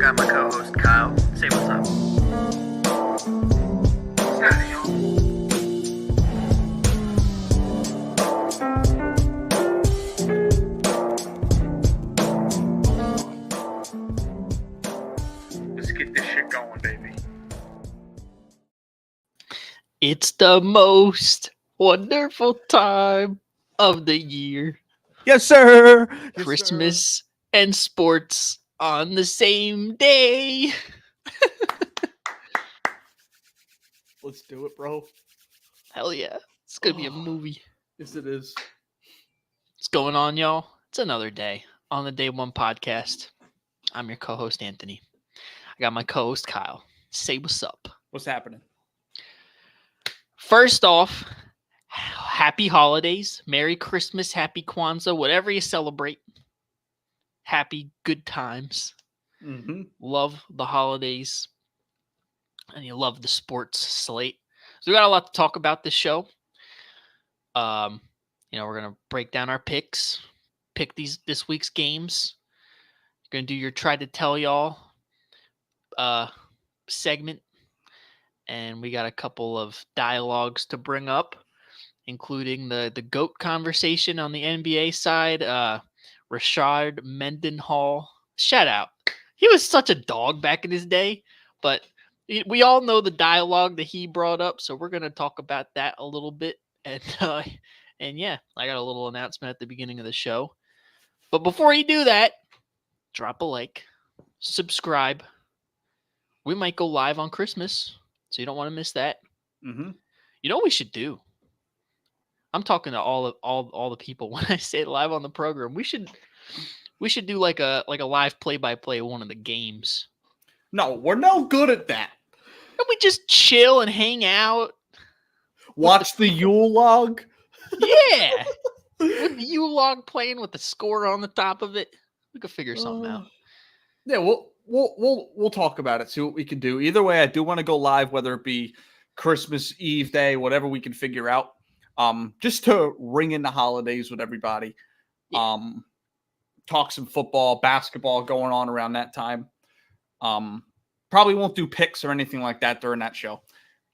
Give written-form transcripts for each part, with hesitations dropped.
got my co-host Kyle. Say what's up. What's happening, y'all? Let's get this shit going, baby. It's the most wonderful time of the year. Yes, sir. Yes, Christmas and sports on the same day. Let's do it, bro. Hell yeah. It's going to be a movie. Yes, it is. What's going on, y'all? It's another day on the Day One podcast. I'm your co-host, Anthony. I got my co-host, Kyle. Say what's up. What's happening? First off, happy holidays. Merry Christmas, happy Kwanzaa, whatever you celebrate. Happy good times. Mm-hmm. Love the holidays. And you love the sports slate. So we got a lot to talk about this show. We're gonna break down our picks, pick this week's games. You're gonna do your try to tell y'all segment, and we got a couple of dialogues to bring up, including the GOAT conversation on the NBA side. Rashard Mendenhall, shout out. He was such a dog back in his day, but we all know the dialogue that he brought up, so we're going to talk about that a little bit. And yeah, I got a little announcement at the beginning of the show. But before you do that, drop a like, subscribe. We might go live on Christmas, so you don't want to miss that. Mm-hmm. You know what we should do? I'm talking to all the people when I say live on the program. We should do like a live play-by-play of one of the games. No, we're no good at that. And we just chill and hang out. Watch the Yule log. Yeah. With the Yule log playing with the score on the top of it. We could figure something out. Yeah, we'll talk about it, see what we can do. Either way, I do want to go live, whether it be Christmas Eve day, whatever we can figure out. Just to ring in the holidays with everybody. Yeah. Talk some football, basketball going on around that time. Probably won't do picks or anything like that during that show.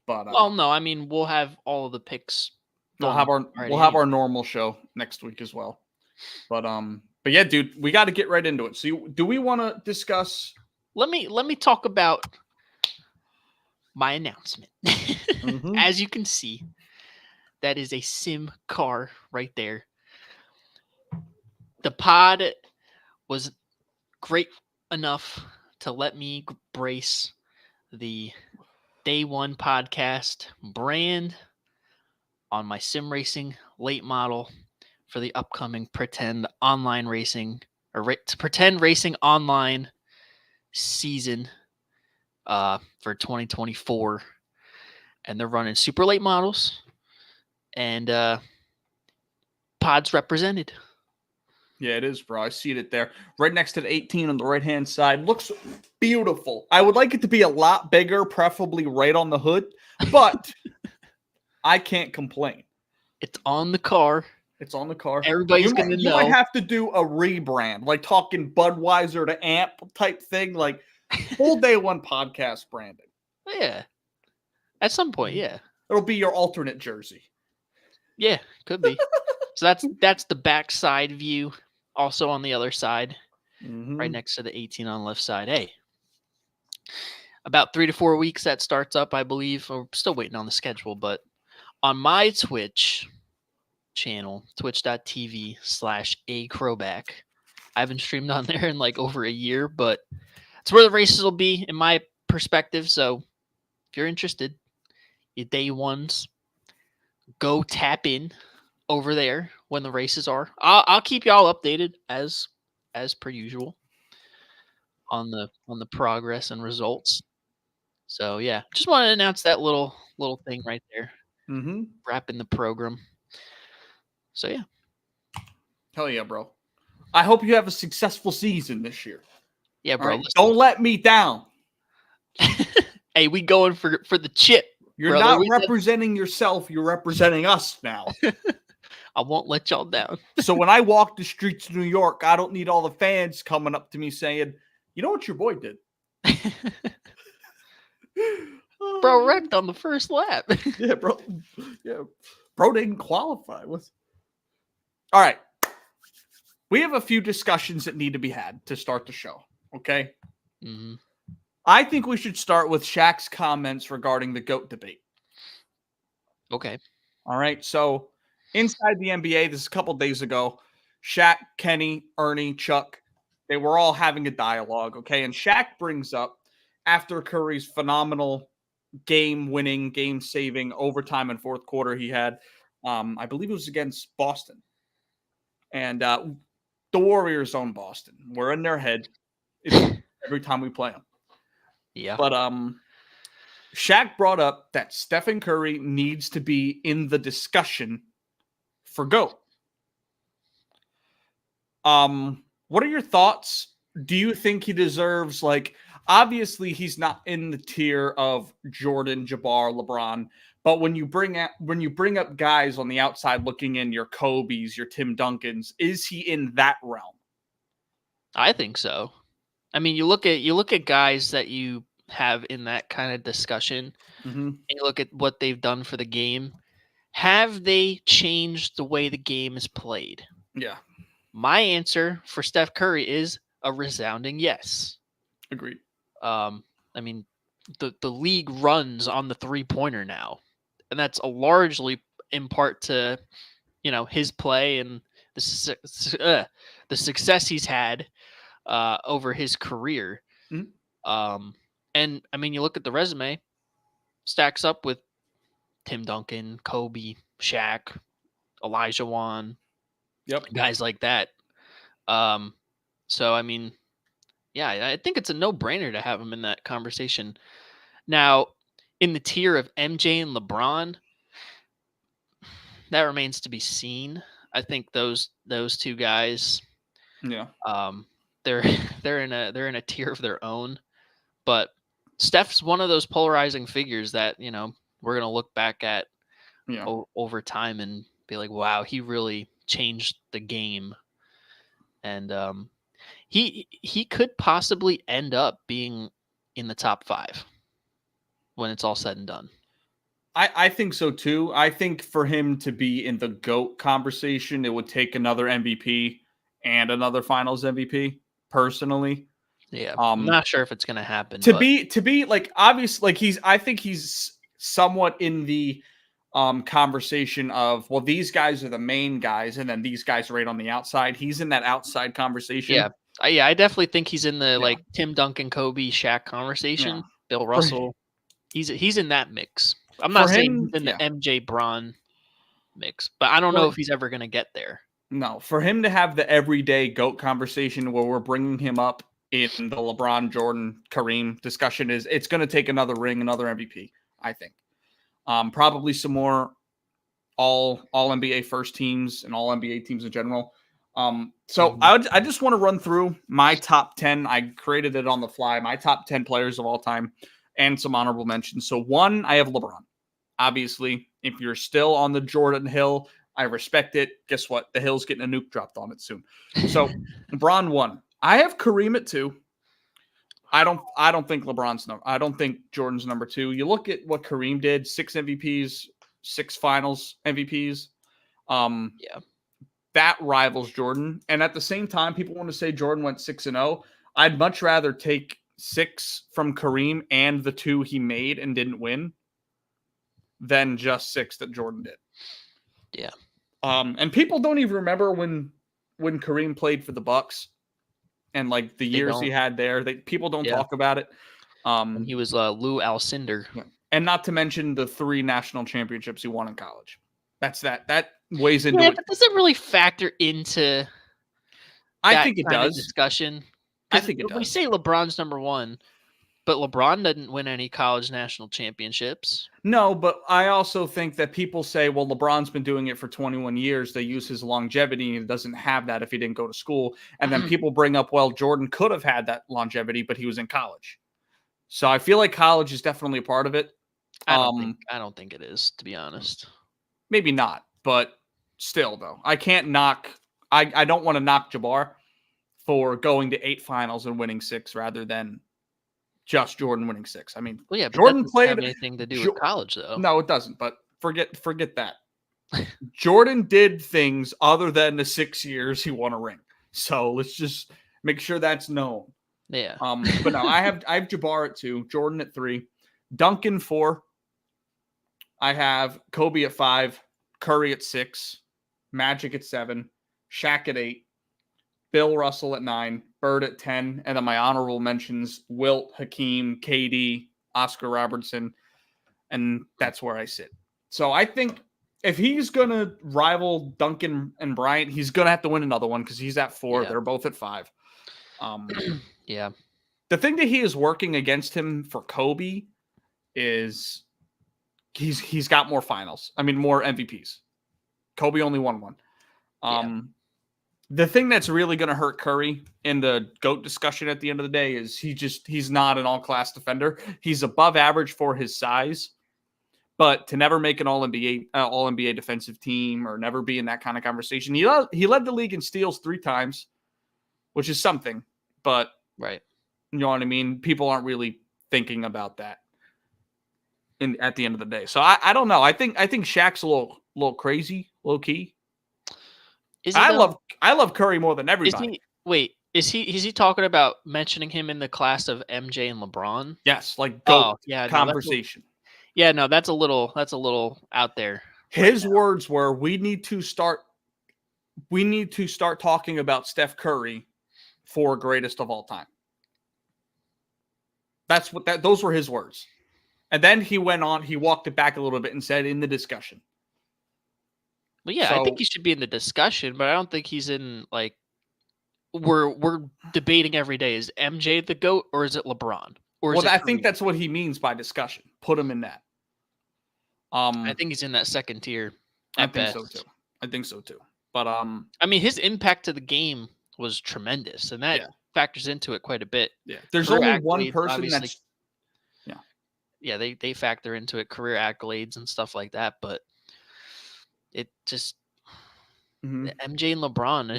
But Well, no, I mean we'll have all of the picks. we'll have our normal show next week as well. But yeah, dude, we got to get right into it. So do we want to discuss? Let me talk about my announcement. Mm-hmm. As you can see, that is a sim car right there. The pod was great enough to let me brace the Day One podcast brand on my sim racing late model for the upcoming pretend online racing pretend racing online season for 2024. And they're running super late models and pods represented. Yeah, it is, bro. I see it there. Right next to the 18 on the right-hand side. Looks beautiful. I would like it to be a lot bigger, preferably right on the hood, but I can't complain. It's on the car. It's on the car. Everybody's going to know. You might have to do a rebrand, like talking Budweiser to Amp type thing, like full Day One podcast branding. Yeah. At some point, yeah. It'll be your alternate jersey. Yeah, could be. So that's the backside view. Also on the other side, right next to the 18 on the left side. Hey, about 3 to 4 weeks that starts up, I believe. We're still waiting on the schedule, but on my Twitch channel, twitch.tv/acrowback, I haven't streamed on there in like over a year, but it's where the races will be in my perspective. So if you're interested, your day ones, go tap in over there when the races are. I'll keep y'all updated as per usual on the progress and results. So yeah, just want to announce that little thing right there. Wrapping the program. So yeah. Hell yeah, bro. I hope you have a successful season this year. Yeah, bro. Right? Don't let me down. Hey, we going for the chip. You're not representing yourself. You're representing us now. I won't let y'all down. So when I walk the streets of New York, I don't need all the fans coming up to me saying, you know what your boy did? Bro wrecked on the first lap. Yeah, bro. Yeah, bro didn't qualify. All right. We have a few discussions that need to be had to start the show. Okay. Mm-hmm. I think we should start with Shaq's comments regarding the GOAT debate. Okay. All right. So inside the NBA, this is a couple days ago, Shaq, Kenny, Ernie, Chuck, they were all having a dialogue. Okay. And Shaq brings up after Curry's phenomenal game-winning, game-saving overtime and fourth quarter he had, I believe it was against Boston. And the Warriors own Boston. We're in their head. It's every time we play them. Yeah. But Shaq brought up that Stephen Curry needs to be in the discussion for GOAT. What are your thoughts? Do you think he deserves, like, obviously he's not in the tier of Jordan, Jabbar, LeBron, but when you bring up guys on the outside looking in, your Kobe's, your Tim Duncans, is he in that realm? I think so. I mean, you look at guys that you have in that kind of discussion, and you look at what they've done for the game. Have they changed the way the game is played? Yeah. My answer for Steph Curry is a resounding yes. Agreed. I mean, the league runs on the 3-pointer now, and that's largely in part to, his play and the success he's had over his career. Mm-hmm. And I mean, you look at the resume, stacks up with Tim Duncan, Kobe, Shaq, Elijah Wan, guys like that. So I mean, yeah, I think it's a no-brainer to have him in that conversation. Now, in the tier of MJ and LeBron, that remains to be seen. I think those two guys, yeah, they're in a tier of their own. But Steph's one of those polarizing figures that we're gonna look back at over time and be like, wow, he really changed the game. And he could possibly end up being in the top 5 when it's all said and done. I think so too. I think for him to be in the GOAT conversation, it would take another MVP and another Finals MVP. Personally, yeah, I'm not sure if it's going to happen. To be like obviously, like I think he's somewhat in the conversation of, well, these guys are the main guys, and then these guys right on the outside. He's in that outside conversation. Yeah, I definitely think he's in the like Tim Duncan, Kobe, Shaq conversation. Yeah. Bill Russell, he's in that mix. I'm not saying he's in the MJ Bron mix, but I don't know if he's ever going to get there. No, for him to have the everyday GOAT conversation where we're bringing him up in the LeBron, Jordan, Kareem discussion, it's going to take another ring, another MVP, I think. Probably some more all NBA first teams and all NBA teams in general. So I just want to run through my top 10. I created it on the fly, my top 10 players of all time and some honorable mentions. So 1, I have LeBron. Obviously, if you're still on the Jordan Hill, I respect it. Guess what? The Hill's getting a nuke dropped on it soon. So LeBron 1. I have Kareem at 2. I don't think I don't think Jordan's number 2. You look at what Kareem did, 6 MVPs, 6 finals MVPs. That rivals Jordan. And at the same time, people want to say Jordan went 6-0. I'd much rather take 6 from Kareem and the 2 he made and didn't win than just 6 that Jordan did. Yeah. And people don't even remember when Kareem played for the Bucks and like the years he had there. People don't talk about it. And he was Lou Alcindor. Yeah. And not to mention the 3 national championships he won in college. That weighs into it. But does it really factor into I think it does. Discussion? I think it does. We say LeBron's number 1, but LeBron didn't win any college national championships. No, but I also think that people say, well, LeBron's been doing it for 21 years. They use his longevity, and he doesn't have that if he didn't go to school. And then people bring up, well, Jordan could have had that longevity, but he was in college. So I feel like college is definitely a part of it. I don't think it is, to be honest. Maybe not, but still, though. I can't knock – I don't want to knock Jabbar for going to 8 finals and winning 6 rather than just Jordan winning 6. I mean, Well, yeah, but Jordan that doesn't have played. anything to do with college, though. No, it doesn't. But forget that. Jordan did things other than the 6 years he won a ring. So let's just make sure that's known. Yeah. But no, I have Jabbar at 2, Jordan at 3, Duncan 4. I have Kobe at 5, Curry at 6, Magic at 7, Shaq at 8, Bill Russell at 9, Bird at 10, and then my honorable mentions: Wilt, Hakeem, KD, Oscar Robertson, and that's where I sit. So I think if he's gonna rival Duncan and Bryant, he's gonna have to win another one because he's at 4. Yeah. They're both at 5. Yeah. The thing that he is working against him for Kobe is he's got more finals. I mean, more MVPs. Kobe only won one. The thing that's really going to hurt Curry in the GOAT discussion at the end of the day is he's not an all-class defender. He's above average for his size, but to never make an all-NBA defensive team or never be in that kind of conversation. He led the league in steals 3 times, which is something, but right. You know what I mean? People aren't really thinking about that at the end of the day. So I don't know. I think Shaq's a little crazy, low key. I love Curry more than everybody. Is he talking about mentioning him in the class of MJ and LeBron? Yes, like GOAT conversation. That's a little out there. His words were, we need to start talking about Steph Curry for greatest of all time. Those were his words. And then he went on, he walked it back a little bit and said in the discussion. Well, yeah, I think he should be in the discussion, but I don't think he's in, like, we're debating every day. Is MJ the GOAT or is it LeBron? I think that's what he means by discussion. Put him in that. I think he's in that second tier. I think so too. But I mean, his impact to the game was tremendous, and that factors into it quite a bit. Yeah, there's only one person that's. Yeah, they factor into it, career accolades and stuff like that, but it just MJ and LeBron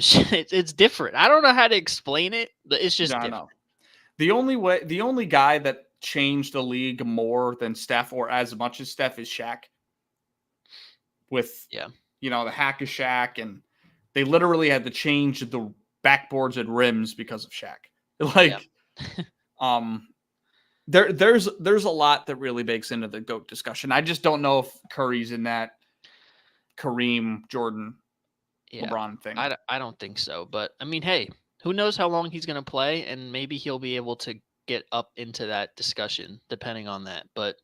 it's different. I don't know how to explain it, but it's just different. No. The only guy that changed the league more than Steph or as much as Steph is Shaq. With the hack of Shaq, and they literally had to change the backboards and rims because of Shaq. There's a lot that really bakes into the GOAT discussion. I just don't know if Curry's in that Kareem, Jordan, LeBron thing. I don't think so. But I mean, hey, who knows how long he's going to play, and maybe he'll be able to get up into that discussion depending on that. But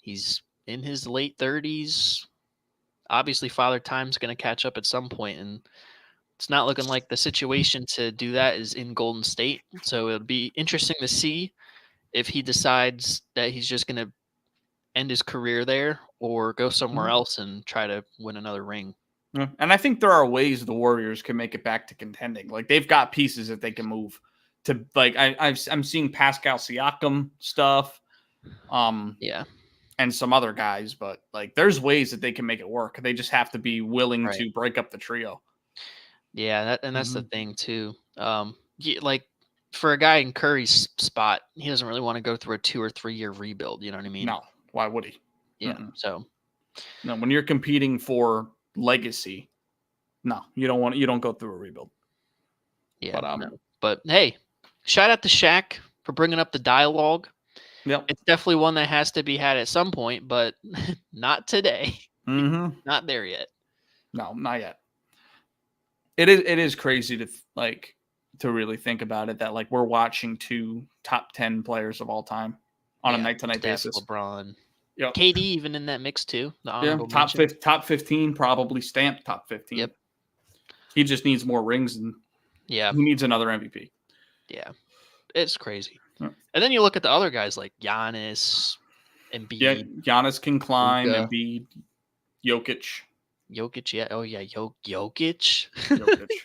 he's in his late 30s. Obviously, Father Time's going to catch up at some point, and it's not looking like the situation to do that is in Golden State. So it'll be interesting to see if he decides that he's just going to end his career there or go somewhere else and try to win another ring. Yeah. And I think there are ways the Warriors can make it back to contending. Like, they've got pieces that they can move to, like, I'm seeing Pascal Siakam stuff. And some other guys, but like there's ways that they can make it work. They just have to be willing to break up the trio. Yeah, that's the thing too. Like for a guy in Curry's spot, he doesn't really want to go through a 2 or 3 year rebuild. You know what I mean? No, why would he? Yeah. So, no, when you're competing for legacy, no, you don't go through a rebuild. Yeah, but hey, shout out to Shaq for bringing up the dialogue. Yep. It's definitely one that has to be had at some point, but not today. Not there yet. No, not yet. It is crazy to really think about it, that like we're watching 2 top 10 players of all time on a night-to-night basis. LeBron. Yep. KD even in that mix too. Top 15, probably stamped top 15. Yep. He just needs more rings, and he needs another MVP. Yeah. It's crazy. And then you look at the other guys like Giannis, Embiid. Yeah, Giannis can climb. Luka. Embiid, Jokic. Yeah. Oh yeah, Jokic.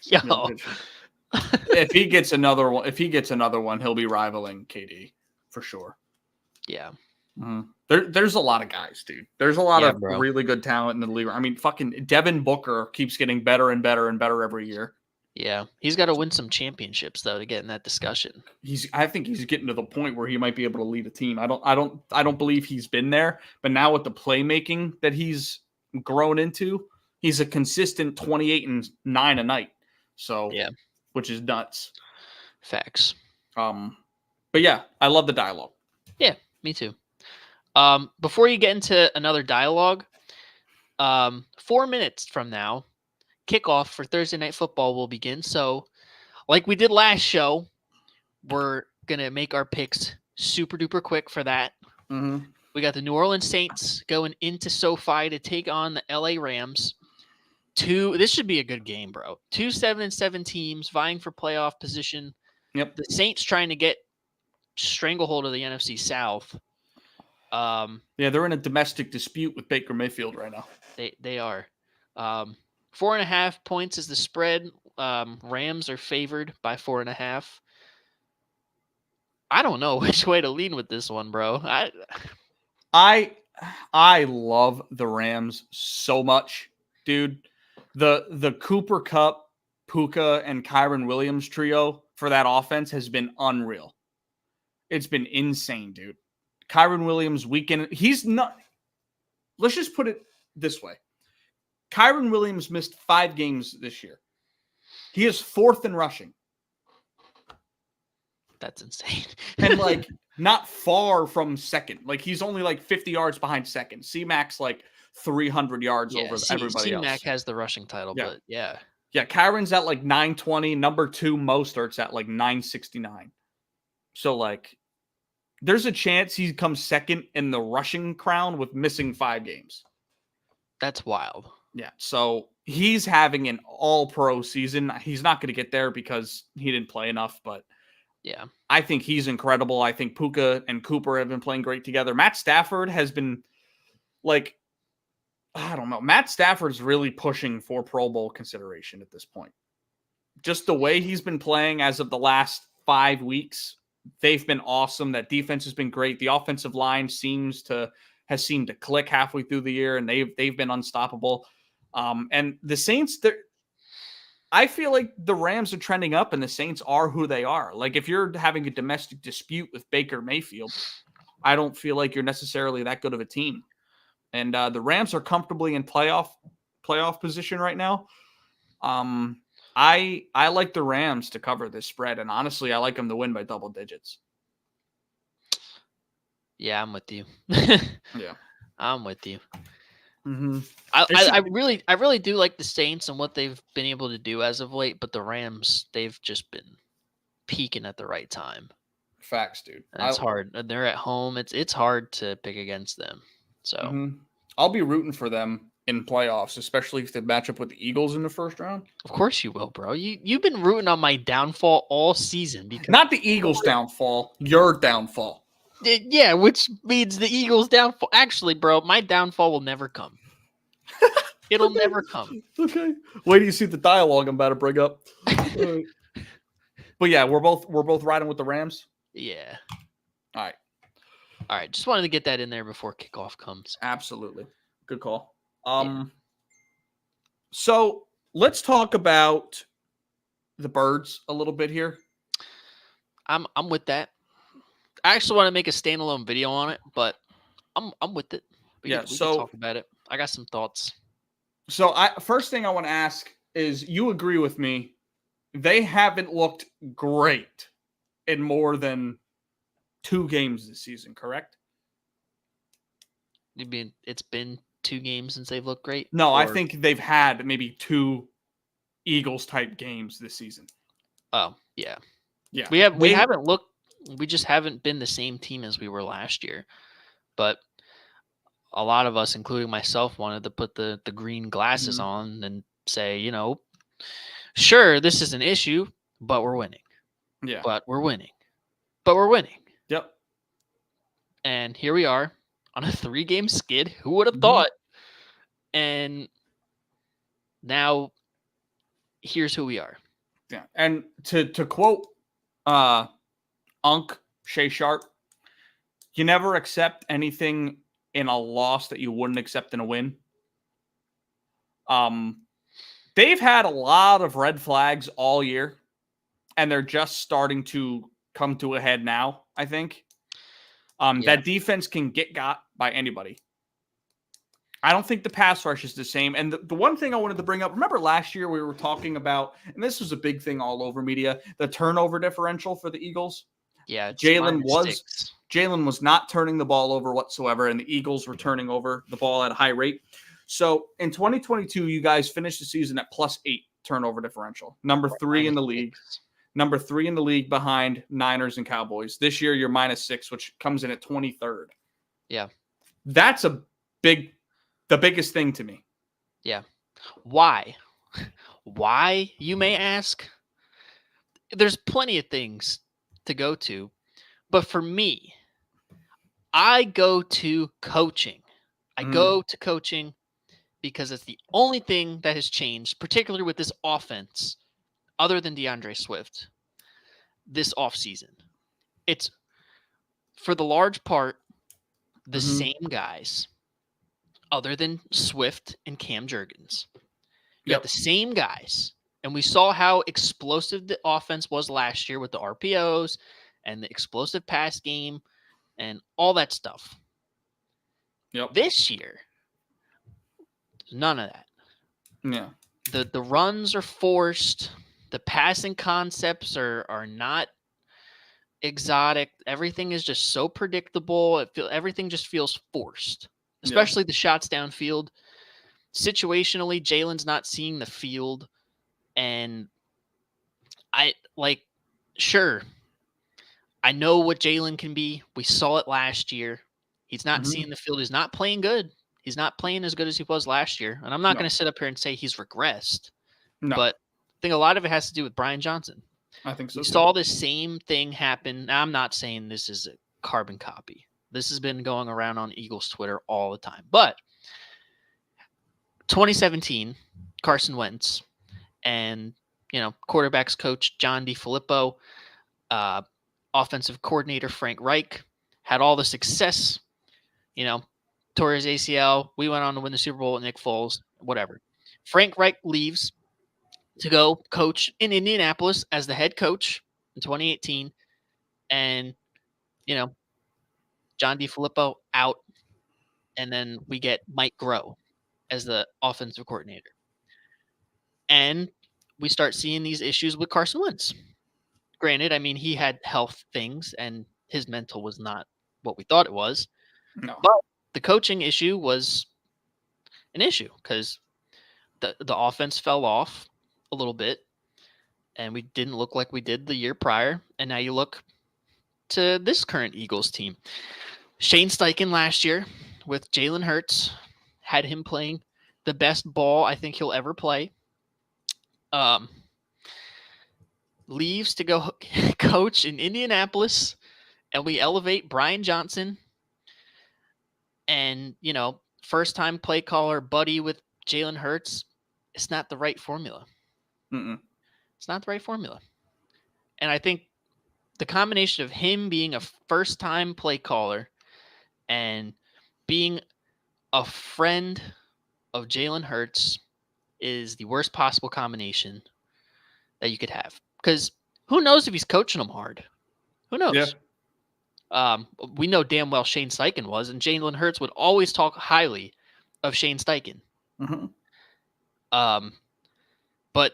Jokic. If he gets another one, he'll be rivaling KD for sure. Yeah. There's a lot of guys, dude. There's a lot of really good talent in the league. I mean, fucking Devin Booker keeps getting better and better and better every year. Yeah, he's got to win some championships though to get in that discussion. I think he's getting to the point where he might be able to lead a team. I don't believe he's been there, but now with the playmaking that he's grown into, he's a consistent 28 and 9 a night. So, Yeah, which is nuts. facts. But yeah, I love the dialogue. Yeah, me too. Before you get into another dialogue, 4 minutes from now, kickoff for Thursday Night Football will begin. So, like we did last show, we're gonna make our picks super duper quick for that. Mm-hmm. We got the New Orleans Saints going into SoFi to take on the LA Rams. This should be a good game, bro. 2 7-7 teams vying for playoff position. Yep. The Saints trying to get stranglehold of the NFC South. Yeah, they're in a domestic dispute with Baker Mayfield right now. They are. 4.5 points is the spread. Rams are favored by 4.5. I don't know which way to lean with this one, bro. I love the Rams so much, dude. The Cooper Kupp, Puka, and Kyron Williams trio for that offense has been unreal. It's been insane, dude. Kyron Williams weekend. He's not. Let's just put it this way. Kyron Williams missed 5 games this year. He is 4th in rushing. That's insane. And like not far from second. Like he's only like 50 yards behind second. C-Mac's like 300 yards over everybody else. C-Mac has the rushing title, but yeah. Yeah, Kyron's at like 920. Number 2, Mostert's at like 969. So like there's a chance he comes second in the rushing crown with missing 5 games. That's wild. Yeah, so he's having an all-pro season. He's not going to get there because he didn't play enough, but yeah, I think he's incredible. I think Puka and Cooper have been playing great together. Matt Stafford has been like, I don't know. Matt Stafford's really pushing for Pro Bowl consideration at this point. Just the way he's been playing as of the last 5 weeks, they've been awesome. That defense has been great. The offensive line has seemed to click halfway through the year, and they've been unstoppable. And the Saints, I feel like the Rams are trending up, and the Saints are who they are. Like if you're having a domestic dispute with Baker Mayfield, I don't feel like you're necessarily that good of a team. And the Rams are comfortably in playoff position right now. I like the Rams to cover this spread, and honestly, I like them to win by double digits. Yeah, I'm with you. Yeah, I'm with you. Mm-hmm. I really do like the Saints and what they've been able to do as of late, but the Rams, they've just been peaking at the right time. Facts, dude. And it's hard. They're at home. It's hard to pick against them. So I'll be rooting for them in playoffs, especially if they match up with the Eagles in the first round. Of course you will, bro. You've been rooting on my downfall all season because not the Eagles' downfall, your downfall. Yeah, which means the Eagles' downfall. Actually, bro, my downfall will never come. It'll never come. Okay. Wait till you see the dialogue I'm about to bring up. But yeah, we're both riding with the Rams. Yeah. All right. Just wanted to get that in there before kickoff comes. Absolutely. Good call. So let's talk about the Birds a little bit here. I'm with that. I actually want to make a standalone video on it, but I'm with it. We can talk about it. I got some thoughts. So first thing I want to ask is, you agree with me? They haven't looked great in more than 2 games this season, correct? You mean it's been 2 games since they've looked great? No, I think they've had maybe 2 Eagles type games this season. Oh, yeah. Yeah. We haven't looked. We just haven't been the same team as we were last year. But a lot of us, including myself, wanted to put the green glasses on and say, sure, this is an issue, but we're winning. Yeah. But we're winning. But we're winning. Yep. And here we are on a 3-game skid. Who would have thought? And now here's who we are. Yeah. And to quote Unc Shay Sharp, you never accept anything in a loss that you wouldn't accept in a win. They've had a lot of red flags all year, and they're just starting to come to a head now, I think. That defense can get got by anybody. I don't think the pass rush is the same. And the one thing I wanted to bring up, remember last year we were talking about, and this was a big thing all over media, the turnover differential for the Eagles. Yeah, Jalen was not turning the ball over whatsoever, and the Eagles were turning over the ball at a high rate. So in 2022, you guys finished the season at +8 turnover differential, number 3 in the league. Number 3 in the league behind Niners and Cowboys. This year, you're -6, which comes in at 23rd. Yeah. That's the biggest thing to me. Yeah. Why? Why, you may ask? There's plenty of things to go to. But for me, I go to coaching. I go to coaching because it's the only thing that has changed, particularly with this offense, other than DeAndre Swift, this offseason. It's, for the large part, the same guys, other than Swift and Cam Jurgens. You got the same guys. And we saw how explosive the offense was last year with the RPOs and the explosive pass game and all that stuff. This year, none of that. Yeah. The runs are forced. The passing concepts are not exotic. Everything is just so predictable. Everything just feels forced, especially the shots downfield. Situationally, Jalen's not seeing the field. And sure, I know what Jalen can be. We saw it last year. He's not seeing the field. He's not playing good. He's not playing as good as he was last year. And I'm not going to sit up here and say he's regressed. No. But I think a lot of it has to do with Brian Johnson. I think so. We saw the same thing happen. Now, I'm not saying this is a carbon copy. This has been going around on Eagles Twitter all the time. But 2017, Carson Wentz and, quarterbacks coach John DeFilippo, offensive coordinator Frank Reich had all the success, tore his ACL. We went on to win the Super Bowl with Nick Foles, whatever. Frank Reich leaves to go coach in Indianapolis as the head coach in 2018. And, John DeFilippo out. And then we get Mike Groh as the offensive coordinator. And we start seeing these issues with Carson Wentz. Granted, he had health things and his mental was not what we thought it was. No. But the coaching issue was an issue because the offense fell off a little bit and we didn't look like we did the year prior. And now you look to this current Eagles team. Shane Steichen last year with Jalen Hurts had him playing the best ball I think he'll ever play. Leaves to go coach in Indianapolis, and we elevate Brian Johnson and, first-time play caller buddy with Jalen Hurts. It's not the right formula. It's not the right formula. And I think the combination of him being a first-time play caller and being a friend of Jalen Hurts is the worst possible combination that you could have. Because who knows if he's coaching them hard? Who knows? Yeah. We know damn well Shane Steichen was, and Jalen Hurts would always talk highly of Shane Steichen. But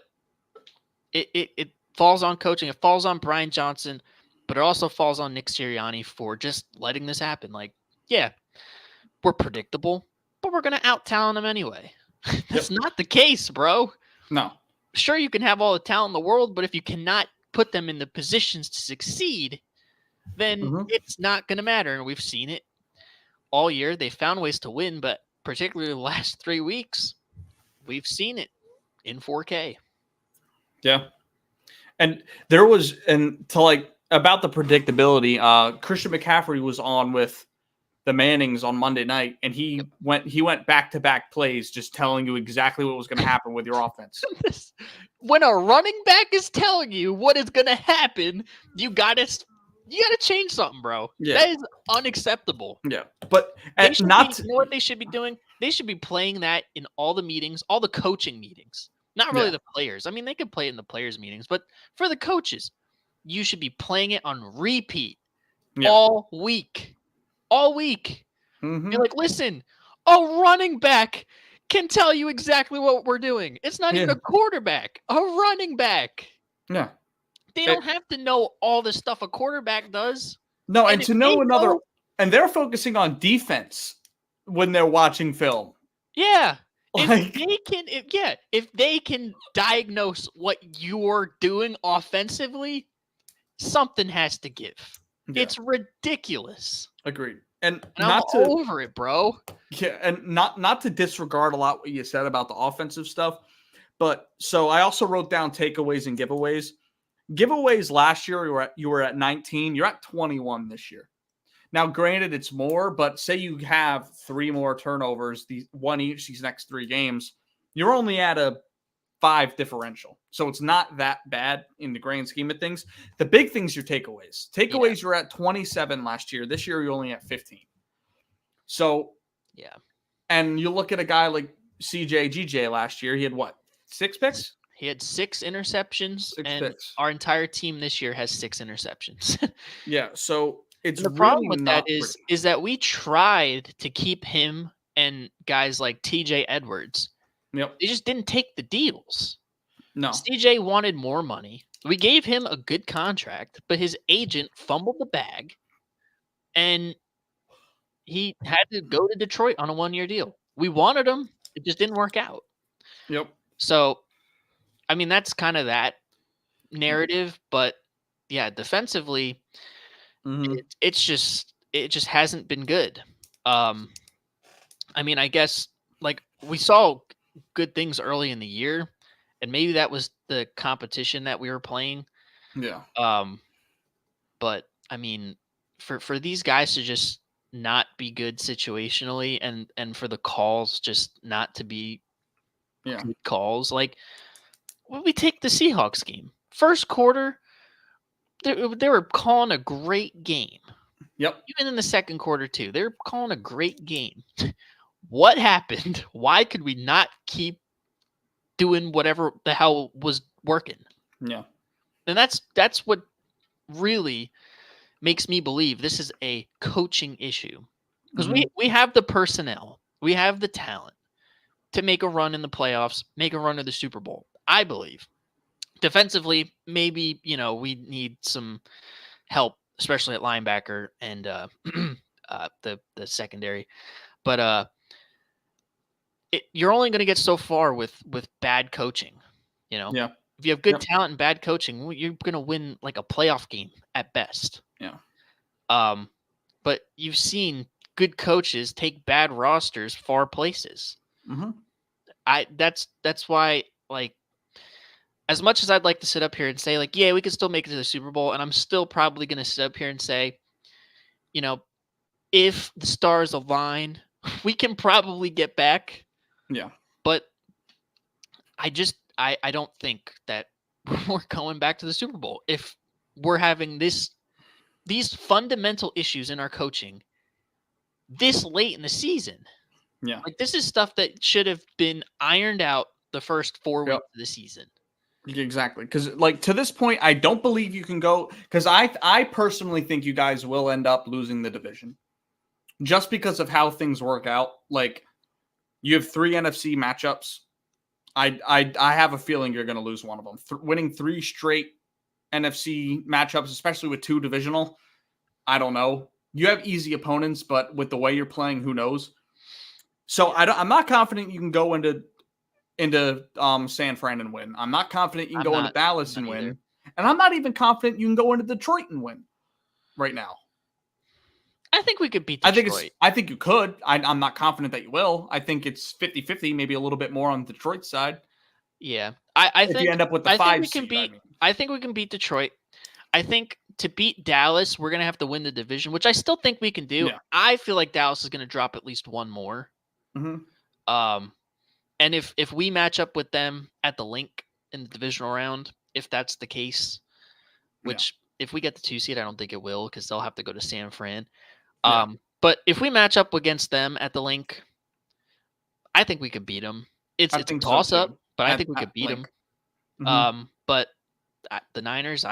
it falls on coaching. It falls on Brian Johnson, but it also falls on Nick Sirianni for just letting this happen. We're predictable, but we're going to out-talent them anyway. That's not the case, bro. No. Sure, you can have all the talent in the world, but if you cannot put them in the positions to succeed, then it's not going to matter. And we've seen it all year. They found ways to win, but particularly the last 3 weeks, we've seen it in 4K. Yeah. And there was, about the predictability, Christian McCaffrey was on with the Mannings on Monday night, and he went back-to-back plays just telling you exactly what was going to happen with your offense. When a running back is telling you what is going to happen, you got to change something, bro. Yeah. That is unacceptable. Yeah. But you know what they should be doing? They should be playing that in all the meetings, all the coaching meetings. Not really Yeah. the players. I mean, they could play it in the players' meetings, but for the coaches, you should be playing it on repeat Yeah. all week. All week. Mm-hmm. Be like, listen, a running back can tell you exactly what we're doing. It's not even Yeah. a quarterback, a running back. Yeah. They don't have to know all the stuff a quarterback does. No, and if to they know another, know- and they're focusing on defense when they're watching film. Yeah. Like, If they can diagnose what you're doing offensively, something has to give. yeah, It's ridiculous. agreed. And And not I'm to over it, bro. yeah, and not to disregard a lot what you said about the offensive stuff, but so I also wrote down takeaways and giveaways. Giveaways last year you were at 19, you're at 21 this year. Now, granted, it's more, but say you have 3 more turnovers, one each these next 3 games, you're only at a 5 differential. So it's not that bad in the grand scheme of things. The big thing's your takeaways. Takeaways, you're at 27 last year. This year, you're only at 15. So, Yeah. and you look at a guy like GJ last year, he had what? 6 picks? He had 6 interceptions, 6 and picks. our entire team this year has 6 interceptions. Yeah, so it's the really problem with not that pretty. is that we tried to keep him and guys like TJ Edwards. Yep. They just didn't take the deals. No. CJ wanted more money. We gave him a good contract, but his agent fumbled the bag, and he had to go to Detroit on a 1-year deal. We wanted him. It just didn't work out. Yep. So, I mean, that's kind of that narrative, but yeah, defensively, Mhm. it just hasn't been good. I mean, I guess like we saw good things early in the year, and maybe that was the competition that we were playing. Yeah. But I mean, for these guys to just not be good situationally, and for the calls just not to be Yeah. good calls, like when we take the Seahawks game, first quarter, they were calling a great game. Yep. Even in the second quarter too, they were calling a great game. What happened? Why could we not keep doing whatever the hell was working? Yeah. And that's what really makes me believe this is a coaching issue. Because we have the personnel, we have the talent to make a run in the playoffs, make a run to the Super Bowl. I believe. Defensively, maybe, we need some help, especially at linebacker and the secondary. But you're only going to get so far with bad coaching. Yeah. If you have good Yep. talent and bad coaching, you're going to win like a playoff game at best. Yeah. But you've seen good coaches take bad rosters far places. Mm-hmm. That's why, like, as much as I'd like to sit up here and say, like, yeah, we could still make it to the Super Bowl, and I'm still probably going to sit up here and say, if the stars align, we can probably get back. Yeah. But I don't think that we're going back to the Super Bowl if we're having these fundamental issues in our coaching this late in the season. Yeah. Like, this is stuff that should have been ironed out the first 4 Yep. weeks of the season. Exactly. Because, like, to this point, I don't believe you can go. Because I personally think you guys will end up losing the division. Just because of how things work out. Like, you have 3 NFC matchups. I have a feeling you're going to lose one of them. Winning 3 straight NFC matchups, especially with 2 divisional, I don't know. You have easy opponents, but with the way you're playing, who knows? So I'm not confident you can go into San Fran and win. I'm not confident you can go into Dallas and win. And I'm not even confident you can go into Detroit and win right now. I think we could beat Detroit. I think you could. I'm not confident that you will. I think it's 50-50, maybe a little bit more on Detroit's side. Yeah. I think you end up with the 5 seed, I think we can beat Detroit. I think to beat Dallas, we're going to have to win the division, which I still think we can do. Yeah. I feel like Dallas is going to drop at least one more. Mm-hmm. And if we match up with them at the link in the divisional round, if that's the case, which if we get the 2 seed, I don't think it will because they'll have to go to San Fran. But if we match up against them at the link, I think we could beat them. It's a toss up, but but I think we could beat Link. them. But the Niners,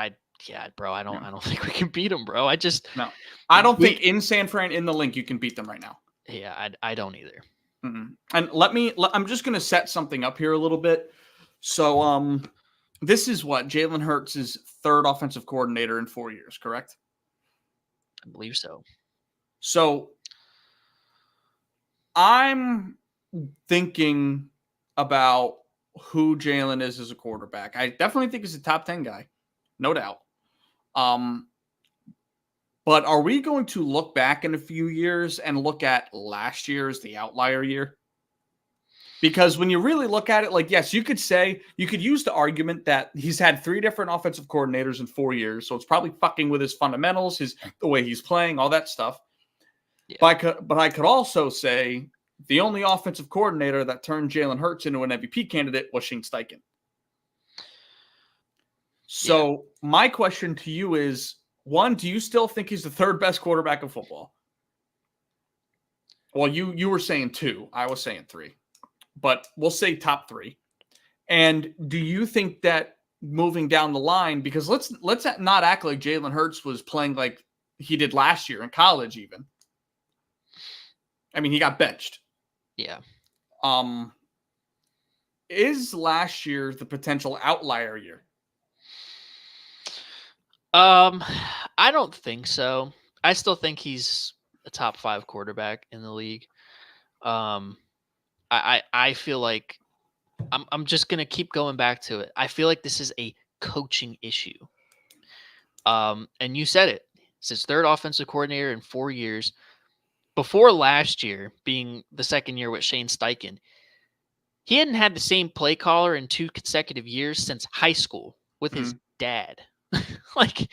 bro, I don't think we can beat them, bro. No, I don't think in San Fran in the Link you can beat them right now. Yeah, I don't either. And I'm just going to set something up here a little bit. So, this is what Jalen Hurts' third offensive coordinator in 4 years, correct? I believe so. So, I'm thinking about who Jalen is as a quarterback. I definitely think he's a top 10 guy, no doubt. But are we going to look back in a few years and look at last year as the outlier year? Because when you really look at it, like, yes, you could use the argument that he's had 3 different offensive coordinators in 4 years. So it's probably fucking with his fundamentals, the way he's playing, all that stuff. Yeah. But I could also say the only offensive coordinator that turned Jalen Hurts into an MVP candidate was Shane Steichen. So my question to you is, one, do you still think he's the third best quarterback in football? Well, you were saying 2. I was saying 3. But we'll say top 3. And do you think that moving down the line, because let's not act like Jalen Hurts was playing like he did last year in college even. I mean, he got benched. Yeah. Is last year the potential outlier year? I don't think so. I still think he's a top 5 quarterback in the league. I feel like I'm just gonna keep going back to it. I feel like this is a coaching issue. And you said it. It's his third offensive coordinator in 4 years. Before last year being the second year with Shane Steichen, he hadn't had the same play caller in 2 consecutive years since high school with his dad. Like,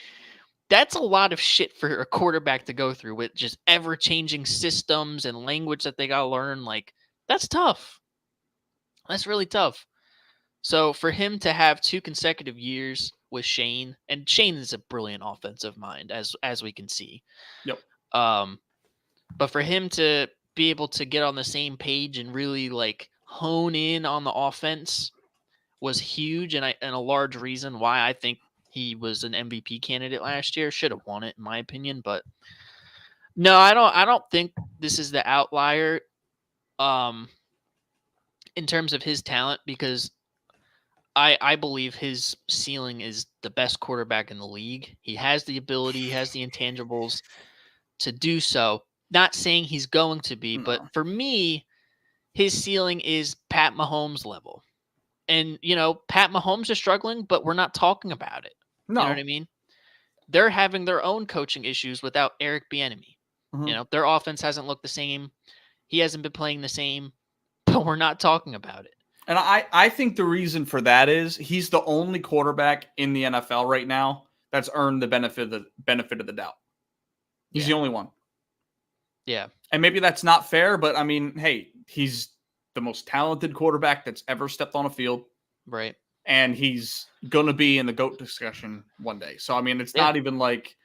that's a lot of shit for a quarterback to go through with just ever-changing systems and language that they got to learn. Like, that's tough. That's really tough. So for him to have 2 consecutive years with Shane, and Shane is a brilliant offensive mind, as we can see. Yep. But for him to be able to get on the same page and really like hone in on the offense was huge, and a large reason why I think he was an MVP candidate last year. Should have won it, in my opinion. But no, I don't think this is the outlier in terms of his talent, because I believe his ceiling is the best quarterback in the league. He has the ability, he has the intangibles to do so. Not saying he's going to be, but for me, his ceiling is Pat Mahomes level. And, Pat Mahomes is struggling, but we're not talking about it. No. You know what I mean? They're having their own coaching issues without Eric Bieniemy. Their offense hasn't looked the same. He hasn't been playing the same, but we're not talking about it. And I think the reason for that is he's the only quarterback in the NFL right now that's earned the benefit of the doubt. He's the only one. Yeah. And maybe that's not fair, but I mean, hey, he's the most talented quarterback that's ever stepped on a field. Right. And he's going to be in the GOAT discussion one day. So, I mean, it's not even like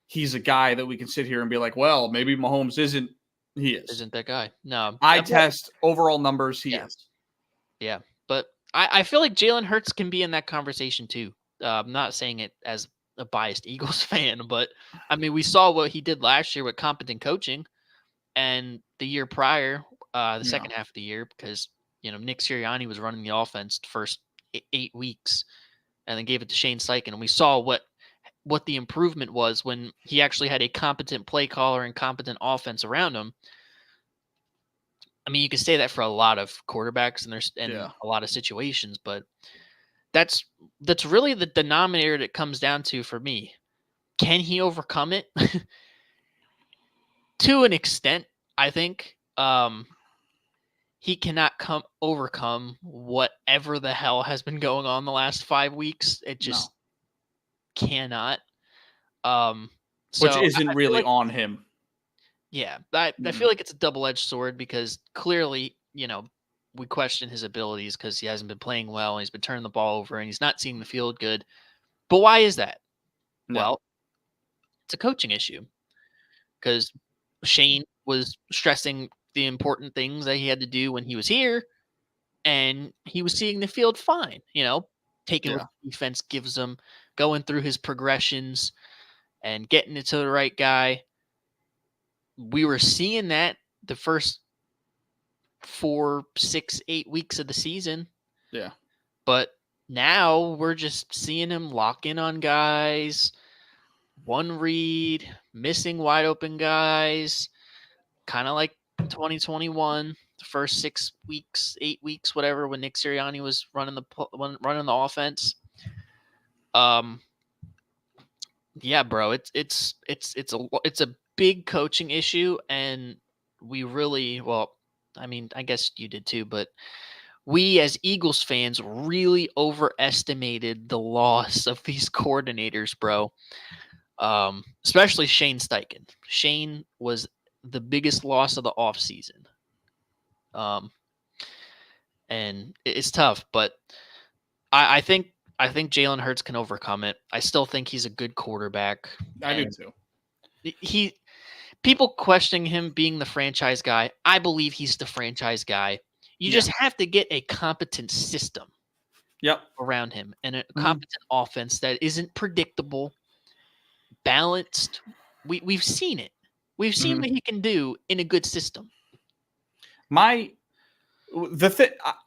he's a guy that we can sit here and be like, well, maybe Mahomes isn't. He is. Isn't that guy? No. I test overall numbers. He is. Yeah. But I feel like Jalen Hurts can be in that conversation too. I'm not saying it as a biased Eagles fan, but I mean, we saw what he did last year with competent coaching, and the year prior, the second half of the year, because, Nick Sirianni was running the offense the first 8 weeks and then gave it to Shane Steichen. And we saw what the improvement was when he actually had a competent play caller and competent offense around him. I mean, you can say that for a lot of quarterbacks and a lot of situations, but that's really the denominator that comes down to for me. Can he overcome it? To an extent, I think. He cannot overcome whatever the hell has been going on the last 5 weeks. It just cannot. Which isn't really on him. Yeah, I feel like it's a double-edged sword, because clearly, we question his abilities because he hasn't been playing well, and he's been turning the ball over, and he's not seeing the field good. But why is that? No. Well, it's a coaching issue, because Shane was stressing the important things that he had to do when he was here, and he was seeing the field fine, taking what Yeah. the defense gives him, going through his progressions and getting it to the right guy. We were seeing that the first 4, 6, 8 weeks of the season. Yeah. But now we're just seeing him lock in on guys, one read, missing wide open guys, kind of like 2021, the first 6 weeks, 8 weeks, whatever, when Nick Sirianni was running the offense. Yeah, bro, it's a big coaching issue, and we really, well, I mean, I guess you did too, but we as Eagles fans really overestimated the loss of these coordinators, bro. Especially Shane Steichen. Shane was the biggest loss of the offseason. And it's tough, but I think Jalen Hurts can overcome it. I still think he's a good quarterback. I do too. People questioning him being the franchise guy. I believe he's the franchise guy. You just have to get a competent system around him and a competent offense that isn't predictable, balanced. We've seen it. We've seen what he can do in a good system.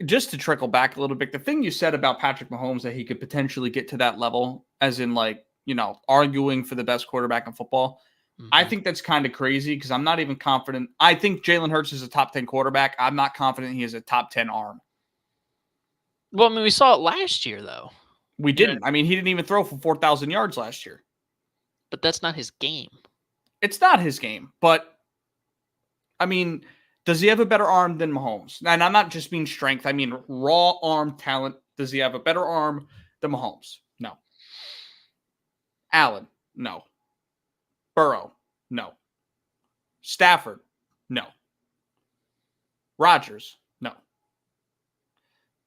Just to trickle back a little bit, the thing you said about Patrick Mahomes, that he could potentially get to that level, as in arguing for the best quarterback in football. I think that's kind of crazy because I'm not even confident. I think Jalen Hurts is a top 10 quarterback. I'm not confident he is a top 10 arm. Well, I mean, we saw it last year, though. We didn't. I mean, he didn't even throw for 4,000 yards last year. But that's not his game. It's not his game. But, I mean, does he have a better arm than Mahomes? And I'm not just mean strength. I mean raw arm talent. Does he have a better arm than Mahomes? No. Allen? No. Burrow? No. Stafford? No. Rodgers? No.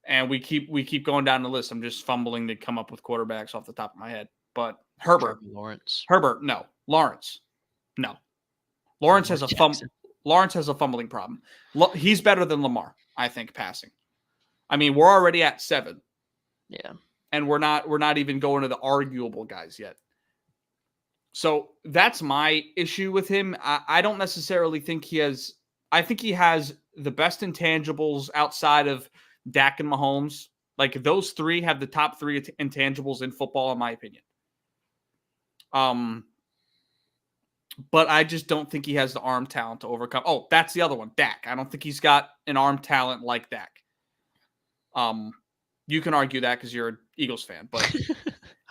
And we keep going down the list. I'm just fumbling to come up with quarterbacks off the top of my head. But Herbert? Lawrence? Herbert? No. Lawrence? No. Lawrence has a fumbling problem. He's better than Lamar, I think, passing. I mean, we're already at 7. Yeah. And we're not even going to the arguable guys yet. So that's my issue with him. I don't necessarily think he has. I think he has the best intangibles outside of Dak and Mahomes. Like, those three have the top 3 intangibles in football, in my opinion. But I just don't think he has the arm talent to overcome. Oh, that's the other one, Dak. I don't think he's got an arm talent like Dak. You can argue that because you're an Eagles fan, but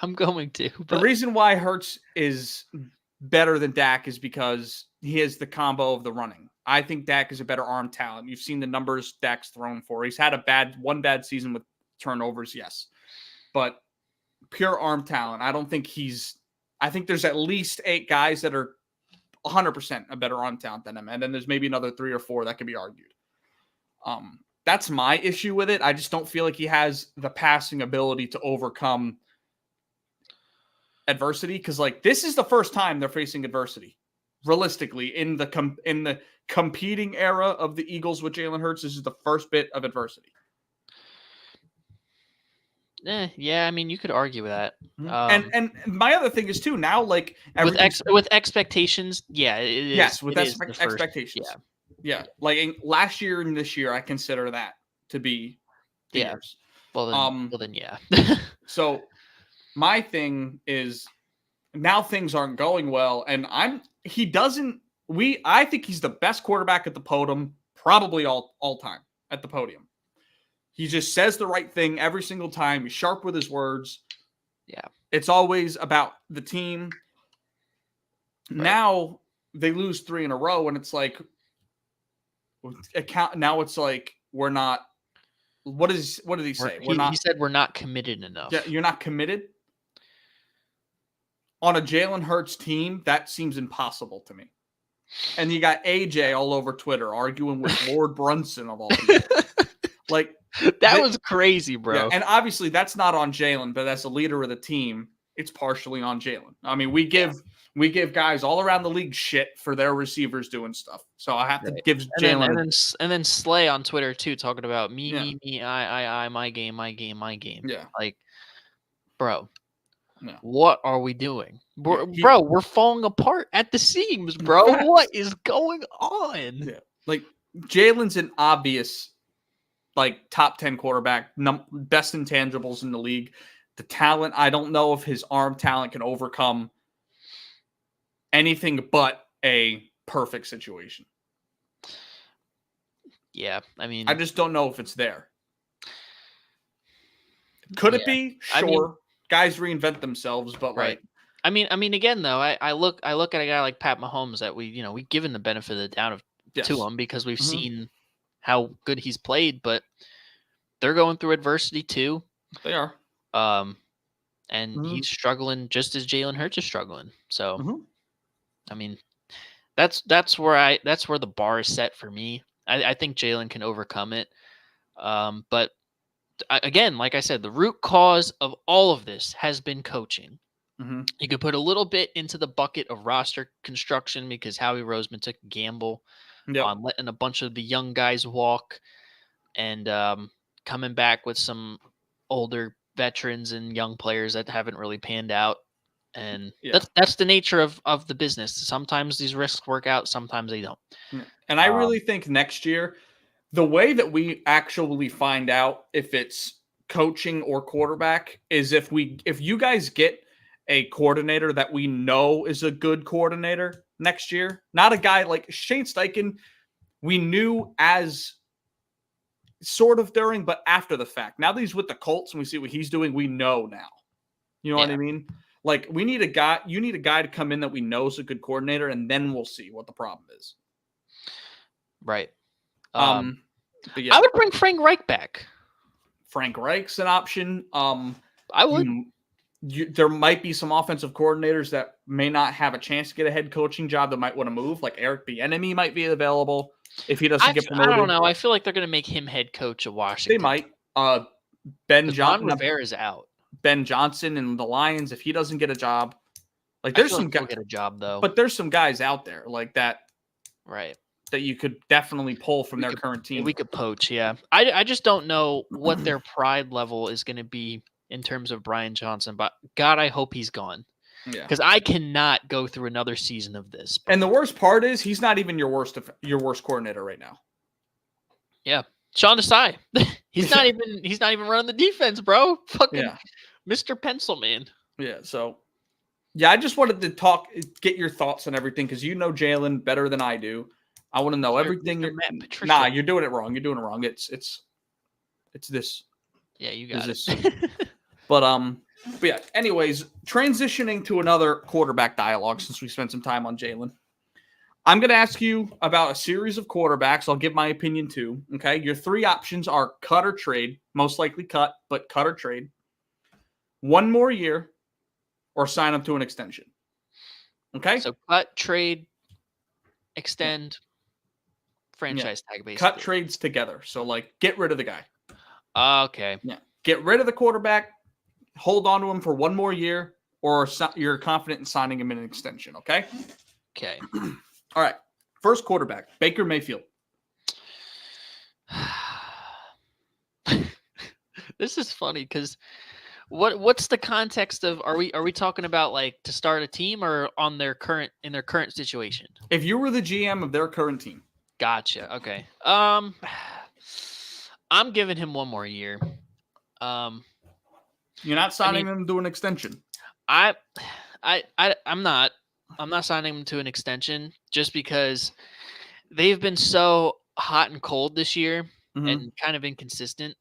I'm going to. The reason why Hurts is better than Dak is because he has the combo of the running. I think Dak is a better arm talent. You've seen the numbers Dak's thrown for. He's had one bad season with turnovers, yes. But pure arm talent, I think there's at least 8 guys that are 100% a better arm talent than him. And then there's maybe another 3 or 4 that could be argued. That's my issue with it. I just don't feel like he has the passing ability to overcome adversity, because this is the first time they're facing adversity. Realistically, in the competing era of the Eagles with Jalen Hurts, this is the first bit of adversity. Yeah, I mean, you could argue with that. And my other thing is too, now with expectations, yeah, it is. Yes, with expectations. Yeah. Last year and this year, I consider that to be the years. Well then, yeah. So my thing is, now things aren't going well, and I think he's the best quarterback at the podium, probably all time at the podium. He just says the right thing every single time. He's sharp with his words. Yeah. It's always about the team. Right. Now they lose 3 in a row, and it's like, now it's like, we're not. What did he say? He said we're not committed enough. Yeah, you're not committed? On a Jalen Hurts team, that seems impossible to me. And you got AJ all over Twitter arguing with Lord Brunson of all people. That was crazy, bro. Yeah, and obviously that's not on Jalen, but as a leader of the team, it's partially on Jalen. I mean, we give We give guys all around the league shit for their receivers doing stuff. So I have to Right. give Jalen. And then Slay on Twitter too, talking about me, Yeah. me, I, my game, my game, my game. Yeah. Like, bro, Yeah. what are we doing? Bro, Yeah, bro, we're falling apart at the seams, bro. Facts. What is going on? Yeah. Like Jalen's an obvious like top 10 quarterback, best intangibles in the league. The talent, I don't know if his arm talent can overcome anything but a perfect situation. Yeah, I mean, I just don't know if it's there. Could it be? Sure. I mean, guys reinvent themselves, but right. like I mean, again though, I look at a guy like Pat Mahomes that we've given the benefit of the doubt to him because we've seen how good he's played, but they're going through adversity too. They are. And he's struggling just as Jalen Hurts is struggling. So, I mean, that's where the bar is set for me. I think Jalen can overcome it. But again, like I said, the root cause of all of this has been coaching. You could put a little bit into the bucket of roster construction because Howie Roseman took a gamble on letting a bunch of the young guys walk and coming back with some older veterans and young players that haven't really panned out. And that's the nature of the business. Sometimes these risks work out, sometimes they don't. And I really think next year, the way that we actually find out if it's coaching or quarterback is if you guys get a coordinator that we know is a good coordinator next year, not a guy like Shane Steichen, we knew as sort of during, but after the fact. Now that he's with the Colts and we see what he's doing, we know now. You know what I mean? Like you need a guy to come in that we know is a good coordinator, and then we'll see what the problem is. Right. But yeah. I would bring Frank Reich back. Frank Reich's an option. I would. There might be some offensive coordinators that may not have a chance to get a head coaching job that might want to move. Like Eric Bieniemy might be available if he doesn't get promoted. I don't know. I feel like they're going to make him head coach of Washington. They might. Ben Johnson. Rivera's out. Ben Johnson and the Lions, if he doesn't get a job, like there's some guys get a job though. But there's some guys out there like that, right? That you could definitely pull from their current team. We could poach, yeah. I just don't know what their pride level is going to be in terms of Brian Johnson, but God, I hope he's gone. Yeah, because I cannot go through another season of this. And the worst part is he's not even your worst coordinator right now. Yeah, Sean Desai. he's not even running the defense, bro. Fucking Mr. Pencilman. Yeah. So, I just wanted to get your thoughts on everything because you know Jalen better than I do. I want to know everything. Nah, you're doing it wrong. You're doing it wrong. It's this. Yeah, you got it. But yeah. Anyways, transitioning to another quarterback dialogue since we spent some time on Jalen. I'm going to ask you about a series of quarterbacks. I'll give my opinion too. Okay, your three options are cut or trade. Most likely cut, but cut or trade. 1 more year, or sign them to an extension. Okay. So cut, trade, extend. Franchise tag, basically. Cut trades together. So, like, get rid of the guy. Okay. Yeah. Get rid of the quarterback. Hold on to him for 1 more year, or you're confident in signing him in an extension. Okay. Okay. All right. First quarterback, Baker Mayfield. This is funny because what's the context of are we talking about like to start a team or in their current situation? If you were the GM of their current team. Gotcha. Okay. I'm giving him 1 more year. You're not signing him to an extension. I'm not signing him to an extension just because they've been so hot and cold this year and kind of inconsistent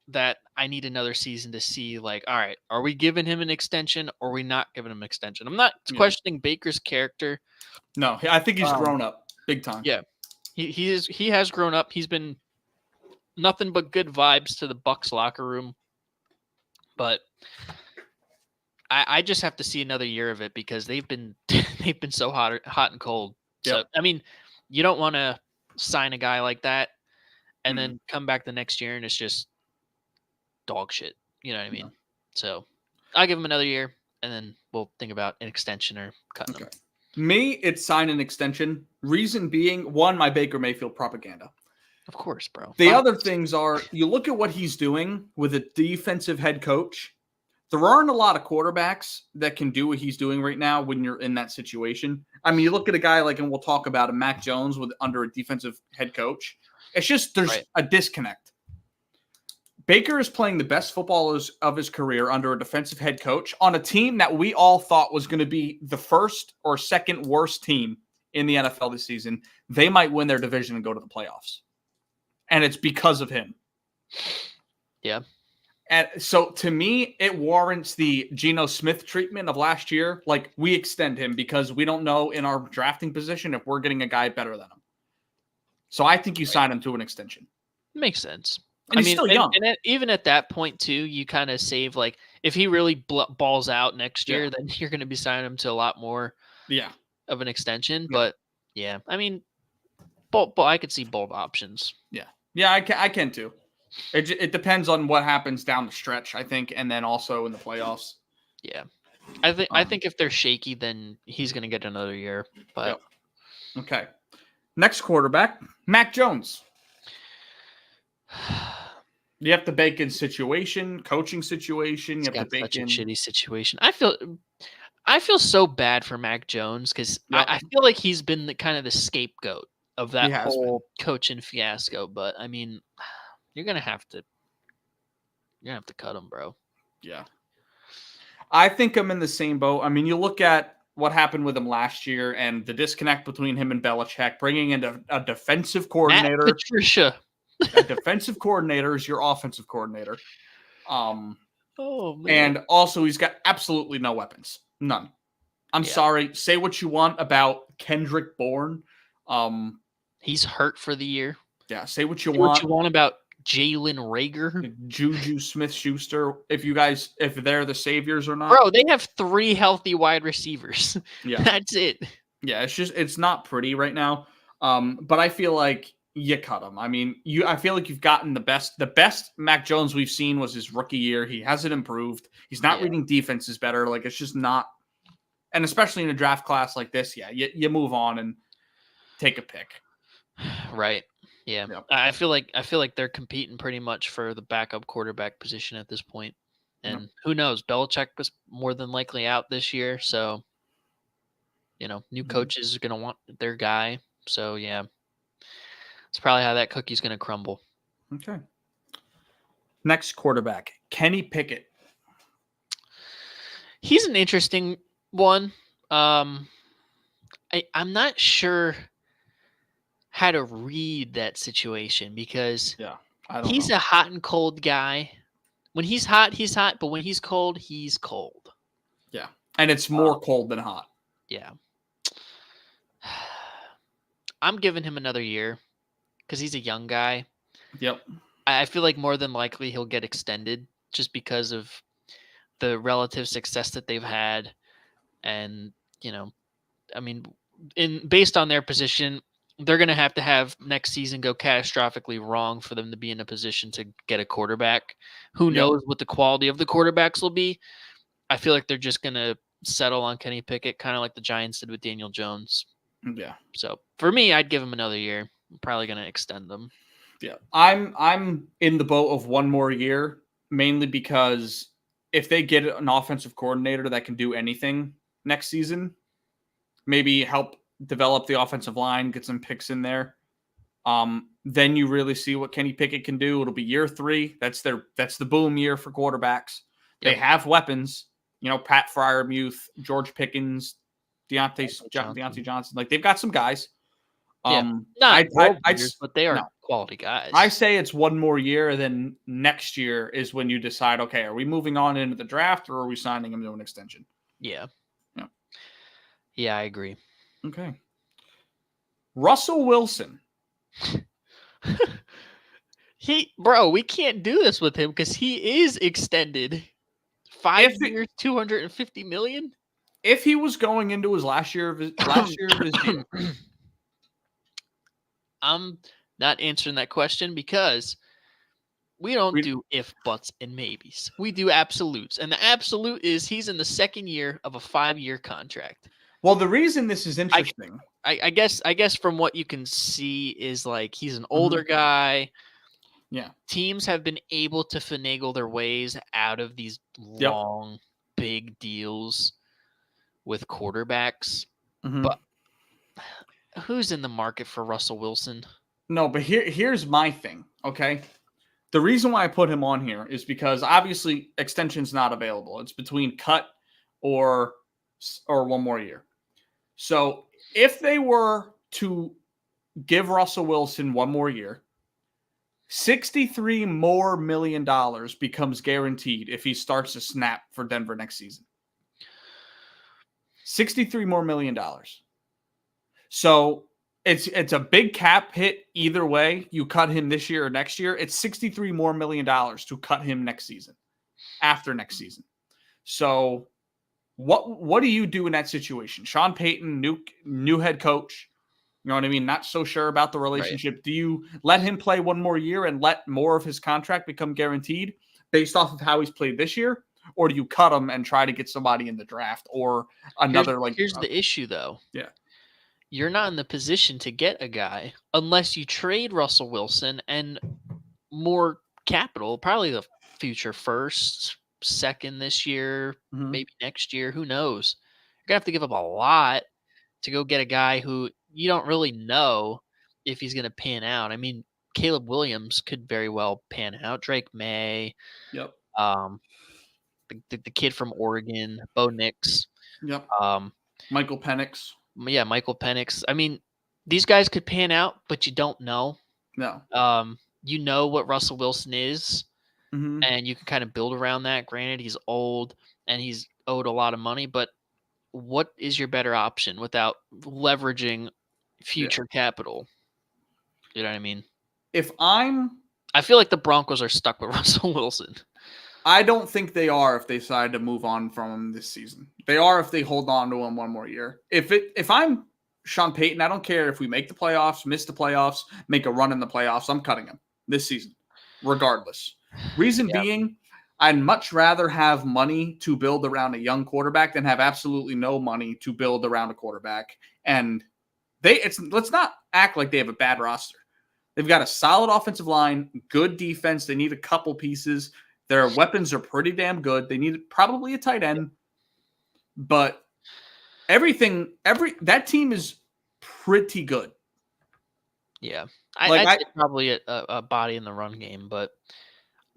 that I need another season to see like, all right, are we giving him an extension or are we not giving him an extension? I'm not questioning Baker's character. No, I think he's grown up big time. Yeah. He has grown up. He's been nothing but good vibes to the Bucs locker room. But I just have to see another year of it because they've been so hot and cold. So I mean, you don't want to sign a guy like that and then come back the next year and it's just dog shit. You know what I mean? So I'll give him another year and then we'll think about an extension or cutting him. Me, it's sign an extension. Reason being, one, my Baker Mayfield propaganda. Of course, bro. The other things are, you look at what he's doing with a defensive head coach. There aren't a lot of quarterbacks that can do what he's doing right now when you're in that situation. I mean, you look at a guy like, and we'll talk about him, Mac Jones under a defensive head coach. It's just there's a disconnect. Baker is playing the best football of his career under a defensive head coach on a team that we all thought was going to be the first or second worst team in the NFL this season. They might win their division and go to the playoffs. And it's because of him. Yeah. And so to me, it warrants the Geno Smith treatment of last year. Like, we extend him because we don't know in our drafting position if we're getting a guy better than him. So I think you sign him to an extension. Makes sense. And he's still young. And even at that point, too, you kind of save, like, if he really balls out next year, then you're going to be signing him to a lot more of an extension. Yeah. But, yeah, I mean, I could see both options. Yeah, I can too. It depends on what happens down the stretch, I think, and then also in the playoffs. Yeah. I think if they're shaky, then he's going to get another year. But Okay. Next quarterback, Mac Jones. You have to bake in situation, coaching situation. You have to bake in such a shitty situation. I feel so bad for Mac Jones because I feel like he's been the scapegoat of that whole coaching fiasco. But I mean, you're gonna have to cut him, bro. Yeah, I think I'm in the same boat. I mean, you look at what happened with him last year and the disconnect between him and Belichick, bringing in a defensive coordinator. Matt Patricia. A defensive coordinator is your offensive coordinator. Oh man. And also he's got absolutely no weapons. None. I'm sorry. Say what you want about Kendrick Bourne. He's hurt for the year. Yeah, say what you want. What you want about Jalen Reagor, Juju Smith-Schuster, if they're the saviors or not. Bro, they have 3 healthy wide receivers. Yeah. That's it. Yeah, it's not pretty right now. But I feel like you cut him. I mean, I feel like you've gotten the best. The best Mac Jones we've seen was his rookie year. He hasn't improved. He's not reading defenses better. Like, it's just not. And especially in a draft class like this, you move on and take a pick. Right. Yeah. Yep. I feel like they're competing pretty much for the backup quarterback position at this point. And who knows? Belichick was more than likely out this year, so new coaches are gonna want their guy. So yeah. It's probably how that cookie's gonna crumble. Okay. Next quarterback, Kenny Pickett. He's an interesting one. I'm not sure how to read that situation because he's a hot and cold guy. When he's hot, but when he's cold, he's cold. Yeah. And it's more cold than hot. Yeah. I'm giving him another year because he's a young guy. Yep. I feel like more than likely he'll get extended just because of the relative success that they've had. And, I mean, based on their position, they're going to have next season go catastrophically wrong for them to be in a position to get a quarterback. Who knows what the quality of the quarterbacks will be. I feel like they're just going to settle on Kenny Pickett, kind of like the Giants did with Daniel Jones. Yeah. So for me, I'd give him another year. I'm probably going to extend them. Yeah. I'm in the boat of one more year, mainly because if they get an offensive coordinator that can do anything next season, maybe help develop the offensive line, get some picks in there. Then you really see what Kenny Pickett can do. It'll be year 3. That's the boom year for quarterbacks. Yep. They have weapons, Pat Freiermuth, George Pickens, Deontay Johnson. Like, they've got some guys. But they are quality guys. I say it's one more year, and then next year is when you decide, okay, are we moving on into the draft or are we signing him to an extension? Yeah. Yeah, I agree. Okay. Russell Wilson. We can't do this with him because he is extended 5 years, $250 million. If he was going into his last year of his deal. I'm not answering that question because We don't do if, buts, and maybes. We do absolutes. And the absolute is he's in the second year of a 5-year contract. Well, the reason this is interesting, I guess from what you can see is like he's an older guy. Yeah. Teams have been able to finagle their ways out of these long, big deals with quarterbacks. But who's in the market for Russell Wilson? No, but here's my thing, okay? The reason why I put him on here is because obviously extension's not available. It's between cut or 1 more year. So if they were to give Russell Wilson 1 more year, $63 million more becomes guaranteed if he starts to snap for Denver next season. $63 million more. So it's a big cap hit either way. You cut him this year or next year. It's $63 million more to cut him next season, after next season. So what do you do in that situation? Sean Payton, new head coach. You know what I mean? Not so sure about the relationship. Right. Do you let him play 1 more year and let more of his contract become guaranteed based off of how he's played this year? Or do you cut him and try to get somebody in the draft or another? Here's the issue, though. Yeah. You're not in the position to get a guy unless you trade Russell Wilson and more capital, probably the future first, second this year, maybe next year. Who knows? You're going to have to give up a lot to go get a guy who you don't really know if he's going to pan out. I mean, Caleb Williams could very well pan out. Drake May. Yep. The kid from Oregon, Bo Nix. Yep. Michael Penix. Yeah, Michael Penix. I mean, these guys could pan out, but you don't know. No. You know what Russell Wilson is, and you can kind of build around that. Granted, he's old and he's owed a lot of money, but what is your better option without leveraging future capital? You know what I mean? I feel like the Broncos are stuck with Russell Wilson. I don't think they are if they decide to move on from him this season. They are if they hold on to him 1 more year. If I'm Sean Payton, I don't care if we make the playoffs, miss the playoffs, make a run in the playoffs. I'm cutting him this season, regardless. Reason being, I'd much rather have money to build around a young quarterback than have absolutely no money to build around a quarterback. And let's not act like they have a bad roster. They've got a solid offensive line, good defense. They need a couple pieces. Their weapons are pretty damn good. They need probably a tight end. But that team is pretty good. Yeah. I'd say probably a body in the run game, but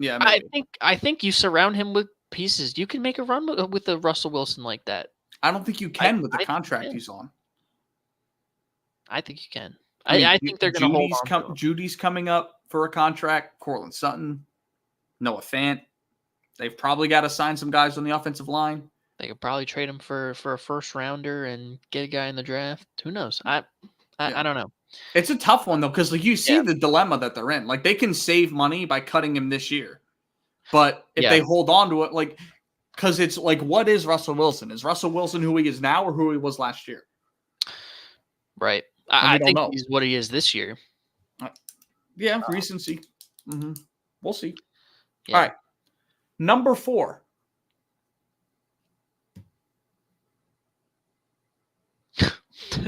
yeah, maybe. I think you surround him with pieces. You can make a run with a Russell Wilson like that. I don't think you can with the contract he's on. I think you can. I think they're going to hold on to him. Judy's coming up for a contract. Cortland Sutton, Noah Fant. They've probably got to sign some guys on the offensive line. They could probably trade him for a first rounder and get a guy in the draft. Who knows? I don't know. It's a tough one though, because you see the dilemma that they're in. Like they can save money by cutting him this year, but if they hold on to it, because it's like, what is Russell Wilson? Is Russell Wilson who he is now or who he was last year? Right. I think he's what he is this year. Recency. We'll see. Yeah. All right. Number 4.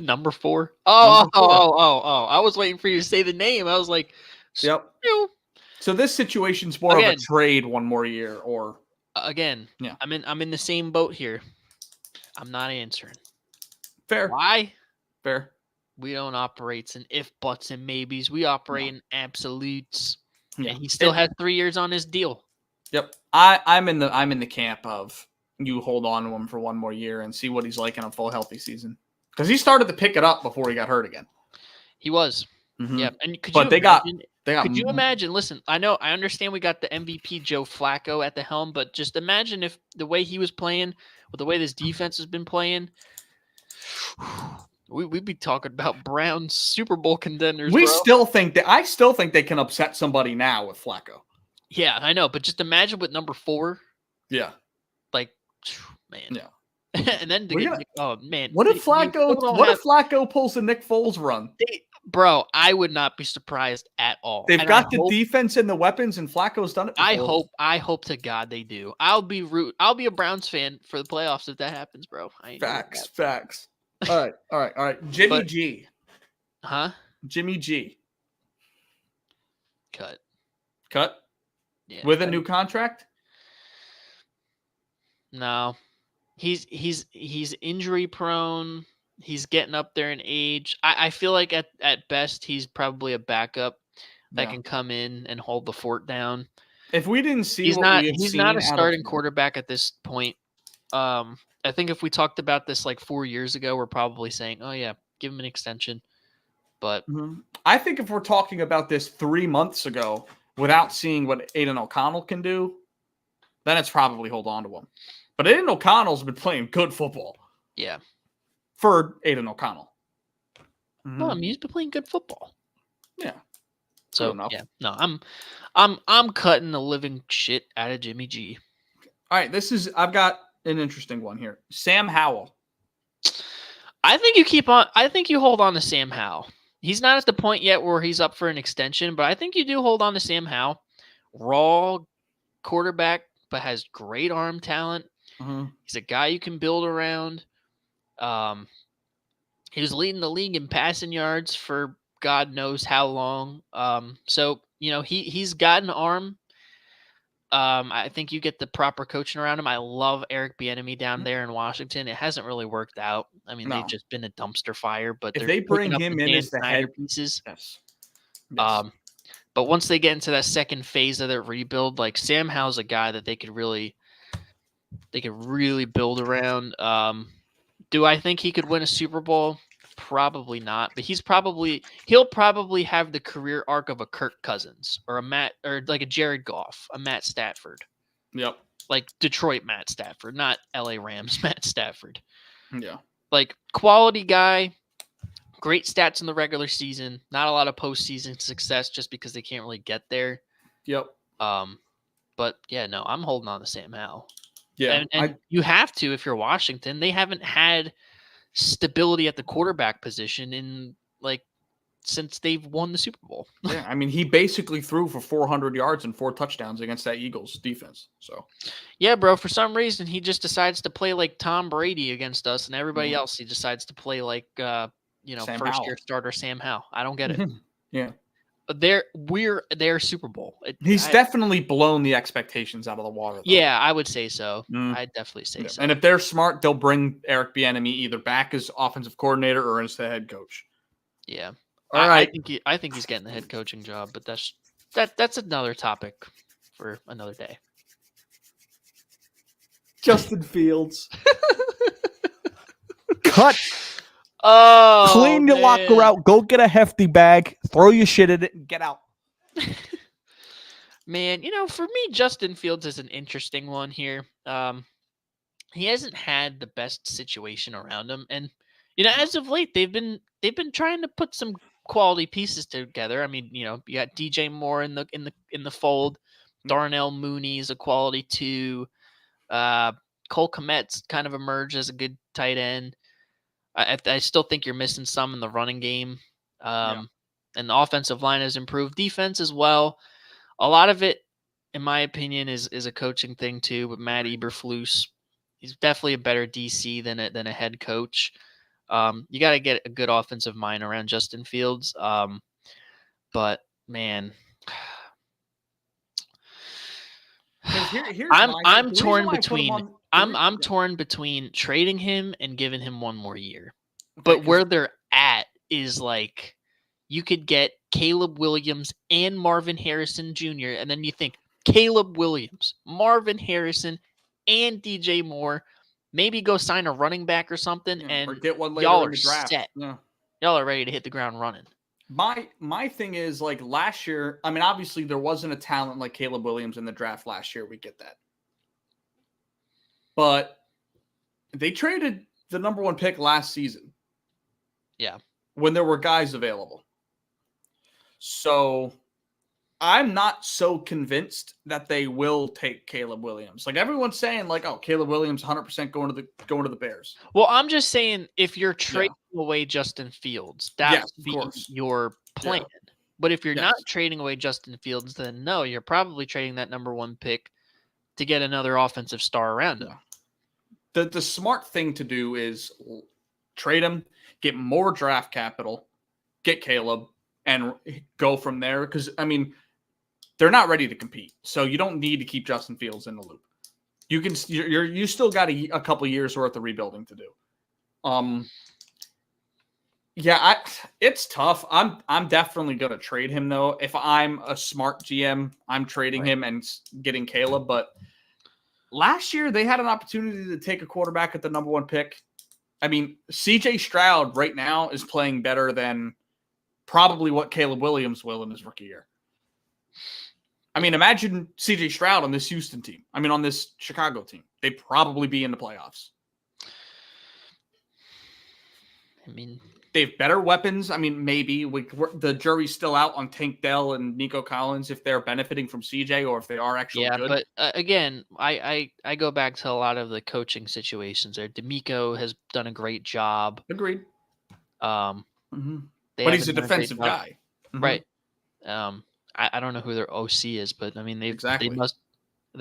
Number 4? Oh, I was waiting for you to say the name. I was like, yep. So this situation's more of a trade 1 more year or again. Yeah. I'm in the same boat here. I'm not answering. Fair. Why? Fair. We don't operate in if, buts, and maybes. We operate in absolutes. Yeah. And he still has 3 years on his deal. Yep. I'm in the camp of you hold on to him for 1 more year and see what he's like in a full healthy season. Because he started to pick it up before he got hurt again. He was. Yeah. And could you imagine? Listen, I understand we got the MVP Joe Flacco at the helm, but just imagine if the way he was playing, with the way this defense has been playing, we'd be talking about Browns Super Bowl contenders. I still think they can upset somebody now with Flacco. Yeah, I know, but just imagine with number 4. Yeah. Like, man. Yeah. And then what if Flacco pulls a Nick Foles run? Bro, I would not be surprised at all. They've And got the defense and the weapons, and Flacco's done it before. I hope to God they do. I'll be a Browns fan for the playoffs if that happens, bro. I ain't Facts. All right. Jimmy But- G. Huh? Jimmy G. Cut. Yeah. With a new contract? No. He's injury prone. He's getting up there in age. I feel like at best he's probably a backup that can come in and hold the fort down. If we didn't see he's not a starting quarterback at this point. I think if we talked about this like 4 years ago, we're probably saying, oh yeah, give him an extension. But I think if we're talking about this 3 months ago without seeing what Aiden O'Connell can do, then it's probably hold on to him. But Aiden O'Connell's been playing good football. Yeah. For Aiden O'Connell. Well, I mean, he's been playing good football. Yeah. So yeah, no, I'm cutting the living shit out of Jimmy G. All right, I've got an interesting one here. Sam Howell. I think you hold on to Sam Howell. He's not at the point yet where he's up for an extension, but I think you do hold on to Sam Howell. Raw quarterback, but has great arm talent. He's a guy you can build around. He was leading the league in passing yards for God knows how long. So he's got an arm. I think you get the proper coaching around him. I love Eric Bieniemy down there in Washington. It hasn't really worked out. I mean, they've just been a dumpster fire. But if they bring him in as the head pieces, yes. But once they get into that second phase of their rebuild, like Sam Howell's a guy that they could really build around. Do I think he could win a Super Bowl? Probably not, but he'll probably have the career arc of a Kirk Cousins or like a Jared Goff, a Matt Stafford. Yep. Like Detroit Matt Stafford, not LA Rams Matt Stafford. Yeah. Like quality guy, great stats in the regular season, not a lot of postseason success just because they can't really get there. Yep. But yeah, no, I'm holding on to Sam Howell. Yeah. And you have to if you're Washington. They haven't had stability at the quarterback position since they've won the Super Bowl. Yeah, I mean, he basically threw for 400 yards and 4 touchdowns against that Eagles defense. So, yeah, bro, for some reason he just decides to play like Tom Brady against us, and everybody else he decides to play like first-year starter Sam Howell. I don't get it. Yeah. They're Super Bowl. He's definitely blown the expectations out of the water, though. Yeah, I would say so. I'd definitely say so. And if they're smart, they'll bring Eric Bieniemy either back as offensive coordinator or as the head coach. Yeah. All right. I think he's getting the head coaching job, but that's another topic for another day. Justin Fields. Cut. Oh, clean your locker out. Go get a hefty bag. Throw your shit in it and get out. Man, for me, Justin Fields is an interesting one here. He hasn't had the best situation around him, and as of late, they've been trying to put some quality pieces together. I mean, you got DJ Moore in the fold. Darnell Mooney's a quality 2. Cole Kmet's kind of emerged as a good tight end. I still think you're missing some in the running game. And the offensive line has improved. Defense as well. A lot of it, in my opinion, is a coaching thing too. But Matt Eberflus, he's definitely a better DC than a head coach. You got to get a good offensive mind around Justin Fields. But man, I'm torn between I'm torn between trading him and giving him one more year. But where they're at is like you could get Caleb Williams and Marvin Harrison Jr. and then you think Caleb Williams, Marvin Harrison, and DJ Moore. Maybe go sign a running back or something, and or get one later y'all in are the draft. set. Yeah. Y'all are ready to hit the ground running. My thing is like last year. I mean, obviously there wasn't a talent like Caleb Williams in the draft last year. We get that, but they traded the number 1 pick last season. Yeah, when there were guys available. So I'm not so convinced that they will take Caleb Williams. Like everyone's saying, like, oh, Caleb Williams 100% going to the Bears. Well, I'm just saying if you're Yeah. trading away Justin Fields, that Yes, would of be course. your plan. Yeah. But if you're not Yes. trading away Justin Fields, then no, you're probably trading that number 1 pick to get another offensive star around him. The smart thing to do is trade him, get more draft capital, get Caleb, and go from there. Because I mean, they're not ready to compete, so you don't need to keep Justin Fields in the loop. You can you still got a couple years worth of rebuilding to do. Yeah, it's tough. I'm definitely going to trade him though. If I'm a smart GM, I'm trading him and getting Caleb. But last year they had an opportunity to take a quarterback at the number 1 pick. I mean, CJ Stroud right now is playing better than probably what Caleb Williams will in his rookie year. I mean, imagine CJ Stroud on this Houston team. I mean, on this Chicago team. They'd probably be in the playoffs. I mean, they have better weapons. I mean, maybe the jury's still out on Tank Dell and Nico Collins if they're benefiting from CJ or if they are actually good. Yeah, but again, I go back to a lot of the coaching situations there. D'Amico has done a great job. Agreed. But he's a defensive guy. Right. I don't know who their OC is, but I mean they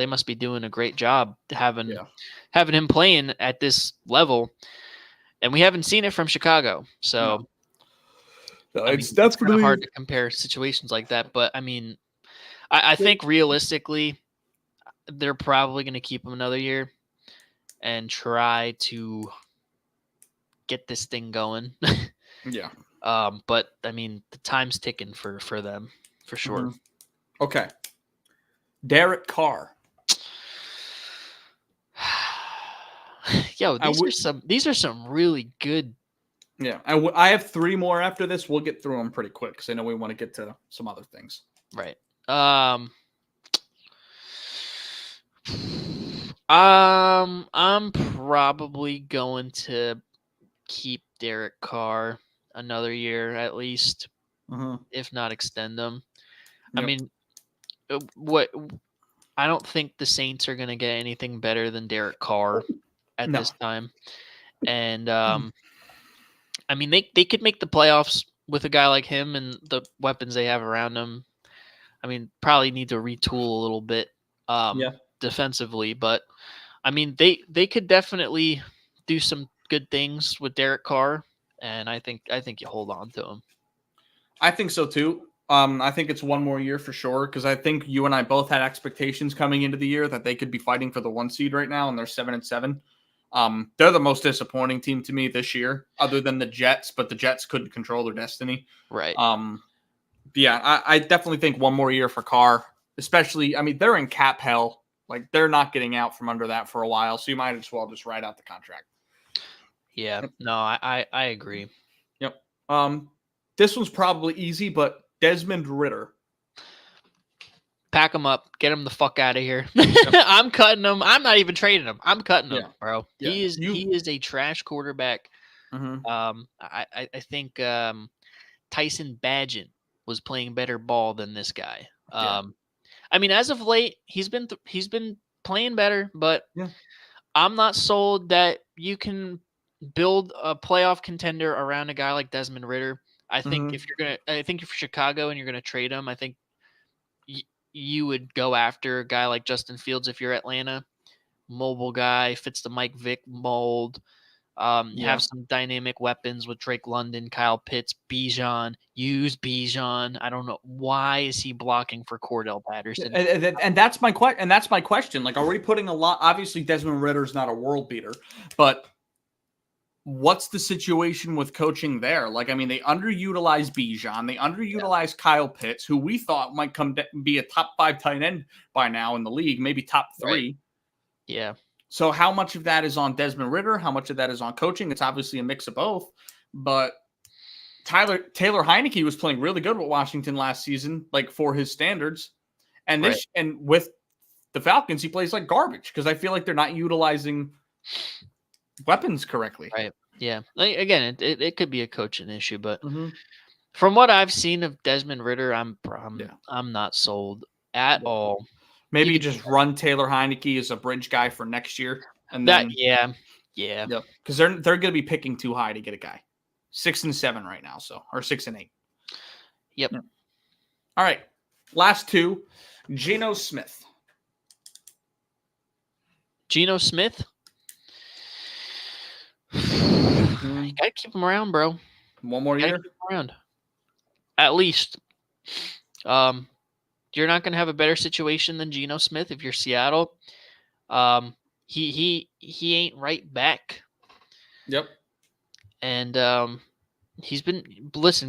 must be doing a great job having him playing at this level, and we haven't seen it from Chicago. So it's kind of hard to compare situations like that. But I mean, I think realistically, they're probably going to keep him another year and try to get this thing going. Yeah. But I mean, the time's ticking for them. For sure. Okay. Derek Carr. Yo, these are some really good. Yeah, I have 3 more after this. We'll get through them pretty quick because I know we want to get to some other things. Right. I'm probably going to keep Derek Carr another year at least, if not extend him. I mean, I don't think the Saints are going to get anything better than Derek Carr at this time. And I mean, they could make the playoffs with a guy like him and the weapons they have around him. I mean, probably need to retool a little bit defensively, but I mean, they could definitely do some good things with Derek Carr, and I think you hold on to him. I think so too. I think it's 1 more year for sure because I think you and I both had expectations coming into the year that they could be fighting for the 1 seed right now, and they're 7-7. They're the most disappointing team to me this year, other than the Jets, but the Jets couldn't control their destiny. Right. Yeah, I definitely think 1 more year for Carr, especially. I mean, they're in cap hell. Like they're not getting out from under that for a while, so you might as well just ride out the contract. Yeah. No, I agree. Yep. This one's probably easy, but Desmond Ridder. Pack him up. Get him the fuck out of here. I'm cutting him. I'm not even trading him. I'm cutting him, bro. Yeah. He is a trash quarterback. I think Tyson Bagent was playing better ball than this guy. I mean, as of late, he's been playing better, but I'm not sold that you can build a playoff contender around a guy like Desmond Ridder. I think if you're Chicago and you're gonna trade him, I think you would go after a guy like Justin Fields if you're Atlanta. Mobile guy, fits the Mike Vick mold. You have some dynamic weapons with Drake London, Kyle Pitts, Bijan. Use Bijan. I don't know why is he blocking for Cordell Patterson. And that's my question. Like, are we putting a lot? Obviously, Desmond Ridder's not a world beater, but what's the situation with coaching there? Like, I mean, they underutilize Bijan. They underutilize Kyle Pitts, who we thought might be a top 5 tight end by now in the league, maybe top 3. Right. Yeah. So how much of that is on Desmond Ridder? How much of that is on coaching? It's obviously a mix of both. But Taylor Heineke was playing really good with Washington last season, like for his standards. And and with the Falcons, he plays like garbage because I feel like they're not utilizing weapons correctly. Right. Yeah. Like, again, it could be a coaching issue, but From what I've seen of Desmond Ritter, Yeah. I'm not sold at Yeah. all. Maybe You just run Taylor Heineke as a bridge guy for next year, and That then yeah. because they're going to be picking too high to get a guy. 6 and 7 right now, or 6 and 8. Yep. Yeah. All right, last two, Geno Smith. Geno Smith. You gotta keep him around, bro. One more Gotta year. keep him around. At least. You're not gonna have a better situation than Geno Smith if you're Seattle. He ain't right back. Yep. And he's been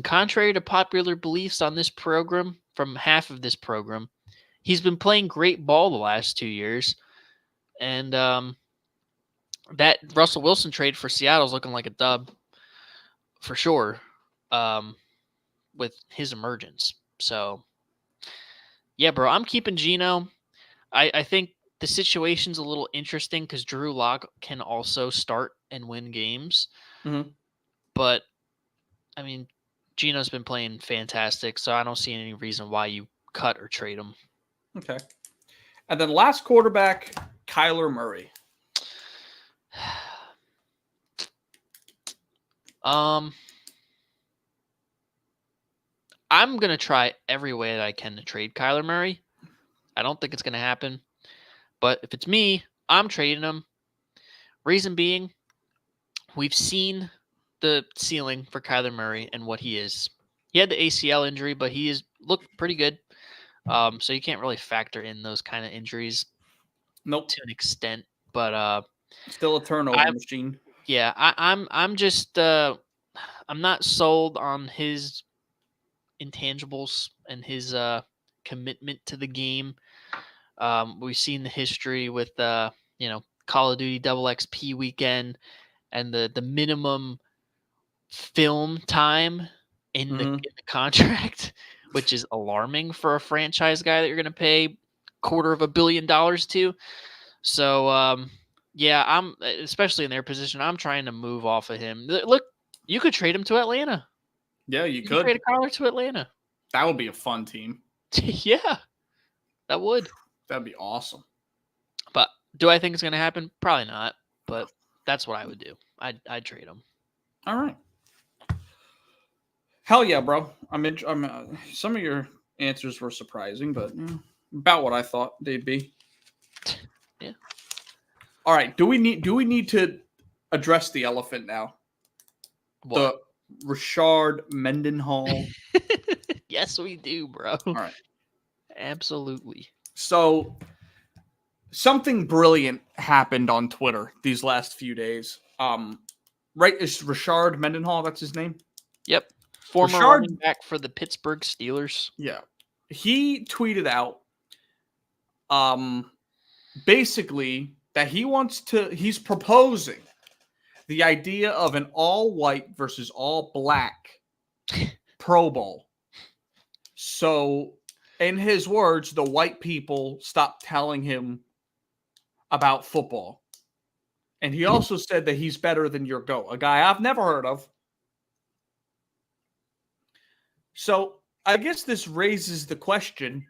contrary to popular beliefs on this program, from half of this program, he's been playing great ball the last 2 years. And that Russell Wilson trade for Seattle is looking like a dub for sure, with his emergence. So yeah, bro, I'm keeping Geno. I think the situation's a little interesting because Drew Lock can also start and win games. Mhm. But, I mean, Geno's been playing fantastic, so I don't see any reason why you cut or trade him. Okay. And then last quarterback, Kyler Murray. I'm going to try every way that I can to trade Kyler Murray. I don't think it's going to happen. But if it's me, I'm trading him. Reason being, we've seen the ceiling for Kyler Murray and what he is. He had the ACL injury, but he has looked pretty good. So you can't really factor in those kind of injuries Nope. to an extent. But Still a turnover machine. Yeah, I'm just I'm not sold on his intangibles and his commitment to the game. We've seen the history with Call of Duty Double XP weekend and the minimum film time in the contract, which is alarming for a franchise guy that you're going to pay $250 million to. So yeah, I'm especially in their position. I'm trying to move off of him. Look, you could trade him to Atlanta. Yeah, you could could trade a Kyler to Atlanta. That would be a fun team. Yeah, that would. That'd be awesome. But do I think it's going to happen? Probably not. But that's what I would do. I'd trade him. All right. Hell yeah, bro. I'm some of your answers were surprising, but about what I thought they'd be. Yeah. All right. Do we need to address the elephant now? What? The Rashard Mendenhall. Yes, we do, bro. All right. Absolutely. So something brilliant happened on Twitter these last few days. Right, is Rashard Mendenhall, that's his name? Yep. Former running back for the Pittsburgh Steelers. Yeah. He tweeted out basically that he's proposing the idea of an all-white versus all-black Pro Bowl. So, in his words, the white people stopped telling him about football. And he also said that he's better than your GOAT, a guy I've never heard of. So, I guess this raises the question,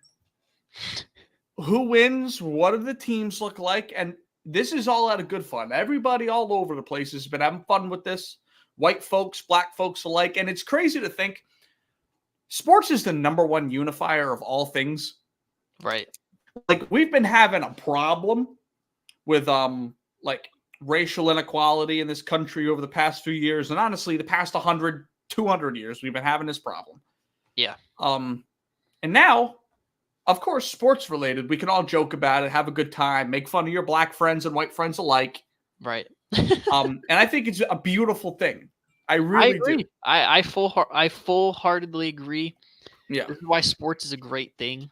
who wins? What do the teams look like? And this is all out of good fun. Everybody all over the place has been having fun with this. White folks, black folks alike. And it's crazy to think sports is the number one unifier of all things. Right. Like, we've been having a problem with like racial inequality in this country over the past few years. And honestly, the past 100, 200 years, we've been having this problem. Yeah. And now, of course, sports related, we can all joke about it, have a good time, make fun of your black friends and white friends alike. Right. And I think it's a beautiful thing. I agree. do. I full-heartedly agree. Yeah. This is why sports is a great thing.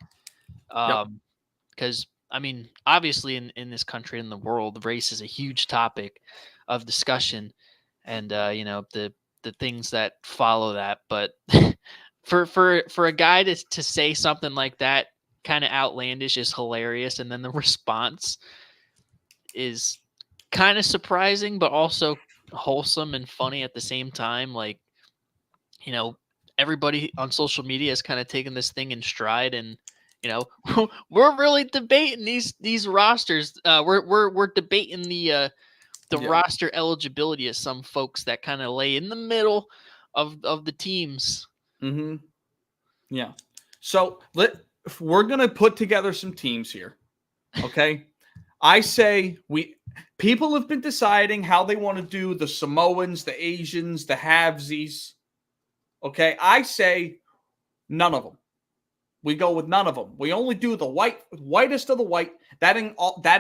Because I mean, obviously in this country, in the world, race is a huge topic of discussion, and the things that follow that. But for a guy to say something like that, kind of outlandish, is hilarious, and then the response is kind of surprising, but also wholesome and funny at the same time. Like, everybody on social media has kind of taken this thing in stride, and we're really debating these rosters. We're debating the roster eligibility of some folks that kind of lay in the middle of the teams. Mm-hmm. Yeah. So we're gonna put together some teams here. Okay. I say people have been deciding how they want to do the Samoans, the Asians, the halvesies. Okay. I say none of them. We go with none of them. We only do the whitest of the white. That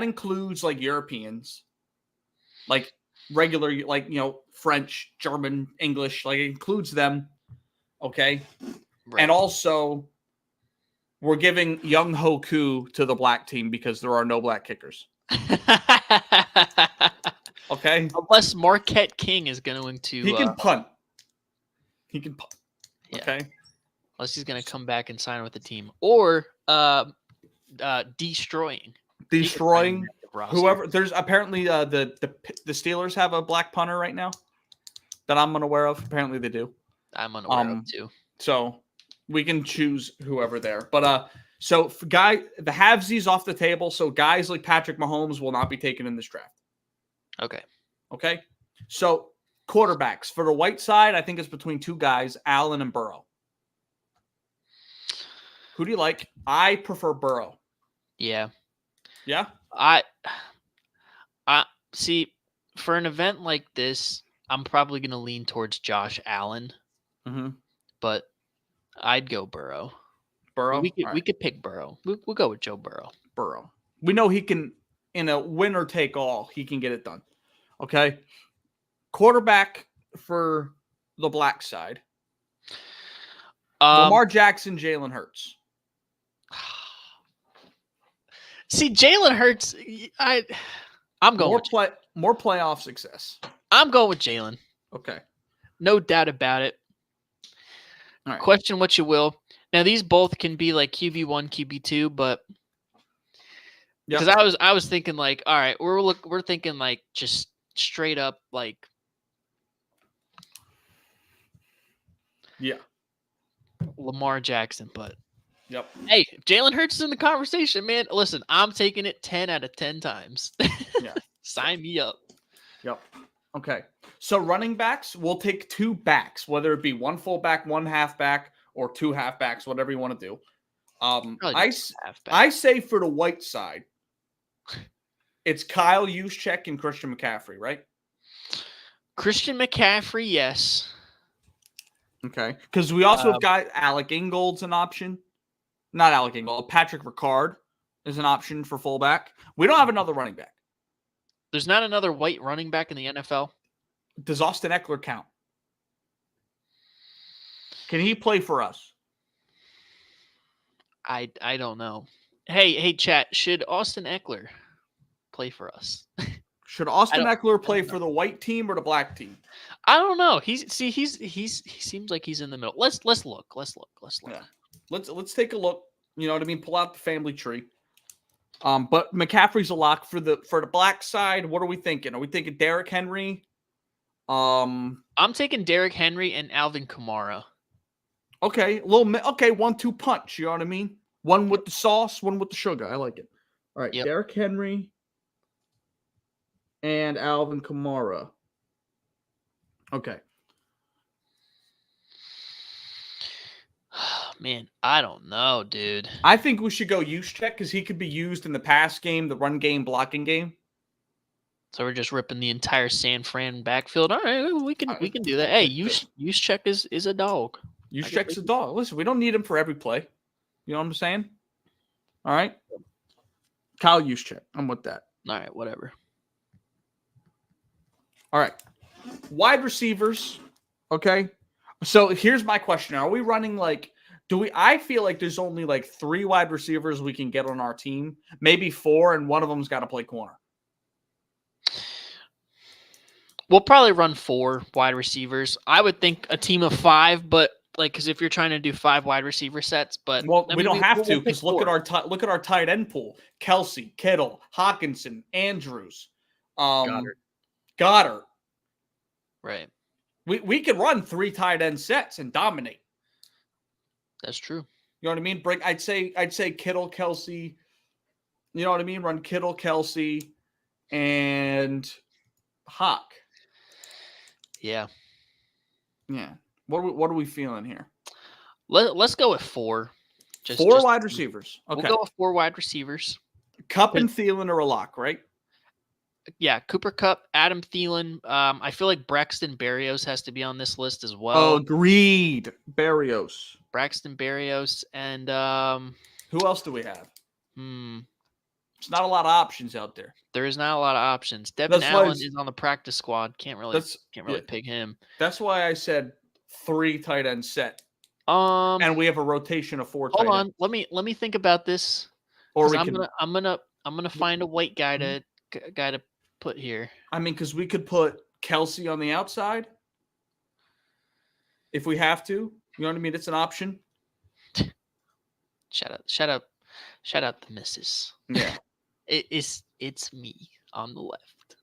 includes like Europeans, like regular, like, French, German, English, like it includes them. Okay. Right. And also we're giving Young Hoku to the black team because there are no black kickers. Okay. Unless Marquette King is going to. He can punt. He can punt. Yeah. Okay. Unless he's going to come back and sign with the team. Or destroying whoever. There's apparently the Steelers have a black punter right now that I'm unaware of. Apparently they do. I'm unaware of too. So we can choose whoever there. But so for the halvesies off the table. So guys like Patrick Mahomes will not be taken in this draft. Okay. So quarterbacks for the white side, I think it's between two guys, Allen and Burrow. Who do you like? I prefer Burrow. Yeah. Yeah. I see, for an event like this, I'm probably going to lean towards Josh Allen. Mm-hmm. But I'd go Burrow. We could pick Burrow. We'll go with Joe Burrow. Burrow. We know he can, in a winner take all, he can get it done. Okay. Quarterback for the black side. Lamar Jackson, Jalen Hurts. See, Jalen Hurts, I'm going more playoff success. I'm going with Jalen. Okay. No doubt about it. All right. Question what you will. Now these both can be like QB1, QB2, but because I was thinking like, all right, we're thinking like just straight up like Lamar Jackson, but hey, if Jalen Hurts is in the conversation, man, listen, I'm taking it 10 out of 10 times. Yeah. Sign me up. Yep. Okay. So running backs, we'll take two backs, whether it be one fullback, one halfback, or two halfbacks, whatever you want to do. I say for the white side, it's Kyle Juszczyk and Christian McCaffrey, right? Christian McCaffrey, yes. Okay. Because we also have got Alec Ingold's an option. Not Alec Ingold. Patrick Ricard is an option for fullback. We don't have another running back. There's not another white running back in the NFL? Does Austin Eckler count? Can he play for us? I don't know. Hey, chat. Should Austin Eckler play for us? Should Austin Eckler play for the white team or the black team? I don't know. He seems like he's in the middle. Let's look. Yeah. Let's take a look. You know what I mean? Pull out the family tree. But McCaffrey's a lock for the black side. What are we thinking? Are we thinking Derrick Henry? I'm taking Derrick Henry and Alvin Kamara. Okay, 1-2 punch. You know what I mean? One with the sauce, one with the sugar. I like it. All right, Derrick Henry and Alvin Kamara. Okay. Man, I don't know, dude. I think we should go Juszczyk because he could be used in the pass game, the run game, blocking game. So we're just ripping the entire San Fran backfield. All right, we can do that. Hey, Juszczyk is a dog. Juszczyk's a dog. Listen, we don't need him for every play. You know what I'm saying? All right. Kyle Juszczyk. I'm with that. All right, whatever. All right. Wide receivers. Okay. So here's my question. Are we running like I feel like there's only like 3 wide receivers we can get on our team, maybe 4, and one of them's got to play corner. We'll probably run 4 wide receivers. I would think a team of 5, but like, because if you're trying to do 5 wide receiver sets, but we don't have to because look at our tight end pool: Kelsey, Kittle, Hawkinson, Andrews, Goddard. Right. We could run 3 tight end sets and dominate. That's true. You know what I mean? I'd say Kittle, Kelsey. You know what I mean? Run Kittle, Kelsey, and Hawk. Yeah. Yeah. What are we feeling here? Let's go with 4. Four wide receivers. Okay. We'll go with 4 wide receivers. Cup and Thielen are a lock, right? Yeah, Cooper Kupp, Adam Thielen. I feel like Braxton Berrios has to be on this list as well. Oh, agreed. Berrios. Braxton Berrios and who else do we have? There's not a lot of options out there. There is not a lot of options. Devin Allen is on the practice squad. Can't really pick him. That's why I said 3 tight end set. And we have a rotation of 4 tight ends. Hold on. Let me think about this. Or I'm gonna find a white guy to put here. I mean, because we could put Kelsey on the outside if we have to. You know what I mean? It's an option. Shout out the missus. Yeah. It's me on the left.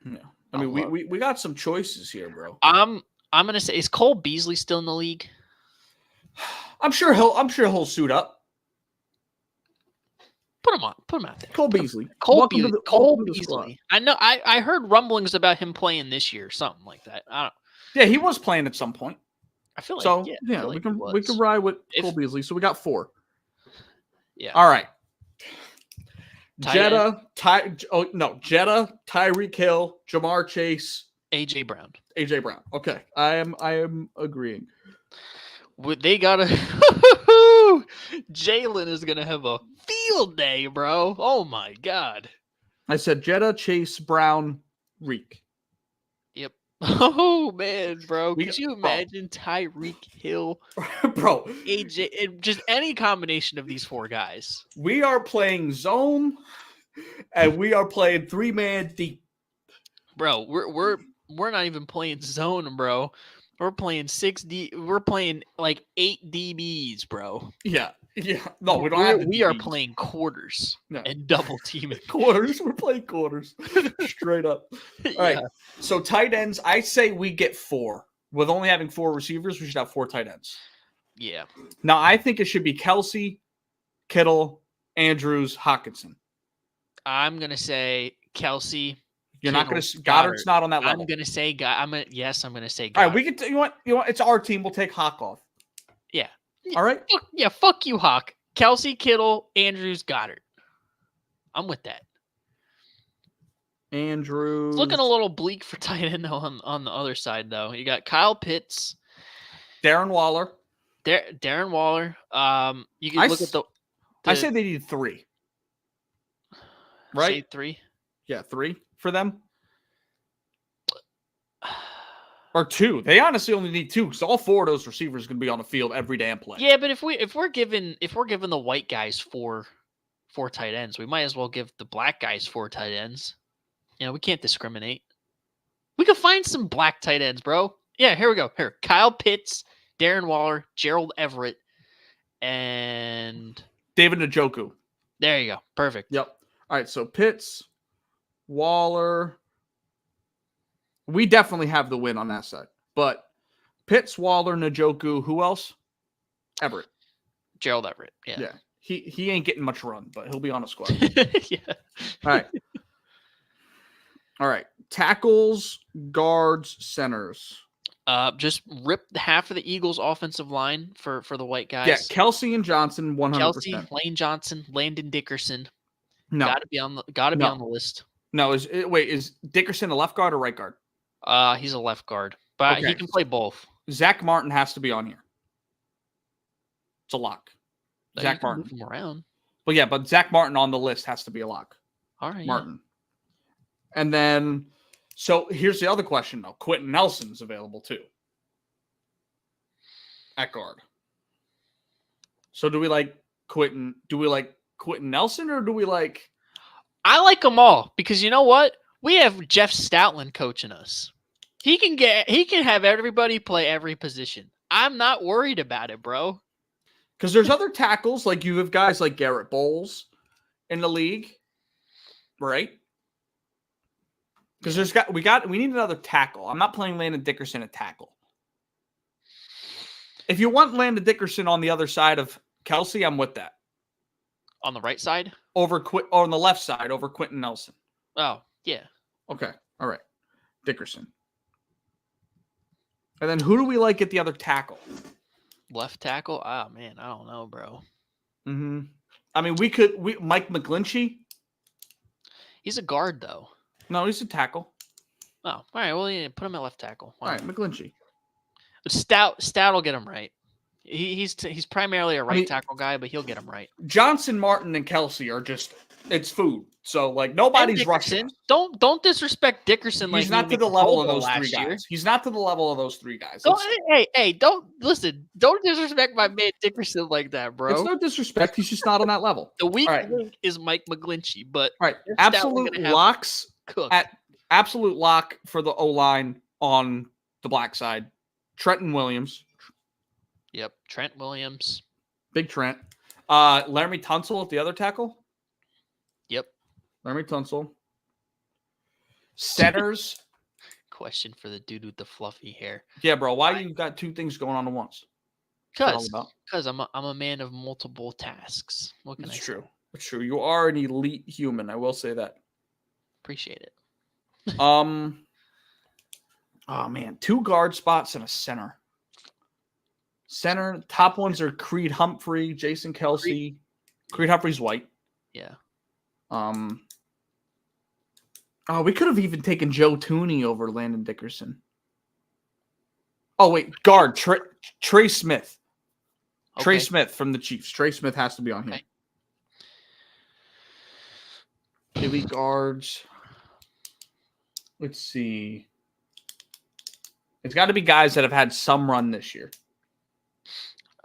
Yeah. I mean, we got some choices here, bro. I'm gonna say, is Cole Beasley still in the league? I'm sure he'll suit up. Put him out there. Cole Beasley. Cole Beasley. I know. I heard rumblings about him playing this year, something like that. I don't. Yeah, he was playing at some point. I feel like so. Yeah, we can ride with Cole Beasley. So we got 4. Yeah. All right. Jetta, Tyreek Hill, Jamar Chase, AJ Brown. Okay, I am agreeing. They gotta. Jalen is gonna have a field day, bro. Oh my god. I said Jetta, Chase, Brown, Reek. Yep. Oh man, bro. Could you imagine Tyreek Hill, bro? AJ, just any combination of these 4 guys. We are playing zone, and we are playing 3-man deep, bro. We're not even playing zone, bro. We're playing 6D. We're playing like 8 DBs, bro. Yeah. No, we don't have. We are playing quarters and double teaming. Quarters. We're playing quarters. Straight up. All right. So tight ends, I say we get 4. With only having 4 receivers, we should have 4 tight ends. Yeah. Now I think it should be Kelsey, Kittle, Andrews, Hockenson. I'm gonna say Kelsey. You're not going to. Goddard's not on that level. I'm going to say. I'm going to say. Goddard. All right, we can. You know what? It's our team. We'll take Hawk off. Yeah. All right. Fuck you, Hawk. Kelsey, Kittle, Andrews, Goddard. I'm with that. Andrews. It's looking a little bleak for tight end though on the other side though. You got Kyle Pitts, Darren Waller. Darren Waller. You can look at the. I say they need 3. Right. Say 3. Yeah, 3 for them. Or 2. They honestly only need 2 because all 4 of those receivers are going to be on the field every damn play. Yeah, but if we're giving the white guys 4 tight ends, we might as well give the black guys 4 tight ends. You know, we can't discriminate. We could find some black tight ends, bro. Yeah, here we go. Here, Kyle Pitts, Darren Waller, Gerald Everett, and David Njoku. There you go. Perfect. Yep. All right, so Pitts, Waller. We definitely have the win on that side. But Pitts, Waller, Njoku, who else? Everett. Gerald Everett. Yeah. Yeah. He ain't getting much run, but he'll be on a squad. Yeah. All right. All right. Tackles, guards, centers. Just rip half of the Eagles' offensive line for the white guys. Yeah, Kelsey and Johnson, 100%. Kelsey, Lane Johnson, Landon Dickerson. No. Gotta be on the list. No, is Dickerson a left guard or right guard? He's a left guard, but he can play both. Zach Martin has to be on here. It's a lock. Zach Martin. Move him around. Well, yeah, but Zach Martin on the list has to be a lock. All right. Martin. Yeah. And then, so here's the other question, though. Quentin Nelson's available, too. At guard. So do we like Quentin Nelson or do we like... I like them all because you know what? We have Jeff Stoutland coaching us. He can have everybody play every position. I'm not worried about it, bro. Because there's other tackles, like you have guys like Garrett Bowles in the league, right? Because we need another tackle. I'm not playing Landon Dickerson at tackle. If you want Landon Dickerson on the other side of Kelsey, I'm with that. On the right side? Or on the left side over Quentin Nelson. Oh, yeah. Okay. All right. Dickerson. And then who do we like at the other tackle? Left tackle? Oh, man, I don't know, bro. Mm-hmm. I mean, Mike McGlinchey. He's a guard, though. No, he's a tackle. Oh, all right. Well, yeah, put him at left tackle. All right, McGlinchey. Stout will get him right. He's primarily a right tackle guy, but he'll get him right. Johnson, Martin, and Kelsey are just it's food. So like nobody's rushing us. Don't disrespect Dickerson. He's not to the level of those three guys. He's not to the level of those three guys. Don't listen. Don't disrespect my man Dickerson like that, bro. It's no disrespect. He's just not on that level. The weak link is Mike McGlinchey, but all right, absolute locks. Absolute lock for the O-line on the black side. Trenton Williams. Yep, Trent Williams. Big Trent. Laramie Tunsil at the other tackle. Yep. Laramie Tunsil. Centers. Question for the dude with the fluffy hair. Yeah, bro. Why you got two things going on at once? Because I'm a man of multiple tasks. What can I say? True. It's true. You are an elite human. I will say that. Appreciate it. Oh man, 2 guard spots and a center. Center top ones are Creed Humphrey, Jason Kelsey. Creed Humphrey's white. Yeah. We could have even taken Joe Tooney over Landon Dickerson. Oh wait, guard Trey Smith. Okay. Trey Smith from the Chiefs. Trey Smith has to be on here. Okay. Elite guards. Let's see. It's got to be guys that have had some run this year.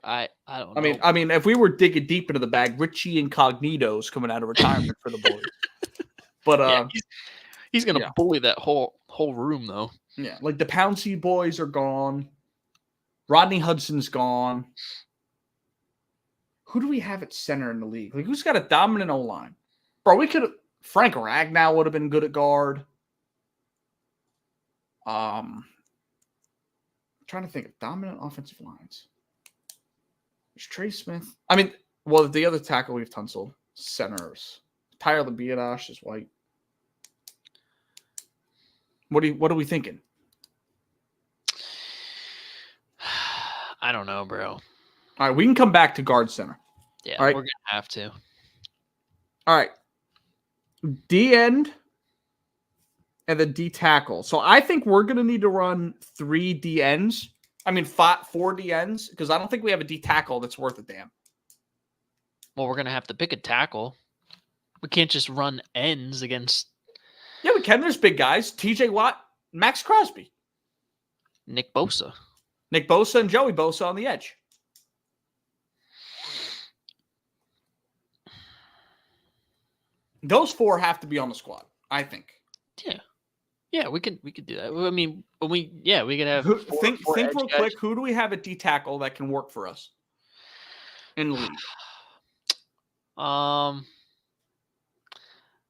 I don't know. I mean, if we were digging deep into the bag, Richie Incognito's coming out of retirement for the boys. But he's gonna bully that whole room though. Yeah, like the Pouncey boys are gone. Rodney Hudson's gone. Who do we have at center in the league? Like, who's got a dominant O-line? Bro, we could have. Frank Ragnow would have been good at guard. I'm trying to think of dominant offensive lines. There's Trey Smith. I mean, well, the other tackle we've Tunsil. Centers. Tyler Biadasz is white. What are we thinking? I don't know, bro. All right, we can come back to guard center. Yeah, all right. We're gonna have to. All right. D end and the D tackle. So I think we're gonna need to run 3 D ends. I mean 4 D ends, because I don't think we have a D tackle that's worth a damn. Well, we're gonna have to pick a tackle. We can't just run ends against. Yeah, we can. There's big guys. TJ Watt, Max Crosby, Nick Bosa, and Joey Bosa on the edge. Those 4 have to be on the squad, I think. Yeah, we could do that. I mean, we could have. Think real quick. Who do we have at D tackle that can work for us in the league?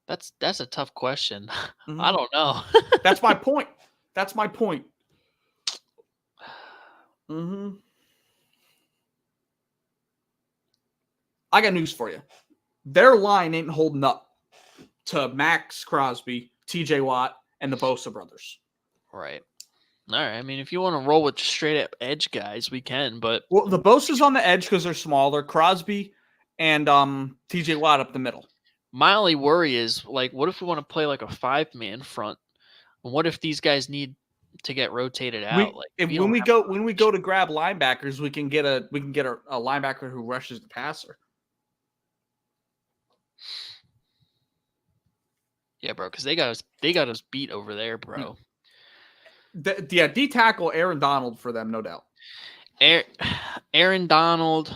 That's a tough question. Mm-hmm. I don't know. That's my point. Mm-hmm. I got news for you. Their line ain't holding up to Max Crosby, TJ Watt, and the Bosa brothers. Right. All right. I mean, if you want to roll with straight up edge guys, we can. But the Bosa's on the edge because they're smaller. Crosby and TJ Watt up the middle. My only worry is, like, what if we want to play like a 5-man front? And what if these guys need to get rotated out? When we go to grab linebackers, we can get a linebacker who rushes the passer. Yeah, bro, because they got us beat over there, bro. D tackle Aaron Donald for them, no doubt. Aaron Donald,